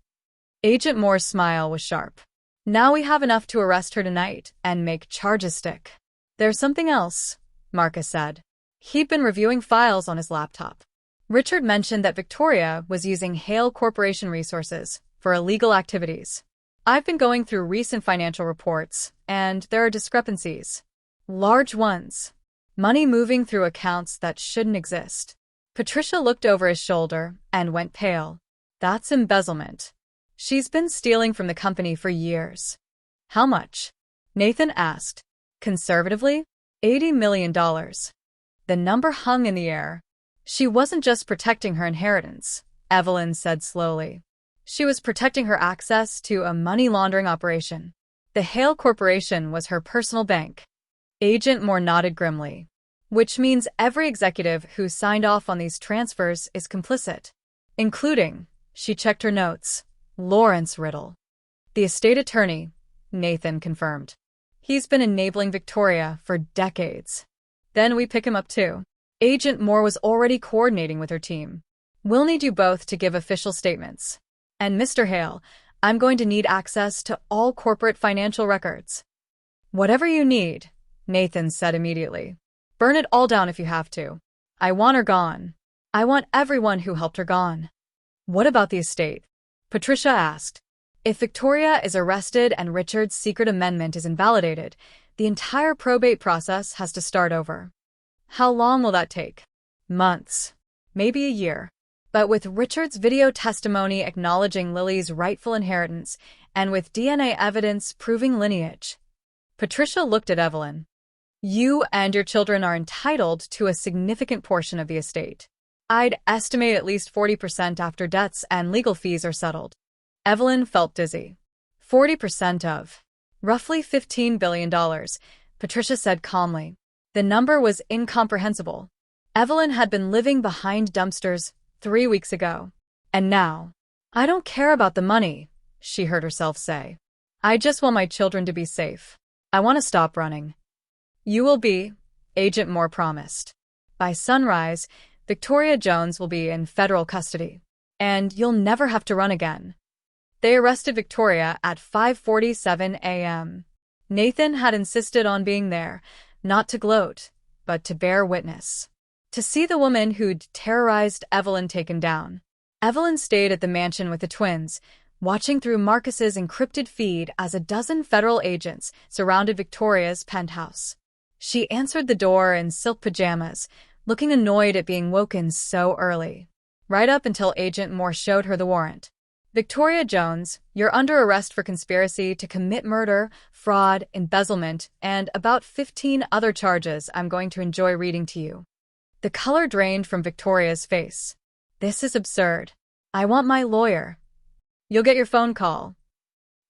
Agent Moore's smile was sharp. Now we have enough to arrest her tonight and make charges stick. There's something else, Marcus said. He'd been reviewing files on his laptop. Richard mentioned that Victoria was using Hale Corporation resources for illegal activities. I've been going through recent financial reports, and there are discrepancies. Large ones. Money moving through accounts that shouldn't exist. Patricia looked over his shoulder and went pale. That's embezzlement. She's been stealing from the company for years. How much? Nathan asked. Conservatively, $80 million. The number hung in the air. She wasn't just protecting her inheritance, Evelyn said slowly. She was protecting her access to a money laundering operation. The Hale Corporation was her personal bank. Agent Moore nodded grimly. Which means every executive who signed off on these transfers is complicit. Including, she checked her notes, Lawrence Riddle. The estate attorney, Nathan confirmed. He's been enabling Victoria for decades. Then we pick him up too. Agent Moore was already coordinating with her team. We'll need you both to give official statements. And Mr. Hale, I'm going to need access to all corporate financial records. Whatever you need, Nathan said immediately. Burn it all down if you have to. I want her gone. I want everyone who helped her gone. What about the estate? Patricia asked. If Victoria is arrested and Richard's secret amendment is invalidated, the entire probate process has to start over. How long will that take? Months. Maybe a year. But with Richard's video testimony acknowledging Lily's rightful inheritance, and with DNA evidence proving lineage. Patricia looked at Evelyn. You and your children are entitled to a significant portion of the estate. I'd estimate at least 40% after debts and legal fees are settled. Evelyn felt dizzy. 40% of roughly $15 billion, Patricia said calmly. The number was incomprehensible. Evelyn had been living behind dumpsters 3 weeks ago. And now, I don't care about the money, she heard herself say. I just want my children to be safe. I want to stop running. You will be, Agent Moore promised. By sunrise, Victoria Jones will be in federal custody. And you'll never have to run again. They arrested Victoria at 5:47 a.m. Nathan had insisted on being there, not to gloat, but to bear witness. To see the woman who'd terrorized Evelyn taken down. Evelyn stayed at the mansion with the twins, watching through Marcus's encrypted feed as a dozen federal agents surrounded Victoria's penthouse. She answered the door in silk pajamas, looking annoyed at being woken so early. Right up until Agent Moore showed her the warrant. Victoria Jones, you're under arrest for conspiracy to commit murder, fraud, embezzlement, and about 15 other charges I'm going to enjoy reading to you. The color drained from Victoria's face. This is absurd. I want my lawyer. You'll get your phone call.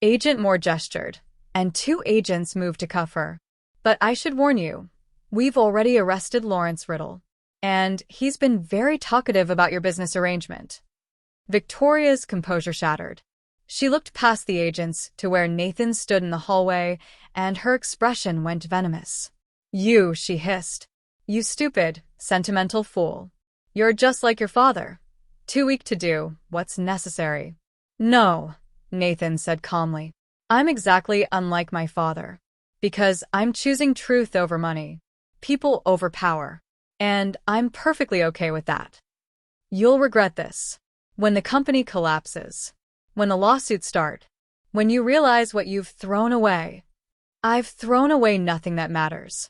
Agent Moore gestured, and 2 agents moved to cuff her. But I should warn you, we've already arrested Lawrence Riddle. And he's been very talkative about your business arrangement. Victoria's composure shattered. She looked past the agents to where Nathan stood in the hallway, and her expression went venomous. You, she hissed. You stupid, sentimental fool. You're just like your father. Too weak to do what's necessary. No, Nathan said calmly. I'm exactly unlike my father. Because I'm choosing truth over money. People over power. And I'm perfectly okay with that. You'll regret this. When the company collapses. When the lawsuits start. When you realize what you've thrown away. I've thrown away nothing that matters.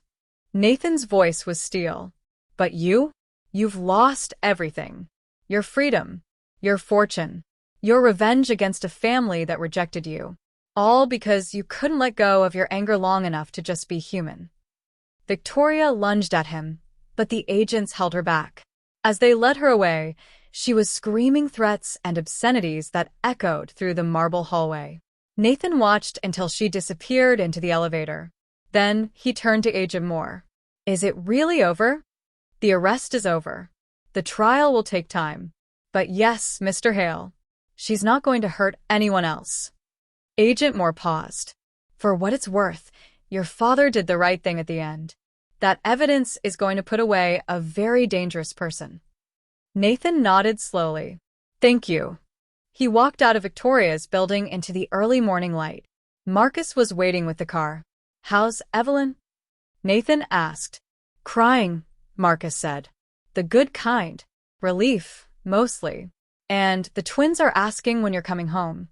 Nathan's voice was steel. But you? You've lost everything. Your freedom. Your fortune. Your revenge against a family that rejected you. All because you couldn't let go of your anger long enough to just be human. Victoria lunged at him, but the agents held her back. As they led her away, she was screaming threats and obscenities that echoed through the marble hallway. Nathan watched until she disappeared into the elevator. Then he turned to Agent Moore. Is it really over? The arrest is over. The trial will take time. But yes, Mr. Hale, she's not going to hurt anyone else. Agent Moore paused. For what it's worth, your father did the right thing at the end. That evidence is going to put away a very dangerous person. Nathan nodded slowly. Thank you. He walked out of Victoria's building into the early morning light. Marcus was waiting with the car. How's Evelyn? Nathan asked. Crying, Marcus said. The good kind. Relief, mostly. And the twins are asking when you're coming home.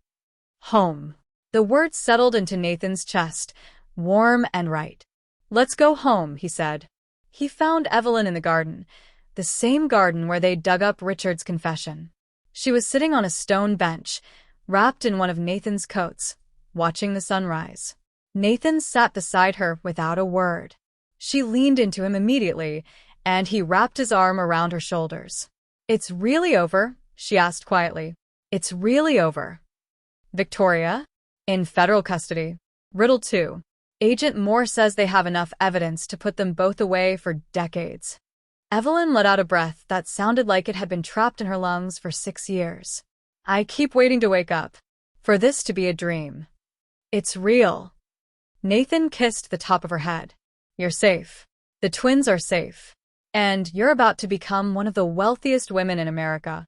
Home. The word settled into Nathan's chest, warm and right. Let's go home, he said. He found Evelyn in the garden, the same garden where they dug up Richard's confession. She was sitting on a stone bench, wrapped in one of Nathan's coats, watching the sunrise. Nathan sat beside her without a word. She leaned into him immediately, and he wrapped his arm around her shoulders. It's really over, she asked quietly. It's really over. Victoria? In federal custody. Riddle 2. Agent Moore says they have enough evidence to put them both away for decades. Evelyn let out a breath that sounded like it had been trapped in her lungs for 6 years. I keep waiting to wake up. For this to be a dream. It's real. Nathan kissed the top of her head. You're safe. The twins are safe. And you're about to become one of the wealthiest women in America.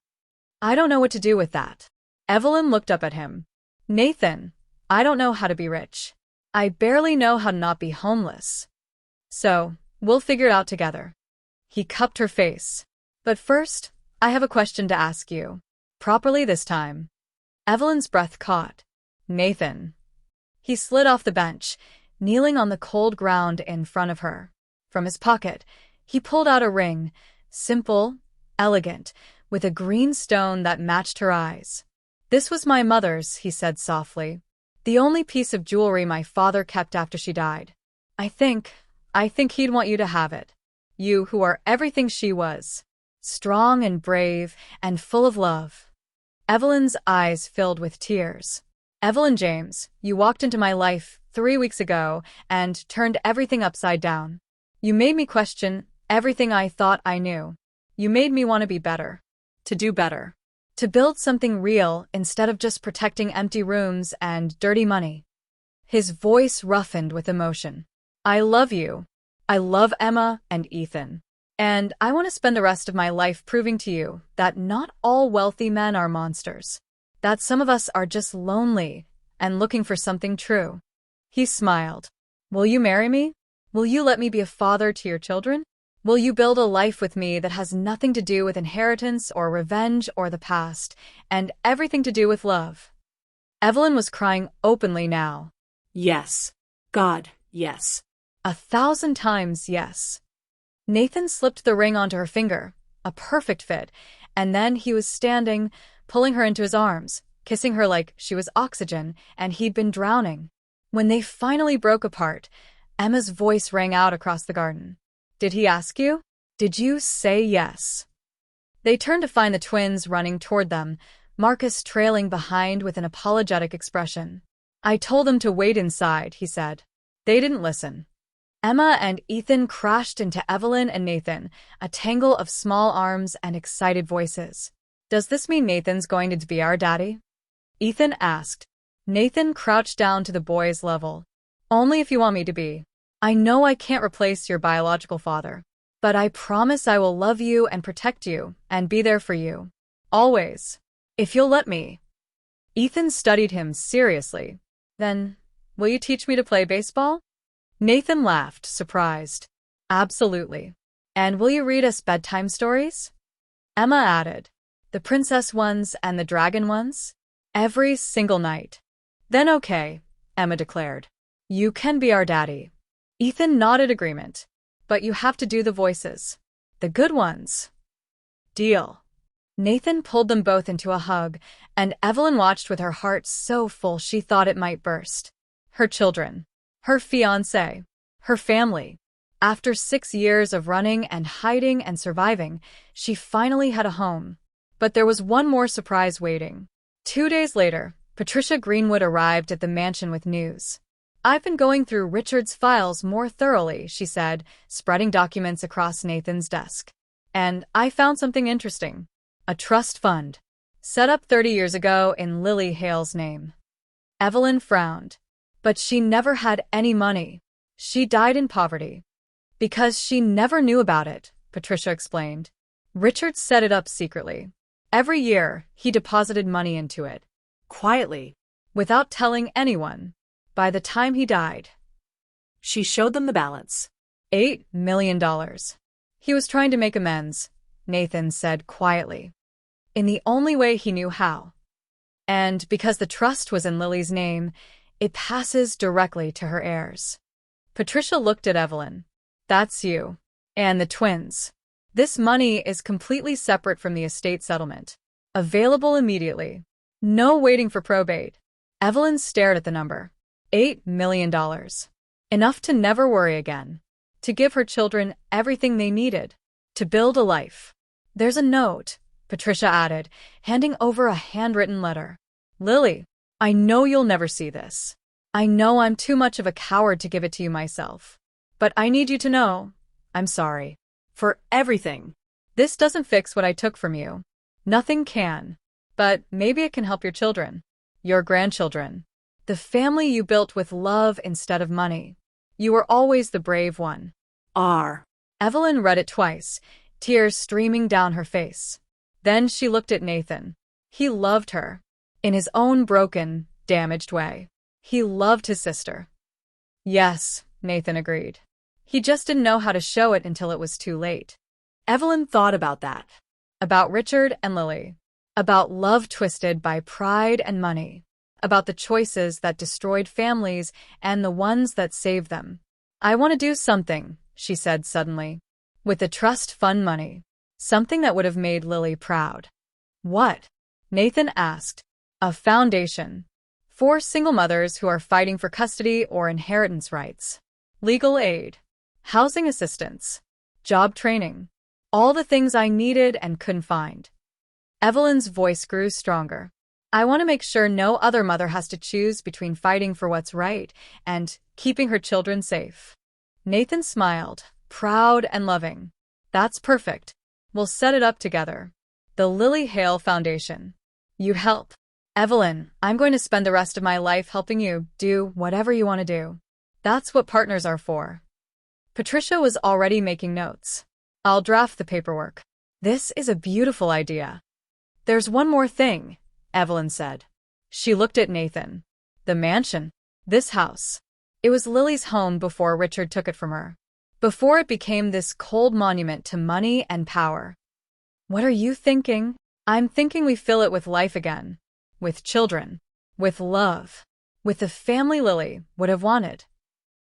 I don't know what to do with that. Evelyn looked up at him. Nathan, I don't know how to be rich. I barely know how to not be homeless. So, we'll figure it out together. He cupped her face. But first, I have a question to ask you. Properly this time. Evelyn's breath caught. Nathan. He slid off the bench, kneeling on the cold ground in front of her. From his pocket, he pulled out a ring, simple, elegant, with a green stone that matched her eyes. This was my mother's, he said softly. The only piece of jewelry my father kept after she died. I think he'd want you to have it. You who are everything she was. Strong and brave and full of love. Evelyn's eyes filled with tears. Evelyn James, you walked into my life 3 weeks ago and turned everything upside down. You made me question everything I thought I knew. You made me want to be better. To do better. To build something real instead of just protecting empty rooms and dirty money. His voice roughened with emotion. I love you. I love Emma and Ethan. And I want to spend the rest of my life proving to you that not all wealthy men are monsters. That some of us are just lonely and looking for something true. He smiled. Will you marry me? Will you let me be a father to your children? Will you build a life with me that has nothing to do with inheritance or revenge or the past, and everything to do with love? Evelyn was crying openly now. Yes. God, yes. 1,000 times yes. Nathan slipped the ring onto her finger, a perfect fit, and then he was standing, pulling her into his arms, kissing her like she was oxygen and he'd been drowning. When they finally broke apart, Emma's voice rang out across the garden. Did he ask you? Did you say yes? They turned to find the twins running toward them, Marcus trailing behind with an apologetic expression. I told them to wait inside, he said. They didn't listen. Emma and Ethan crashed into Evelyn and Nathan, a tangle of small arms and excited voices. Does this mean Nathan's going to be our daddy? Ethan asked. Nathan crouched down to the boy's level. Only if you want me to be. I know I can't replace your biological father, but I promise I will love you and protect you and be there for you. Always. If you'll let me. Ethan studied him seriously. Then, will you teach me to play baseball? Nathan laughed, surprised. Absolutely. And will you read us bedtime stories? Emma added. The princess ones and the dragon ones? Every single night. Then okay, Emma declared. You can be our daddy. Ethan nodded agreement. But you have to do the voices. The good ones. Deal. Nathan pulled them both into a hug, and Evelyn watched with her heart so full she thought it might burst. Her children. Her fiancé. Her family. After 6 years of running and hiding and surviving, she finally had a home. But there was one more surprise waiting. 2 days later, Patricia Greenwood arrived at the mansion with news. I've been going through Richard's files more thoroughly, she said, spreading documents across Nathan's desk. And I found something interesting. A trust fund. Set up 30 years ago in Lily Hale's name. Evelyn frowned. But she never had any money. She died in poverty. Because she never knew about it, Patricia explained. Richard set it up secretly. Every year, he deposited money into it. Quietly. Without telling anyone. By the time he died, She showed them the balance. $8 million. He was trying to make amends, Nathan said quietly. In the only way he knew how. And because the trust was in Lily's name, it passes directly to her heirs. Patricia looked at Evelyn. That's you. And the twins. This money is completely separate from the estate settlement. Available immediately. No waiting for probate. Evelyn stared at the number. $8 million. Enough to never worry again. To give her children everything they needed. To build a life. There's a note, Patricia added, handing over a handwritten letter. Lily, I know you'll never see this. I know I'm too much of a coward to give it to you myself. But I need you to know, I'm sorry. For everything. This doesn't fix what I took from you. Nothing can. But maybe it can help your children. Your grandchildren. The family you built with love instead of money. You were always the brave one. Evelyn read it twice, tears streaming down her face. Then she looked at Nathan. He loved her. In his own broken, damaged way. He loved his sister. Yes, Nathan agreed. He just didn't know how to show it until it was too late. Evelyn thought about that. About Richard and Lily. About love twisted by pride and money. About the choices that destroyed families and the ones that saved them. I want to do something, she said suddenly. With the trust fund money. Something that would have made Lily proud. What? Nathan asked. A foundation. For single mothers who are fighting for custody or inheritance rights. Legal aid. Housing assistance. Job training. All the things I needed and couldn't find. Evelyn's voice grew stronger. I want to make sure no other mother has to choose between fighting for what's right and keeping her children safe. Nathan smiled, proud and loving. That's perfect. We'll set it up together. The Lily Hale Foundation. You help. Evelyn, I'm going to spend the rest of my life helping you do whatever you want to do. That's what partners are for. Patricia was already making notes. I'll draft the paperwork. This is a beautiful idea. There's one more thing, Evelyn said. She looked at Nathan. The mansion. This house. It was Lily's home before Richard took it from her. Before it became this cold monument to money and power. What are you thinking? I'm thinking we fill it with life again. With children. With love. With the family Lily would have wanted.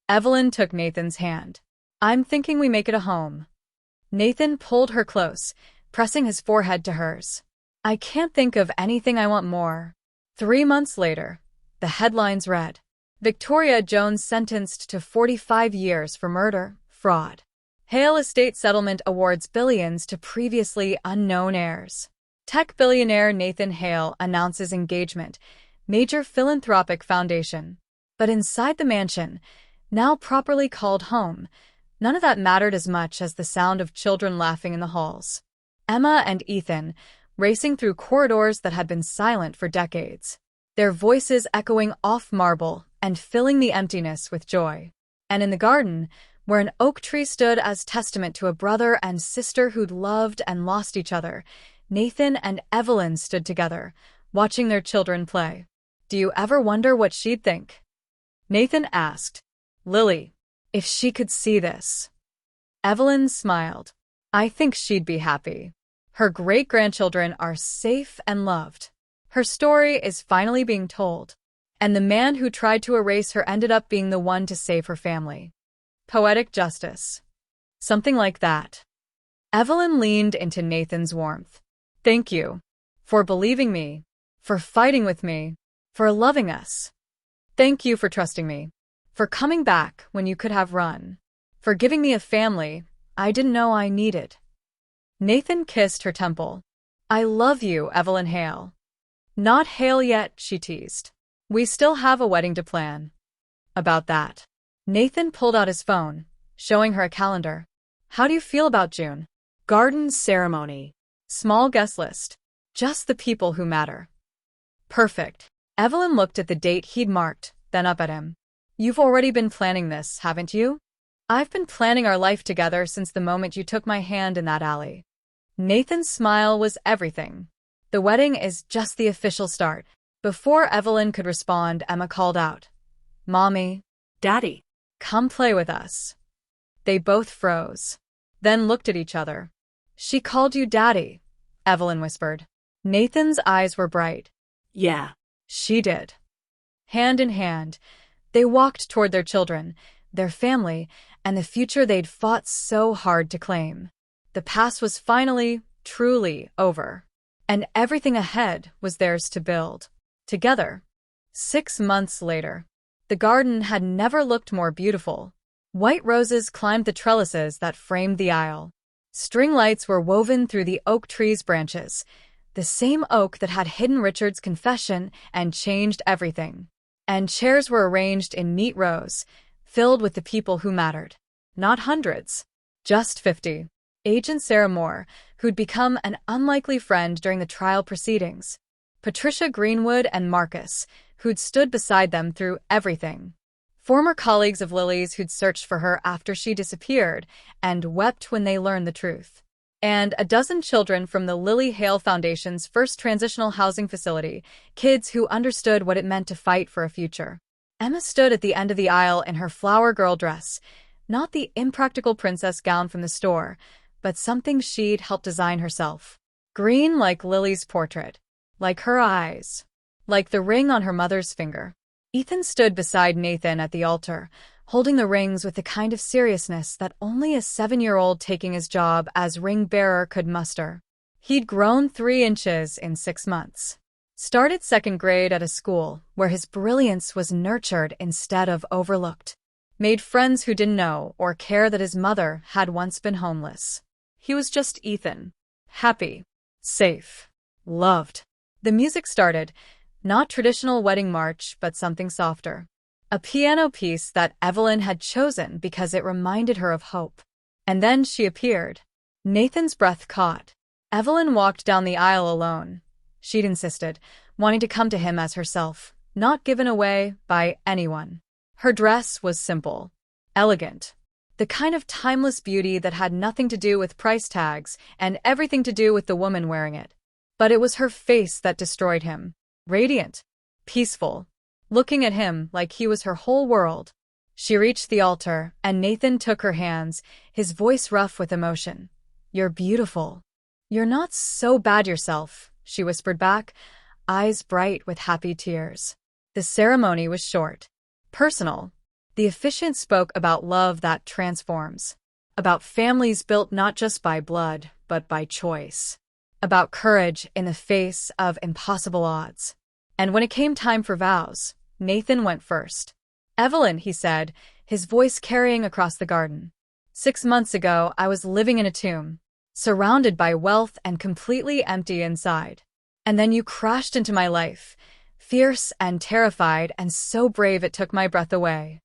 Evelyn took Nathan's hand. I'm thinking we make it a home. Nathan pulled her close, pressing his forehead to hers. I can't think of anything I want more. 3 months later, the headlines read, Victoria Jones sentenced to 45 years for murder, fraud. Hale Estate Settlement awards billions to previously unknown heirs. Tech billionaire Nathan Hale announces engagement, major philanthropic foundation. But inside the mansion, now properly called home, none of that mattered as much as the sound of children laughing in the halls. Emma and Ethan, racing through corridors that had been silent for decades, their voices echoing off marble and filling the emptiness with joy. And in the garden, where an oak tree stood as testament to a brother and sister who'd loved and lost each other, Nathan and Evelyn stood together, watching their children play. Do you ever wonder what she'd think? Nathan asked. Lily, if she could see this. Evelyn smiled. I think she'd be happy. Her great-grandchildren are safe and loved. Her story is finally being told. And the man who tried to erase her ended up being the one to save her family. Poetic justice. Something like that. Evelyn leaned into Nathan's warmth. Thank you. For believing me. For fighting with me. For loving us. Thank you for trusting me. For coming back when you could have run. For giving me a family I didn't know I needed. Nathan kissed her temple. I love you, Evelyn Hale. Not Hale yet, she teased. We still have a wedding to plan. About that. Nathan pulled out his phone, showing her a calendar. How do you feel about June? Garden ceremony. Small guest list. Just the people who matter. Perfect. Evelyn looked at the date he'd marked, then up at him. You've already been planning this, haven't you? I've been planning our life together since the moment you took my hand in that alley. Nathan's smile was everything. The wedding is just the official start. Before Evelyn could respond, Emma called out. Mommy. Daddy. Come play with us. They both froze. Then looked at each other. She called you Daddy, Evelyn whispered. Nathan's eyes were bright. Yeah. She did. Hand in hand, they walked toward their children, their family, and the future they'd fought so hard to claim. The past was finally, truly over. And everything ahead was theirs to build. Together. 6 months later. The garden had never looked more beautiful. White roses climbed the trellises that framed the aisle. String lights were woven through the oak tree's branches, the same oak that had hidden Richard's confession and changed everything. And chairs were arranged in neat rows, filled with the people who mattered. Not hundreds. Just 50. Agent Sarah Moore, who'd become an unlikely friend during the trial proceedings. Patricia Greenwood and Marcus, who'd stood beside them through everything. Former colleagues of Lily's who'd searched for her after she disappeared and wept when they learned the truth. And a dozen children from the Lily Hale Foundation's first transitional housing facility, kids who understood what it meant to fight for a future. Emma stood at the end of the aisle in her flower girl dress, not the impractical princess gown from the store, but something she'd helped design herself. Green like Lily's portrait. Like her eyes. Like the ring on her mother's finger. Ethan stood beside Nathan at the altar, holding the rings with the kind of seriousness that only a 7-year-old taking his job as ring bearer could muster. He'd grown 3 inches in 6 months. Started 2nd grade at a school where his brilliance was nurtured instead of overlooked. Made friends who didn't know or care that his mother had once been homeless. He was just Ethan. Happy. Safe. Loved. The music started, not traditional wedding march, but something softer. A piano piece that Evelyn had chosen because it reminded her of hope. And then she appeared. Nathan's breath caught. Evelyn walked down the aisle alone. She'd insisted, wanting to come to him as herself, not given away by anyone. Her dress was simple, elegant, the kind of timeless beauty that had nothing to do with price tags and everything to do with the woman wearing it. But it was her face that destroyed him. Radiant, peaceful, looking at him like he was her whole world. She reached the altar, and Nathan took her hands, his voice rough with emotion. You're beautiful. You're not so bad yourself, she whispered back, eyes bright with happy tears. The ceremony was short. Personal. The officiant spoke about love that transforms. About families built not just by blood, but by choice. About courage in the face of impossible odds. And when it came time for vows, Nathan went first. Evelyn, he said, his voice carrying across the garden. 6 months ago, I was living in a tomb, surrounded by wealth and completely empty inside. And then you crashed into my life, fierce and terrified and so brave it took my breath away.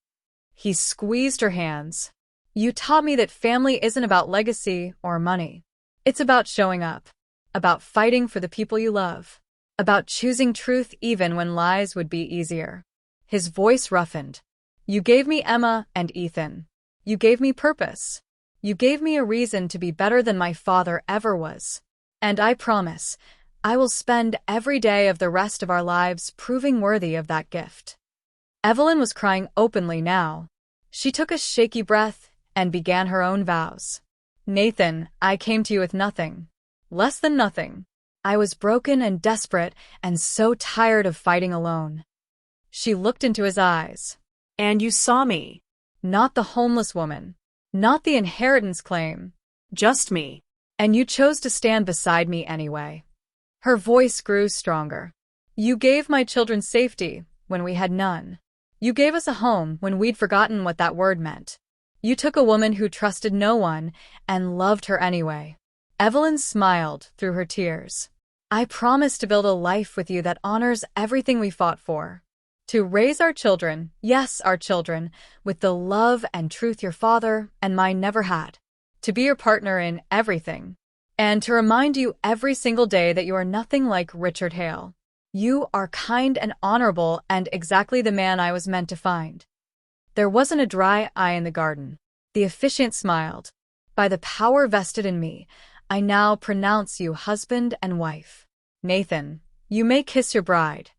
He squeezed her hands. You taught me that family isn't about legacy or money. It's about showing up. About fighting for the people you love. About choosing truth even when lies would be easier. His voice roughened. You gave me Emma and Ethan. You gave me purpose. You gave me a reason to be better than my father ever was. And I promise, I will spend every day of the rest of our lives proving worthy of that gift." Evelyn was crying openly now. She took a shaky breath and began her own vows. "Nathan, I came to you with nothing. Less than nothing. I was broken and desperate and so tired of fighting alone." She looked into his eyes. "And you saw me." "Not the homeless woman. Not the inheritance claim. "Just me." And you chose to stand beside me anyway." Her voice grew stronger. "You gave my children safety when we had none. You gave us a home when we'd forgotten what that word meant. You took a woman who trusted no one and loved her anyway." Evelyn smiled through her tears. "I promise to build a life with you that honors everything we fought for. To raise our children, yes, our children, with the love and truth your father and mine never had. To be your partner in everything. And to remind you every single day that you are nothing like Richard Hale. You are kind and honorable and exactly the man I was meant to find." There wasn't a dry eye in the garden. The officiant smiled. "By the power vested in me, I now pronounce you husband and wife. Nathan, you may kiss your bride."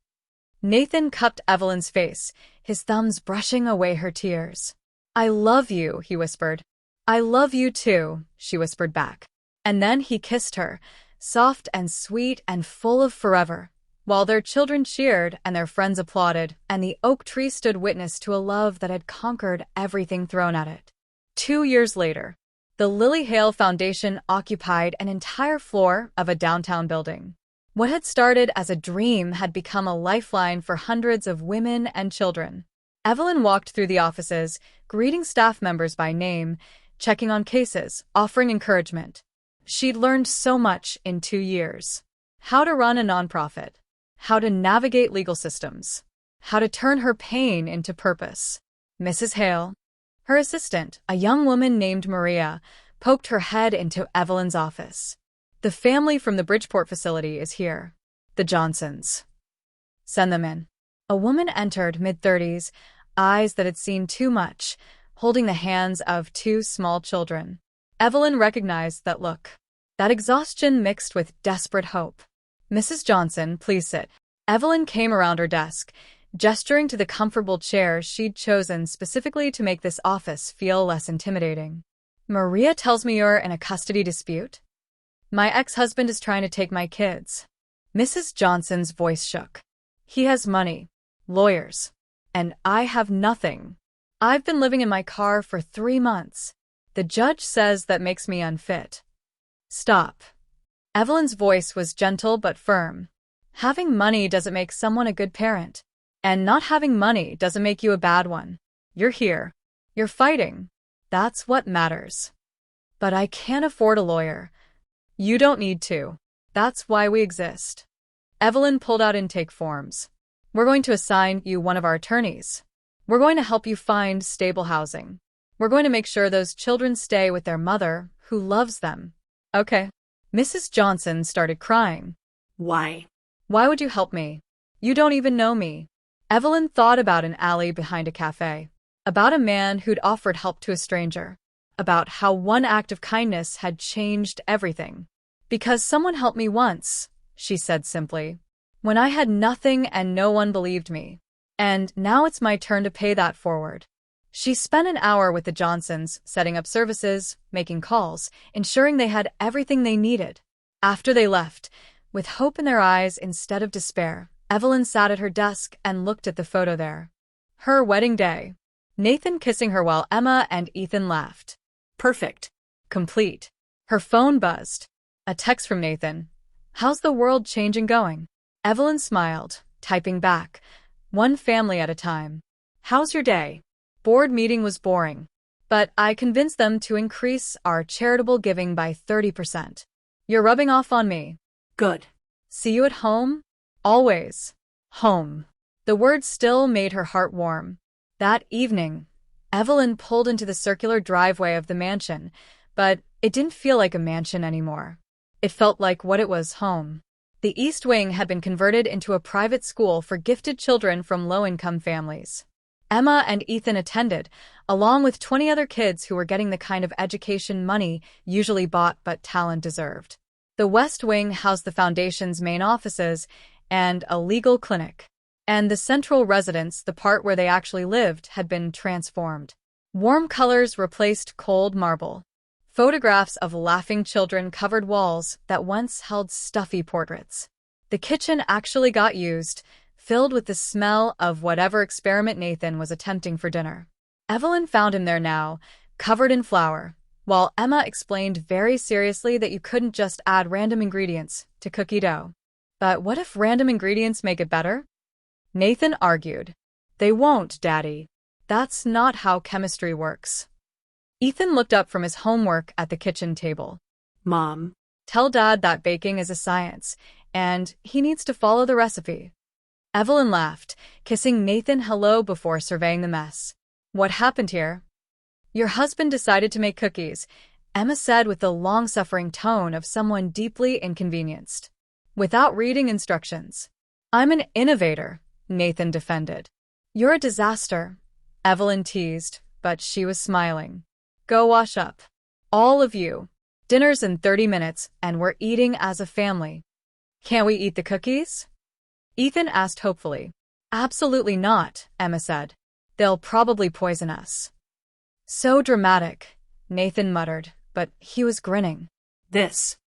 Nathan cupped Evelyn's face, his thumbs brushing away her tears. "I love you," he whispered. "I love you too," she whispered back. And then he kissed her, soft and sweet and full of forever, while their children cheered and their friends applauded, and the oak tree stood witness to a love that had conquered everything thrown at it. 2 years later, the Lily Hale Foundation occupied an entire floor of a downtown building. What had started as a dream had become a lifeline for hundreds of women and children. Evelyn walked through the offices, greeting staff members by name, checking on cases, offering encouragement. She'd learned so much in 2 years. How to run a nonprofit. How to navigate legal systems. How to turn her pain into purpose. Mrs. Hale, her assistant, a young woman named Maria, poked her head into Evelyn's office. "The family from the Bridgeport facility is here. The Johnsons. Send them in." A woman entered, mid-30s, eyes that had seen too much, holding the hands of 2 small children. Evelyn recognized that look. That exhaustion mixed with desperate hope. "Mrs. Johnson, please sit." Evelyn came around her desk, gesturing to the comfortable chair she'd chosen specifically to make this office feel less intimidating. "Maria tells me you're in a custody dispute?" "My ex-husband is trying to take my kids." Mrs. Johnson's voice shook. "He has money, lawyers, and I have nothing. I've been living in my car for 3 months. The judge says that makes me unfit." "Stop." Evelyn's voice was gentle but firm. "Having money doesn't make someone a good parent. And not having money doesn't make you a bad one. You're here. You're fighting. That's what matters." "But I can't afford a lawyer." "You don't need to. That's why we exist." Evelyn pulled out intake forms. "We're going to assign you one of our attorneys. We're going to help you find stable housing. We're going to make sure those children stay with their mother, who loves them." "Okay." Mrs. Johnson started crying. "Why?" "Why would you help me? You don't even know me." Evelyn thought about an alley behind a cafe. About a man who'd offered help to a stranger. About how one act of kindness had changed everything. "Because someone helped me once," she said simply. "When I had nothing and no one believed me. And now it's my turn to pay that forward." She spent an hour with the Johnsons, setting up services, making calls, ensuring they had everything they needed. After they left, with hope in their eyes instead of despair, Evelyn sat at her desk and looked at the photo there. Her wedding day. Nathan kissing her while Emma and Ethan laughed. Perfect. Complete. Her phone buzzed. A text from Nathan. "How's the world changing going?" Evelyn smiled, typing back. "One family at a time. How's your day? Board meeting was boring. But I convinced them to increase our charitable giving by 30%. You're rubbing off on me." "Good." "See you at home? Always. Home." The words still made her heart warm. That evening, Evelyn pulled into the circular driveway of the mansion, but it didn't feel like a mansion anymore. It felt like what it was, home. The East Wing had been converted into a private school for gifted children from low-income families. Emma and Ethan attended, along with 20 other kids who were getting the kind of education money usually bought but talent deserved. The West Wing housed the foundation's main offices and a legal clinic. And the central residence, the part where they actually lived, had been transformed. Warm colors replaced cold marble. Photographs of laughing children covered walls that once held stuffy portraits. The kitchen actually got used, filled with the smell of whatever experiment Nathan was attempting for dinner. Evelyn found him there now, covered in flour, while Emma explained very seriously that you couldn't just add random ingredients to cookie dough. But what if random ingredients make it better? Nathan argued. They won't, Daddy. That's not how chemistry works. Ethan looked up from his homework at the kitchen table. Mom. Tell Dad that baking is a science, and he needs to follow the recipe. Evelyn laughed, kissing Nathan hello before surveying the mess. What happened here? Your husband decided to make cookies, Emma said with the long-suffering tone of someone deeply inconvenienced. Without reading instructions. I'm an innovator, Nathan defended. You're a disaster, Evelyn teased, but she was smiling. Go wash up. All of you. Dinner's in 30 minutes, and we're eating as a family. Can't we eat the cookies? Ethan asked hopefully. Absolutely not, Emma said. They'll probably poison us. So dramatic, Nathan muttered, but he was grinning. This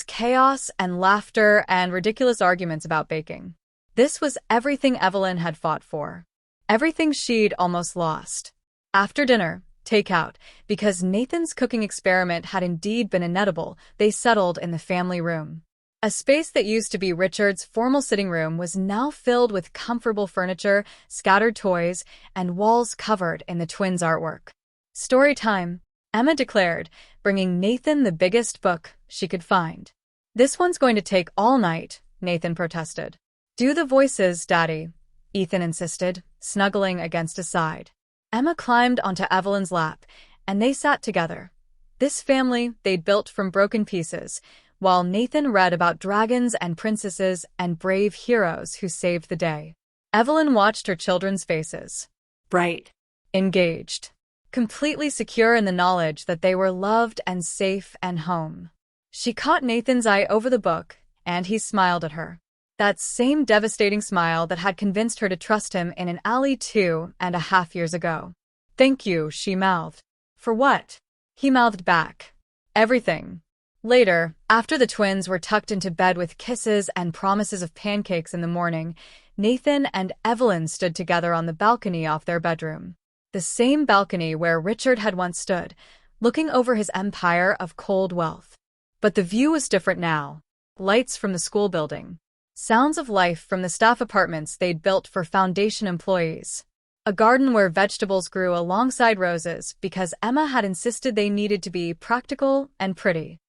chaos and laughter and ridiculous arguments about baking. This was everything Evelyn had fought for. Everything she'd almost lost. After dinner, takeout, because Nathan's cooking experiment had indeed been inedible, they settled in the family room. A space that used to be Richard's formal sitting room was now filled with comfortable furniture, scattered toys, and walls covered in the twins' artwork. Story time, Emma declared, bringing Nathan the biggest book she could find. This one's going to take all night, Nathan protested. Do the voices, Daddy, Ethan insisted, snuggling against his side. Emma climbed onto Evelyn's lap, and they sat together. This family they'd built from broken pieces, while Nathan read about dragons and princesses and brave heroes who saved the day. Evelyn watched her children's faces. Bright. Engaged. Completely secure in the knowledge that they were loved and safe and home. She caught Nathan's eye over the book, and he smiled at her. That same devastating smile that had convinced her to trust him in an alley 2.5 years ago. Thank you, she mouthed. For what? He mouthed back. Everything. Later, after the twins were tucked into bed with kisses and promises of pancakes in the morning, Nathan and Evelyn stood together on the balcony off their bedroom. The same balcony where Richard had once stood, looking over his empire of cold wealth. But the view was different now. Lights from the school building. Sounds of life from the staff apartments they'd built for Foundation employees. A garden where vegetables grew alongside roses because Emma had insisted they needed to be practical and pretty.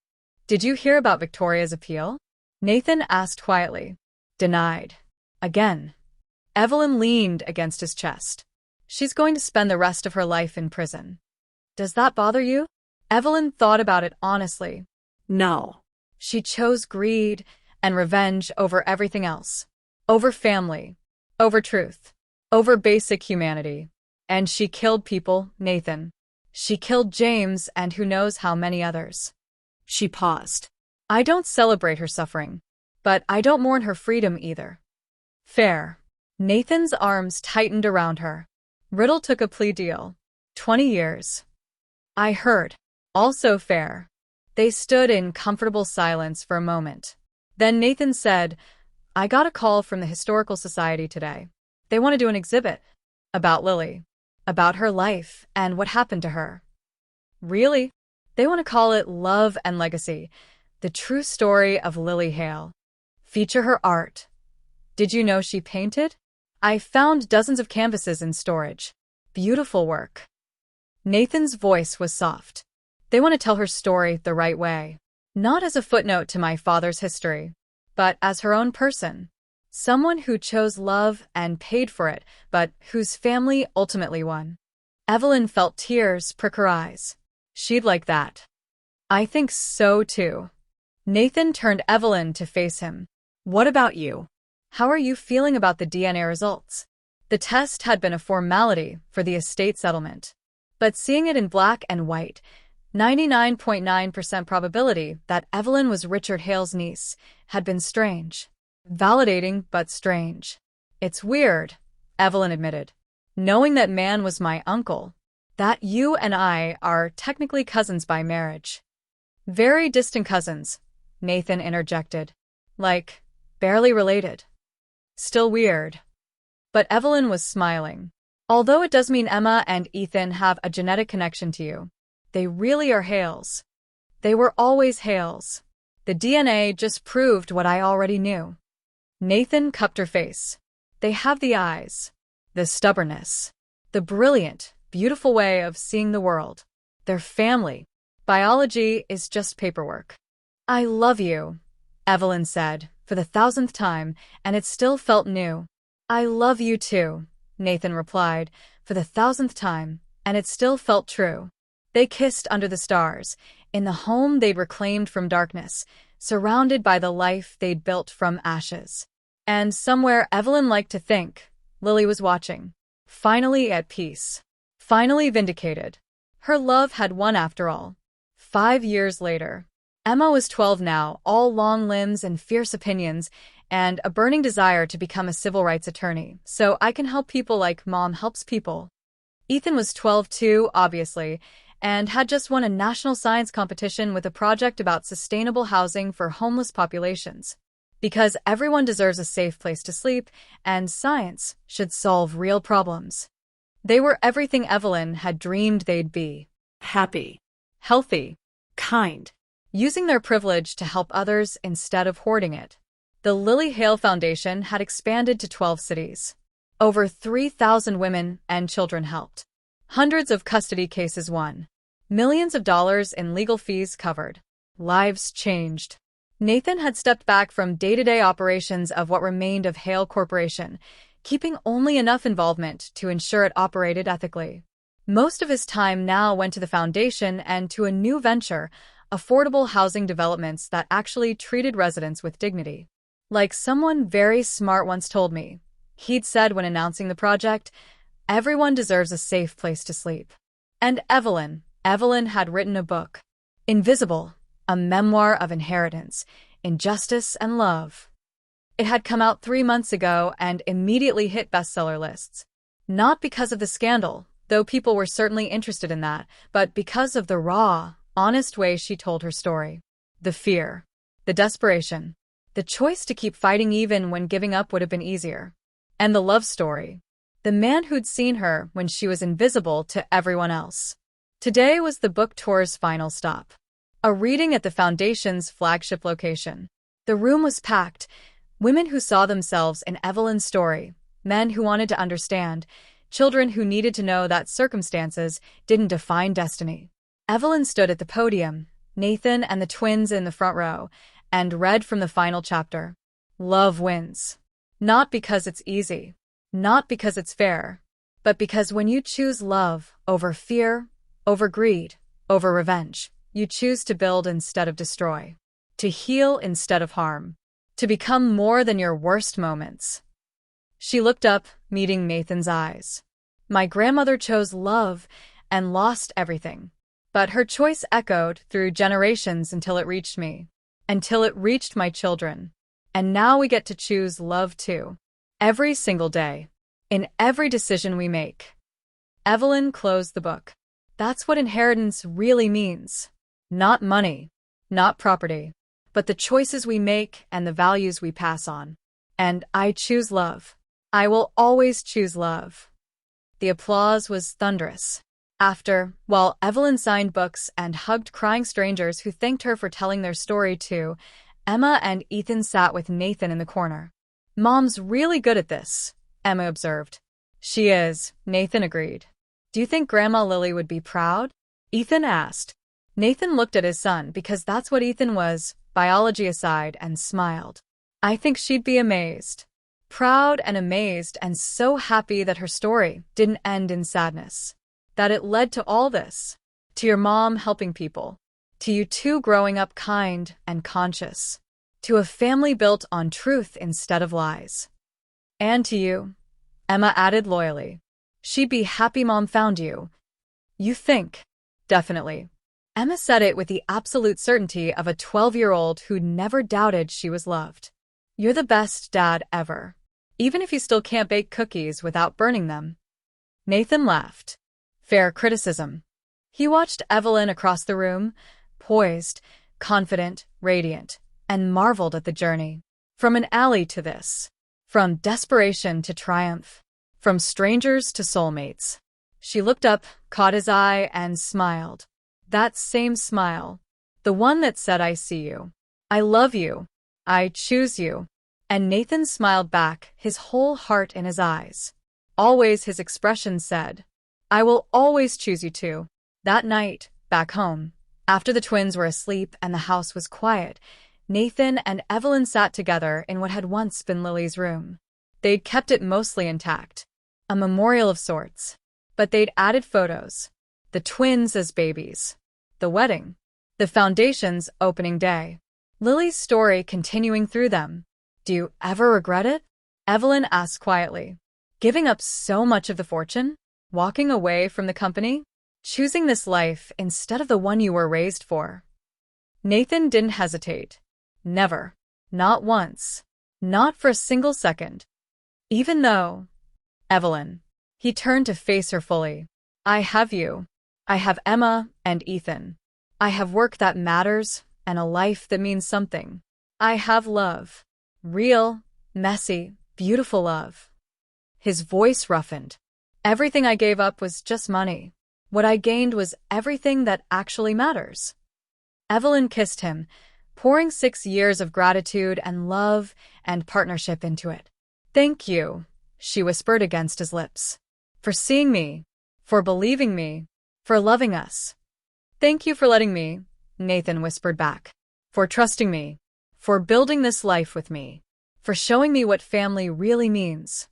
Did you hear about Victoria's appeal? Nathan asked quietly. Denied. Again. Evelyn leaned against his chest. She's going to spend the rest of her life in prison. Does that bother you? Evelyn thought about it honestly. No. She chose greed and revenge over everything else. Over family. Over truth. Over basic humanity. And she killed people, Nathan. She killed James and who knows how many others. She paused. I don't celebrate her suffering, but I don't mourn her freedom either. Fair. Nathan's arms tightened around her. Riddle took a plea deal. 20 years. I heard. Also fair. They stood in comfortable silence for a moment. Then Nathan said, I got a call from the Historical Society today. They want to do an exhibit. About Lily. About her life and what happened to her. Really? They want to call it Love and Legacy, the true story of Lily Hale. Feature her art. Did you know she painted? I found dozens of canvases in storage. Beautiful work. Nathan's voice was soft. They want to tell her story the right way. Not as a footnote to my father's history, but as her own person. Someone who chose love and paid for it, but whose family ultimately won. Evelyn felt tears prick her eyes. She'd like that. I think so too. Nathan turned Evelyn to face him. What about you? How are you feeling about the DNA results? The test had been a formality for the estate settlement. But seeing it in black and white, 99.9% probability that Evelyn was Richard Hale's niece had been strange. Validating, but strange. It's weird, Evelyn admitted. Knowing that man was my uncle. That you and I are technically cousins by marriage. Very distant cousins, Nathan interjected. Like, barely related. Still weird. But Evelyn was smiling. Although it does mean Emma and Ethan have a genetic connection to you, they really are Hales. They were always Hales. The DNA just proved what I already knew. Nathan cupped her face. They have the eyes, the stubbornness, the brilliant, beautiful way of seeing the world. They're family. Biology is just paperwork. I love you, Evelyn said, for the 1,000th time, and it still felt new. I love you too, Nathan replied, for the 1,000th time, and it still felt true. They kissed under the stars, in the home they'd reclaimed from darkness, surrounded by the life they'd built from ashes. And somewhere Evelyn liked to think, Lily was watching. Finally at peace. Finally vindicated. Her love had won after all. 5 years later. Emma was 12 now, all long limbs and fierce opinions, and a burning desire to become a civil rights attorney, so I can help people like Mom helps people. Ethan was 12 too, obviously, and had just won a national science competition with a project about sustainable housing for homeless populations. Because everyone deserves a safe place to sleep, and science should solve real problems. They were everything Evelyn had dreamed they'd be. Happy. Healthy. Kind. Using their privilege to help others instead of hoarding it. The Lily Hale Foundation had expanded to 12 cities. Over 3,000 women and children helped. Hundreds of custody cases won. Millions of dollars in legal fees covered. Lives changed. Nathan had stepped back from day-to-day operations of what remained of Hale Corporation, keeping only enough involvement to ensure it operated ethically. Most of his time now went to the foundation and to a new venture, affordable housing developments that actually treated residents with dignity. Like someone very smart once told me, he'd said when announcing the project, everyone deserves a safe place to sleep. And Evelyn had written a book. Invisible, a memoir of inheritance, injustice, and love. It had come out 3 months ago and immediately hit bestseller lists. Not because of the scandal, though people were certainly interested in that, but because of the raw, honest way she told her story. The fear, the desperation, the choice to keep fighting even when giving up would have been easier. And the love story. The man who'd seen her when she was invisible to everyone else. Today was the book tour's final stop. A reading at the Foundation's flagship location. The room was packed. Women who saw themselves in Evelyn's story, men who wanted to understand, children who needed to know that circumstances didn't define destiny. Evelyn stood at the podium, Nathan and the twins in the front row, and read from the final chapter. Love wins. Not because it's easy, not because it's fair, but because when you choose love over fear, over greed, over revenge, you choose to build instead of destroy, to heal instead of harm, to become more than your worst moments. She looked up, meeting Nathan's eyes. My grandmother chose love and lost everything. But her choice echoed through generations until it reached me, until it reached my children. And now we get to choose love too. Every single day, in every decision we make. Evelyn closed the book. That's what inheritance really means. Not money, not property, but the choices we make and the values we pass on. And I choose love. I will always choose love. The applause was thunderous. While Evelyn signed books and hugged crying strangers who thanked her for telling their story too, Emma and Ethan sat with Nathan in the corner. Mom's really good at this, Emma observed. She is, Nathan agreed. Do you think Grandma Lily would be proud? Ethan asked. Nathan looked at his son because that's what Ethan was, biology aside, and smiled. I think she'd be amazed. Proud and amazed and so happy that her story didn't end in sadness. That it led to all this. To your mom helping people. To you two growing up kind and conscious. To a family built on truth instead of lies. And to you, Emma added loyally. She'd be happy Mom found you. You think? Definitely. Emma said it with the absolute certainty of a 12-year-old who never doubted she was loved. You're the best dad ever. Even if you still can't bake cookies without burning them. Nathan laughed. Fair criticism. He watched Evelyn across the room, poised, confident, radiant, and marveled at the journey. From an alley to this. From desperation to triumph. From strangers to soulmates. She looked up, caught his eye, and smiled. That same smile. The one that said, I see you. I love you. I choose you. And Nathan smiled back, his whole heart in his eyes. Always his expression said, I will always choose you too. That night, back home, after the twins were asleep and the house was quiet, Nathan and Evelyn sat together in what had once been Lily's room. They'd kept it mostly intact. A memorial of sorts. But they'd added photos. The twins as babies. The wedding. The foundation's opening day. Lily's story continuing through them. Do you ever regret it? Evelyn asked quietly. Giving up so much of the fortune? Walking away from the company? Choosing this life instead of the one you were raised for? Nathan didn't hesitate. Never. Not once. Not for a single second. Even though... Evelyn. He turned to face her fully. I have you. I have Emma and Ethan. I have work that matters and a life that means something. I have love. Real, messy, beautiful love. His voice roughened. Everything I gave up was just money. What I gained was everything that actually matters. Evelyn kissed him, pouring 6 years of gratitude and love and partnership into it. Thank you, she whispered against his lips. For seeing me. For believing me. For loving us. Thank you for letting me, Nathan whispered back. For trusting me. For building this life with me. For showing me what family really means.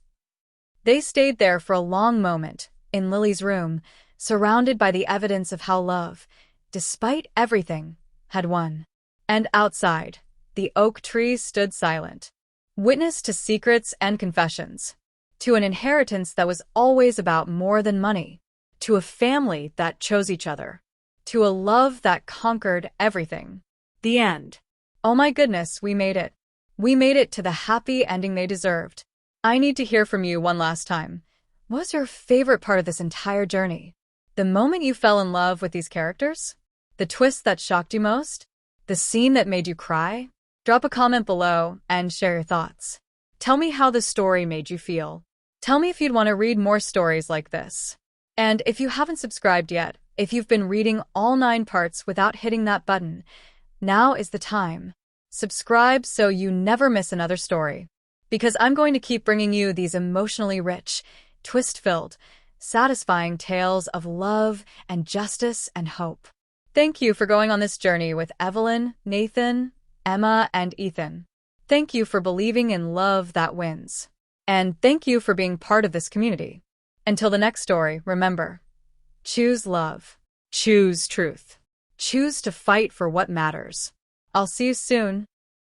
They stayed there for a long moment, in Lily's room, surrounded by the evidence of how love, despite everything, had won. And outside, the oak tree stood silent. Witness to secrets and confessions. To an inheritance that was always about more than money. To a family that chose each other. To a love that conquered everything. The end. Oh my goodness, we made it. We made it to the happy ending they deserved. I need to hear from you one last time. What was your favorite part of this entire journey? The moment you fell in love with these characters? The twist that shocked you most? The scene that made you cry? Drop a comment below and share your thoughts. Tell me how the story made you feel. Tell me if you'd want to read more stories like this. And if you haven't subscribed yet, if you've been reading all 9 parts without hitting that button, now is the time. Subscribe so you never miss another story. Because I'm going to keep bringing you these emotionally rich, twist-filled, satisfying tales of love and justice and hope. Thank you for going on this journey with Evelyn, Nathan, Emma, and Ethan. Thank you for believing in love that wins. And thank you for being part of this community. Until the next story, remember, choose love. Choose truth. Choose to fight for what matters. I'll see you soon.